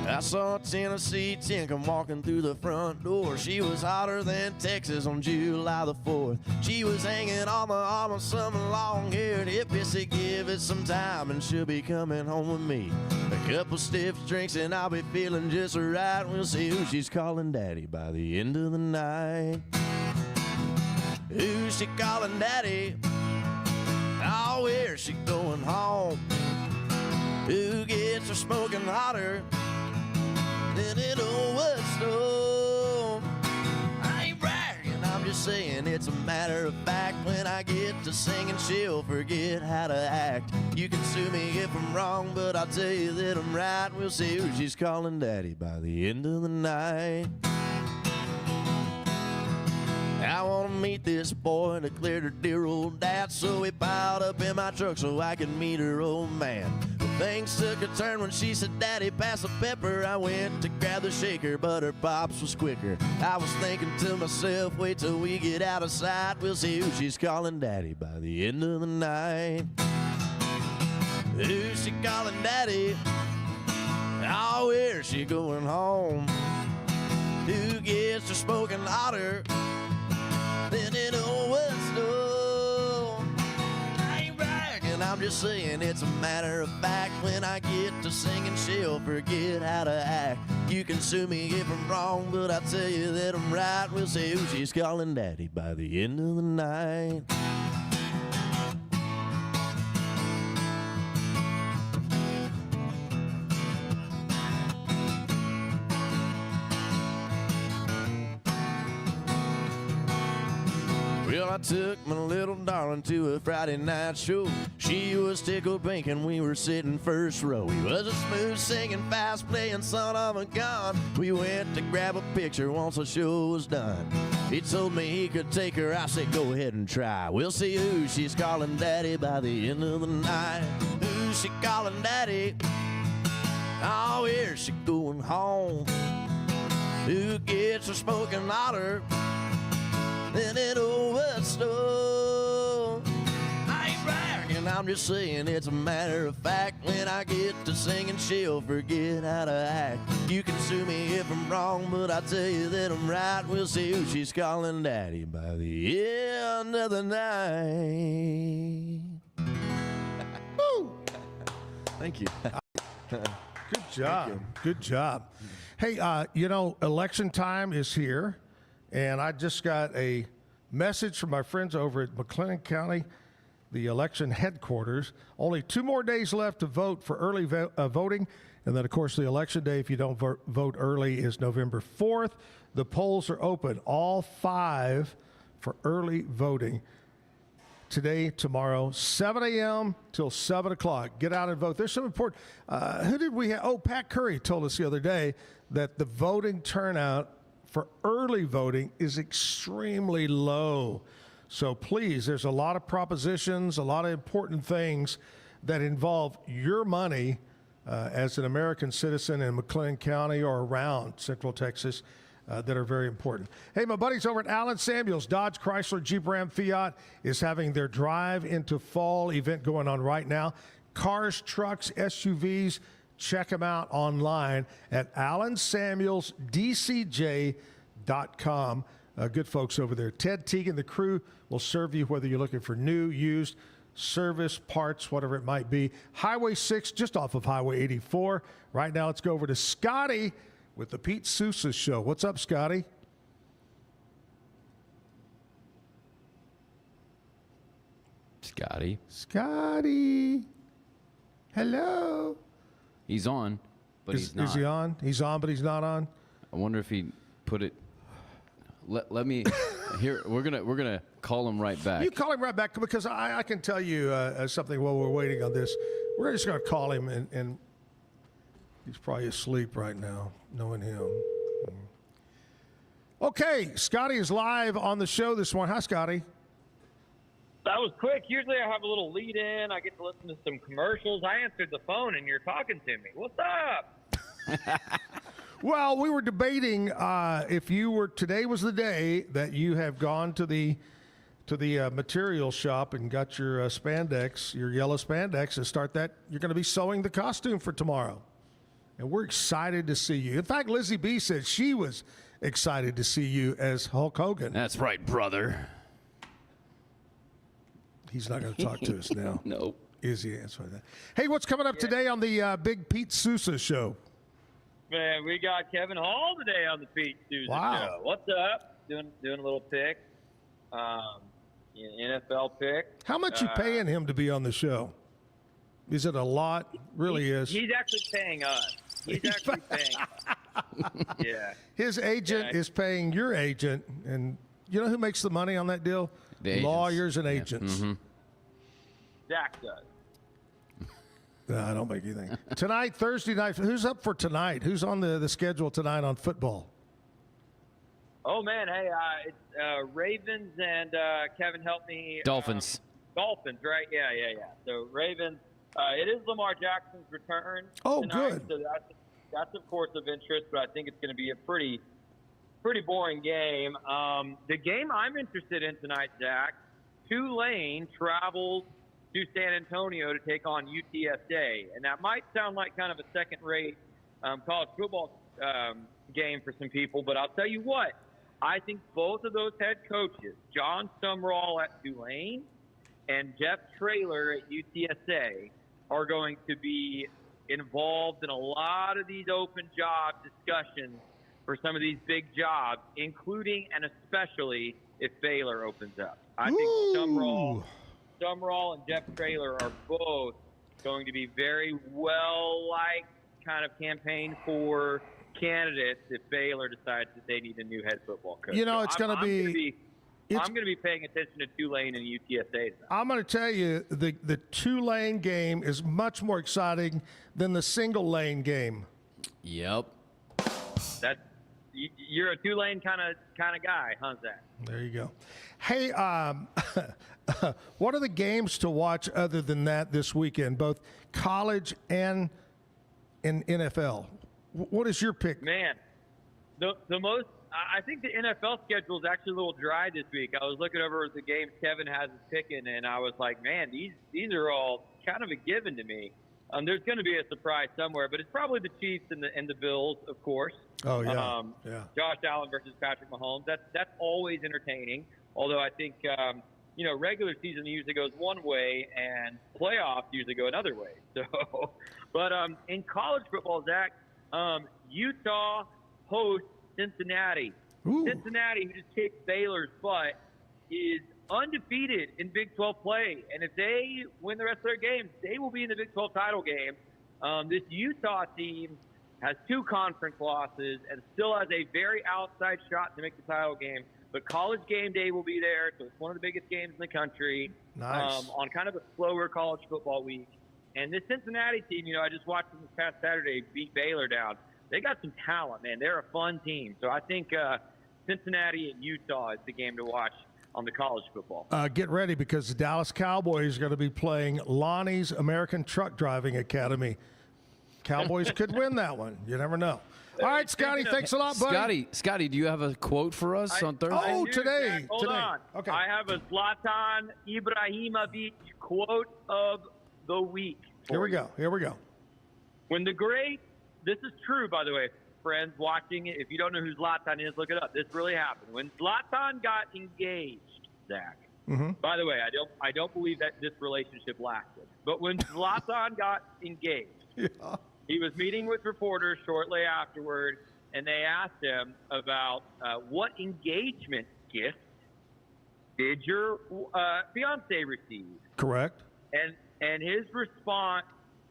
Speaker 28: I saw a Tennessee tin come walking through the front door. She was hotter than Texas on July the 4th. She was hanging on the arm of some long-haired hippie. Said, give it some time and she'll be coming home with me. A couple stiff drinks and I'll be feeling just right. We'll see who she's calling daddy by the end of the night. Who's she calling daddy? Oh, where's she going home? Who gets her smoking hotter than an old Woodstone? I ain't bragging, I'm just saying it's a matter of fact. When I get to singing, she'll forget how to act. You can sue me if I'm wrong, but I'll tell you that I'm right. We'll see who she's calling daddy by the end of the night. I want to meet this boy and declared her dear old dad. So we piled up in my truck so I could meet her old man. But things took a turn when she said, Daddy, pass the pepper. I went to grab the shaker, but her pops was quicker. I was thinking to myself, wait till we get out of sight. We'll see who she's calling daddy by the end of the night. Who's she calling daddy? Oh, where's she going home? Who gets her smoking hotter than an old Woodstone? I ain't bragging, I'm just saying it's a matter of fact. When I get to singing, she'll forget how to act. You can sue me if I'm wrong, but I'll tell you that I'm right. We'll see who she's calling daddy by the end of the night. Well, I took my little darling to a Friday night show. She was tickled pink and we were sitting first row. He was a smooth singing, fast playing son of a gun. We went to grab a picture once the show was done. He told me he could take her. I said, go ahead and try. We'll see who she's calling daddy by the end of the night. Who's she calling daddy? Oh, where's she going home? Who gets her smoking hotter than an old Woodstone? I ain't bragging, I'm just saying it's a matter of fact. When I get to singing, she'll forget how to act. You can sue me if I'm wrong, but I'll tell you that I'm right. We'll see who she's calling daddy by the end of the night. Woo! Thank you.
Speaker 2: Good job. Good job. Hey, election time is here. And I just got a message from my friends over at McLennan County, the election headquarters. Only 2 more days left to vote for early voting. And then, of course, the election day, if you don't vote early, is November 4th. The polls are open, all 5 for early voting. Today, tomorrow, 7 a.m. till 7 o'clock. Get out and vote. There's some important. Who did we have? Oh, Pat Curry told us the other day that the voting turnout for early voting is extremely low. So please, there's a lot of propositions, a lot of important things that involve your money as an American citizen in McLennan County or around Central Texas that are very important. Hey, my buddies over at Allen Samuels, Dodge, Chrysler, Jeep, Ram, Fiat is having their Drive into Fall event going on right now. Cars, trucks, SUVs, check them out online at AllenSamuelsDCJ.com. Good folks over there. Ted Teague and the crew will serve you whether you're looking for new, used, service, parts, whatever it might be. Highway 6, just off of Highway 84. Right now, let's go over to Scotty with the Pete Sousa Show. What's up, Scotty? Scotty. Hello.
Speaker 3: He's on, but he's not.
Speaker 2: Is he on? He's on, but he's not on?
Speaker 3: I wonder if he put it. let me here. We're gonna call him right back.
Speaker 2: You call him right back because I can tell you something while we're waiting on this. We're just going to call him, and he's probably asleep right now, knowing him. Okay, Scotty is live on the show this morning. Hi, Scotty.
Speaker 1: That was quick. Usually I have a little lead in. I get to listen to some commercials. I answered the phone and you're talking to me. What's up?
Speaker 2: Well, we were debating if you were today was the day that you have gone to the material shop and got your spandex, your yellow spandex, and start that. You're going to be sewing the costume for tomorrow, and we're excited to see you. In fact, Lizzie B said she was excited to see you as Hulk Hogan.
Speaker 3: That's right, brother.
Speaker 2: He's not going to talk to us now.
Speaker 3: Nope.
Speaker 2: Is he? That's right. Hey, what's coming up today on the Big Pete Sousa show?
Speaker 1: Man, we got Kevin Hall today on the Pete Sousa show. What's up? Doing a little pick, NFL pick.
Speaker 2: How much you paying him to be on the show? Is it a lot? Really is.
Speaker 1: He's actually paying us. He's actually paying us. Yeah.
Speaker 2: His agent is paying your agent, and you know who makes the money on that deal?
Speaker 3: The agents.
Speaker 2: Lawyers and agents.
Speaker 3: Mm-hmm.
Speaker 1: Zach does.
Speaker 2: No, I don't make anything. Tonight, Thursday night, who's up for tonight? Who's on the schedule tonight on football?
Speaker 1: Oh, man. Hey, it's Ravens and Kevin, help me.
Speaker 3: Dolphins.
Speaker 1: Dolphins, right? Yeah. So Ravens, it is Lamar Jackson's return.
Speaker 2: Oh,
Speaker 1: tonight,
Speaker 2: good.
Speaker 1: So that's of course of interest, but I think it's going to be a pretty boring game. The game I'm interested in tonight, Zach, Tulane travels to San Antonio to take on UTSA, and that might sound like kind of a second-rate college football game for some people, but I'll tell you what, I think both of those head coaches, John Sumrall at Tulane and Jeff Traylor at UTSA, are going to be involved in a lot of these open job discussions for some of these big jobs, including and especially if Baylor opens up. I think Sumrall and Jeff Traylor are both going to be very well-liked kind of campaign for candidates if Baylor decides that they need a new head football coach.
Speaker 2: You know, it's going to be
Speaker 1: I'm going to be paying attention to Tulane and UTSA tonight.
Speaker 2: I'm going to tell you, the two-lane game is much more exciting than the single-lane game.
Speaker 3: Yep.
Speaker 1: You're a Tulane kind of guy, huh, Zach?
Speaker 2: There you go. Hey, what are the games to watch other than that this weekend, both college and in NFL? What is your pick?
Speaker 1: Man, the most I think the NFL schedule is actually a little dry this week. I was looking over the games Kevin has us picking, and I was like, man, these are all kind of a given to me. There's going to be a surprise somewhere, but it's probably the Chiefs and the Bills, of course.
Speaker 2: Oh yeah, yeah.
Speaker 1: Josh Allen versus Patrick Mahomes. That's always entertaining. Although I think regular season usually goes one way, and playoffs usually go another way. So, but in college football, Zach, Utah hosts Cincinnati.
Speaker 2: Ooh.
Speaker 1: Cincinnati, who just kicked Baylor's butt, is undefeated in Big 12 play. And if they win the rest of their games, they will be in the Big 12 title game. This Utah team has 2 conference losses and still has a very outside shot to make the title game. But College Game Day will be there, so it's one of the biggest games in the country.
Speaker 2: Nice.
Speaker 1: On kind of a slower college football week. And this Cincinnati team, I just watched them this past Saturday beat Baylor down. They got some talent, man. They're a fun team. So I think Cincinnati and Utah is the game to watch on the college football.
Speaker 2: Get ready because the Dallas Cowboys are going to be playing Lonnie's American Truck Driving Academy. Cowboys could win that one. You never know. All right, Scotty, thanks a lot, buddy.
Speaker 3: Scotty, do you have a quote for us on Thursday?
Speaker 2: Today.
Speaker 1: Hold on.
Speaker 2: Okay.
Speaker 1: I have a Zlatan Ibrahimovic quote of the week.
Speaker 2: Here we go.
Speaker 1: When the great, this is true, by the way, friends watching it. If you don't know who Zlatan is, look it up. This really happened. When Zlatan got engaged, Zach, by the way, I don't believe that this relationship lasted. But when Zlatan got engaged, he was meeting with reporters shortly afterward, and they asked him about what engagement gift did your fiance receive?
Speaker 2: Correct.
Speaker 1: And his response,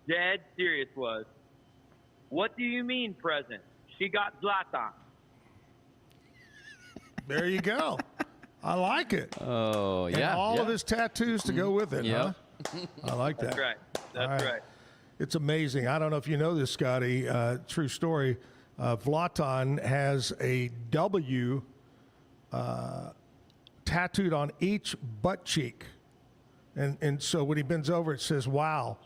Speaker 1: dead serious, was, "What do you mean present? She got Zlatan."
Speaker 2: There you go. I like it.
Speaker 3: Oh,
Speaker 2: and
Speaker 3: yeah.
Speaker 2: all of his tattoos to go with it,
Speaker 3: Yep.
Speaker 2: huh? I like that.
Speaker 1: That's right. That's right.
Speaker 2: It's amazing. I don't know if you know this, Scotty. True story. Vlatan has a W tattooed on each butt cheek. And so when he bends over, it says, wow.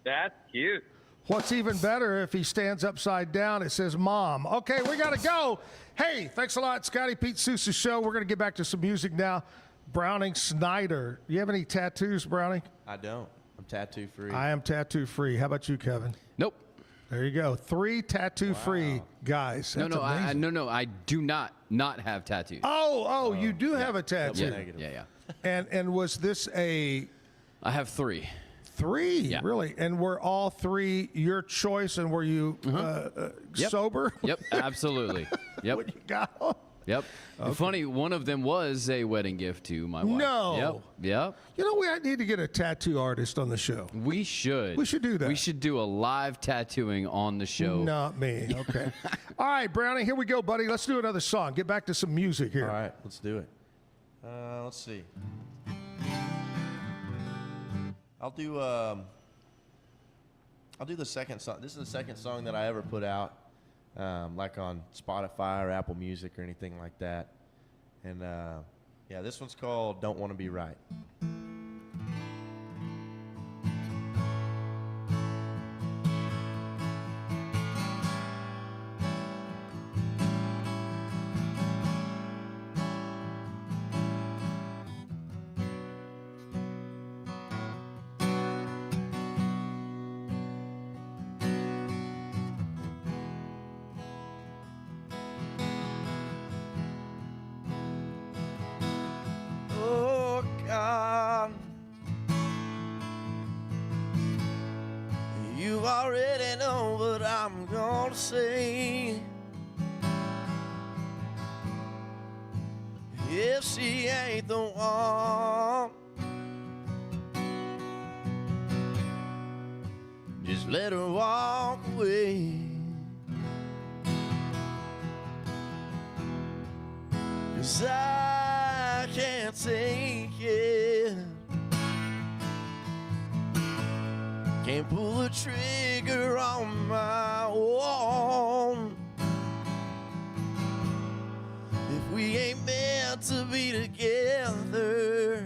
Speaker 1: That's cute.
Speaker 2: What's even better, if he stands upside down, it says mom. Okay, we got to go. Hey, thanks a lot, Scotty Pete Sousa Show. We're going to get back to some music now. Browning Snider. You have any tattoos, Browning?
Speaker 28: I don't. I'm tattoo free.
Speaker 2: I am tattoo free. How about you, Kevin?
Speaker 3: Nope.
Speaker 2: There you go. 3 tattoo free guys. That's amazing.
Speaker 3: I do not have tattoos.
Speaker 2: Oh, you do have a tattoo.
Speaker 3: Yeah.
Speaker 2: And was this a?
Speaker 3: I have 3.
Speaker 2: 3?
Speaker 3: Yeah.
Speaker 2: Really? And were all 3 your choice? And were you sober?
Speaker 3: Yep, absolutely. Yep.
Speaker 2: When you got home?
Speaker 3: Yep.
Speaker 2: Okay.
Speaker 3: Funny, one of them was a wedding gift to my wife.
Speaker 2: No.
Speaker 3: Yep.
Speaker 2: You know, we need to get a tattoo artist on the show.
Speaker 3: We should.
Speaker 2: We should do that.
Speaker 3: We should do a live tattooing on the show.
Speaker 2: Not me. Okay. All right, Brownie, here we go, buddy. Let's do another song. Get back to some music here.
Speaker 28: All right, let's do it. Let's see. I'll do the second song. This is the second song that I ever put out, like on Spotify or Apple Music or anything like that. And yeah, this one's called "Don't Want to Be Right." You already know what I'm gonna say. If she ain't the one, just let her walk away. 'Cause I can't take it. Can't pull the trigger on my own. If we ain't meant to be together,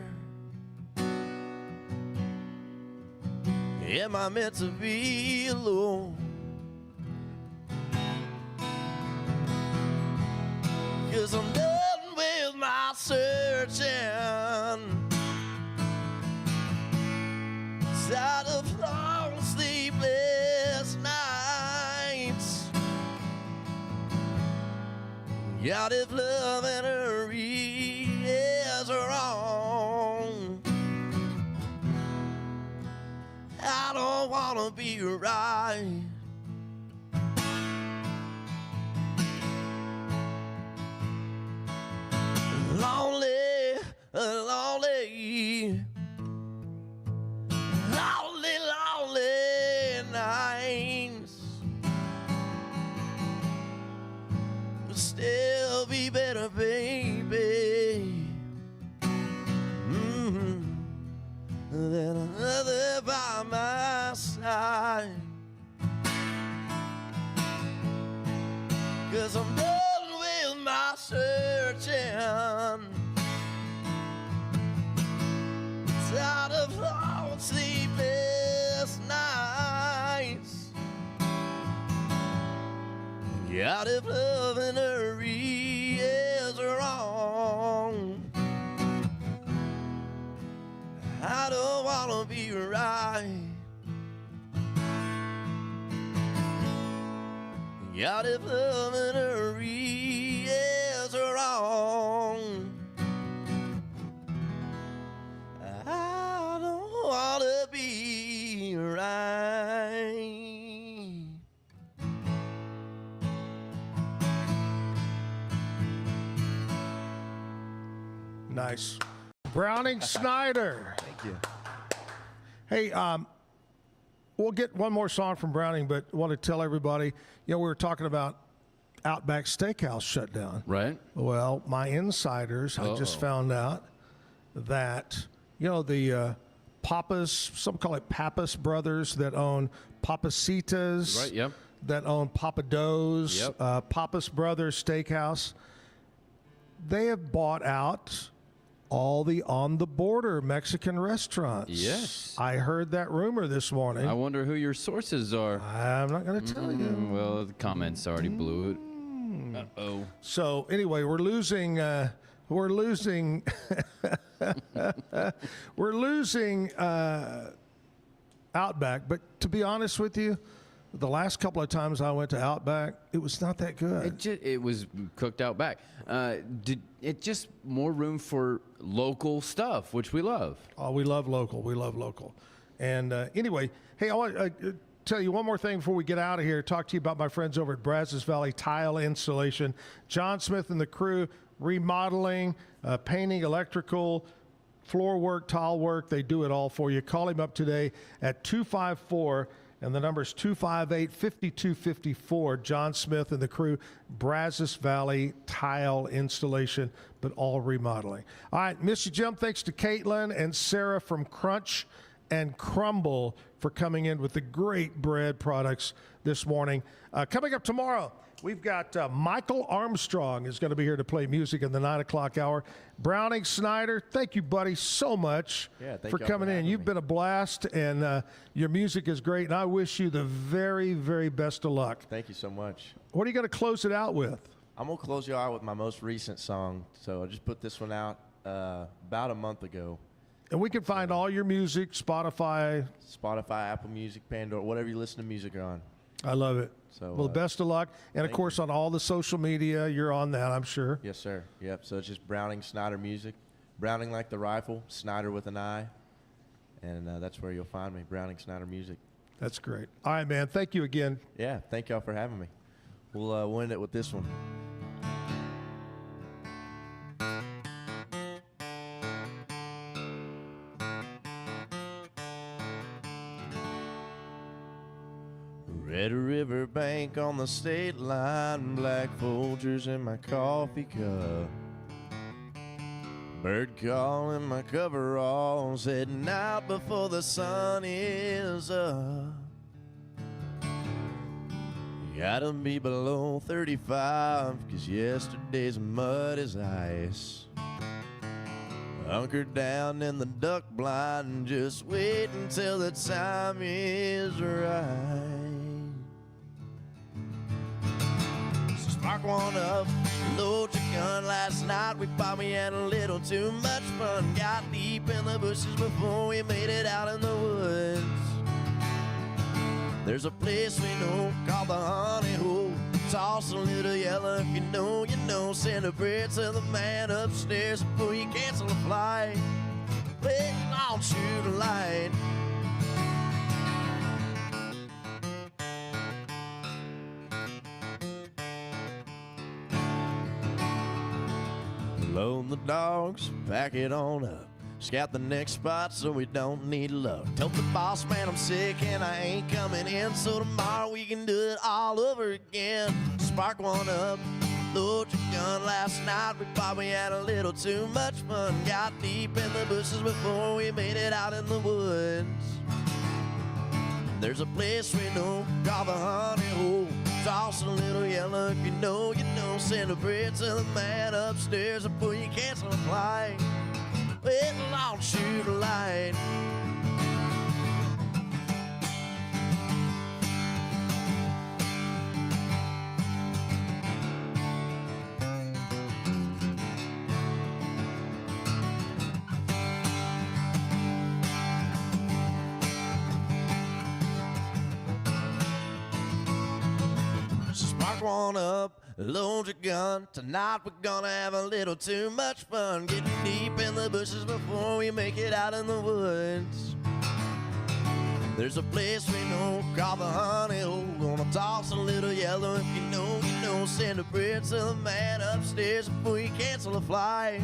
Speaker 28: am I meant to be alone? 'Cause I'm done with my searching. Tired of long sleepless nights. God, if loving her is wrong, I don't wanna be right. Lonely, lonely, lonely, lonely nights would still be better, baby, than another by my side. 'Cause I'm done with my searching. Tired of long sleepless nights. God, if loving her is wrong, I don't wanna be right. God, if loving her is wrong, I don't wanna be right.
Speaker 2: Nice. Browning Snider.
Speaker 28: Thank you.
Speaker 2: Hey, we'll get one more song from Browning, but want to tell everybody, we were talking about Outback Steakhouse shut down.
Speaker 3: Right.
Speaker 2: Well, my insiders, I just found out that, the Papas, some call it Pappas brothers that own Papacitas.
Speaker 3: Right, yep.
Speaker 2: That own Papados,
Speaker 3: Yep.
Speaker 2: Pappas Brothers Steakhouse. They have bought out all the on-the-border Mexican restaurants.
Speaker 3: Yes.
Speaker 2: I heard that rumor this morning.
Speaker 3: I wonder who your sources are.
Speaker 2: I'm not going to tell you.
Speaker 3: Well, the comments already blew it. Uh-oh.
Speaker 2: So anyway, we're losing Outback. But to be honest with you, the last couple of times I went to Outback, it was not that good.
Speaker 3: It was cooked out back. It just more room for local stuff, which we love.
Speaker 2: Oh, we love local. We love local. And anyway, hey, I want to tell you one more thing before we get out of here. Talk to you about my friends over at Brazos Valley Tile Installation. John Smith and the crew, remodeling, painting, electrical, floor work, tile work. They do it all for you. Call him up today at 254, and the number is 258-5254. John Smith and the crew, Brazos Valley Tile Installation, but all remodeling. All right, miss you, Jim. Thanks to Caitlin and Sarah from Crunch and Crumble for coming in with the great bread products this morning. Coming up tomorrow, we've got Michael Armstrong is going to be here to play music in the 9 o'clock hour. Browning Snider, thank you, buddy, so much for coming in. You've been a blast, and your music is great, and I wish you the very, very best of luck.
Speaker 28: Thank you so much.
Speaker 2: What are you going to close it out with?
Speaker 28: I'm going to close you out with my most recent song. So I just put this one out about a month ago.
Speaker 2: And we can find all your music, Spotify,
Speaker 28: Apple Music, Pandora, whatever you listen to music on.
Speaker 2: I love it.
Speaker 28: So,
Speaker 2: well, best of luck. And, of course, on all the social media, you're on that, I'm sure.
Speaker 28: Yes, sir. Yep. So it's just Browning Snider music. Browning like the rifle, Snider with an I. And that's where you'll find me, Browning Snider music.
Speaker 2: That's great. All right, man. Thank you again.
Speaker 28: Yeah. Thank y'all for having me. We'll end it with this one. Red River Bank on the state line, black Folgers in my coffee cup. Bird call in my coveralls, heading out before the sun is up. Gotta be below 35, 'cause yesterday's mud is ice. Hunkered down in the duck blind, just wait until the time is right. Spark one up, load your gun. Last night we probably had a little too much fun. Got deep in the bushes before we made it out in the woods. There's a place we know called the Honey Hole. Toss a little yellow if you know, you know. Send a prayer to the man upstairs before you cancel a flight. Waiting on shoot a light. Load the dogs, pack it on up. Scout the next spot so we don't need luck. Tell the boss man I'm sick and I ain't coming in, so tomorrow we can do it all over again. Spark one up, load your gun. Last night we probably had a little too much fun. Got deep in the bushes before we made it out in the woods. There's a place we know called the Honey Hole. Toss a little yellow if you know, you know. Send a prayer to the man upstairs before you cancel a flight. Waiting on shoot a light. Spark one up, load your gun. Tonight we're gonna have a little too much fun. Getting deep in the bushes before we make it out in the woods. There's a place we know called the Honey Hole. Gonna toss a little yellow if you know, you know. Send a prayer to the man upstairs before you cancel a flight.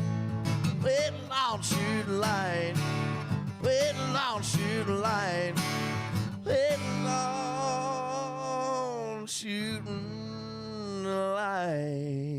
Speaker 28: Waiting on shoot a light. Waiting on shoot a light. Waiting on shooting a light. light.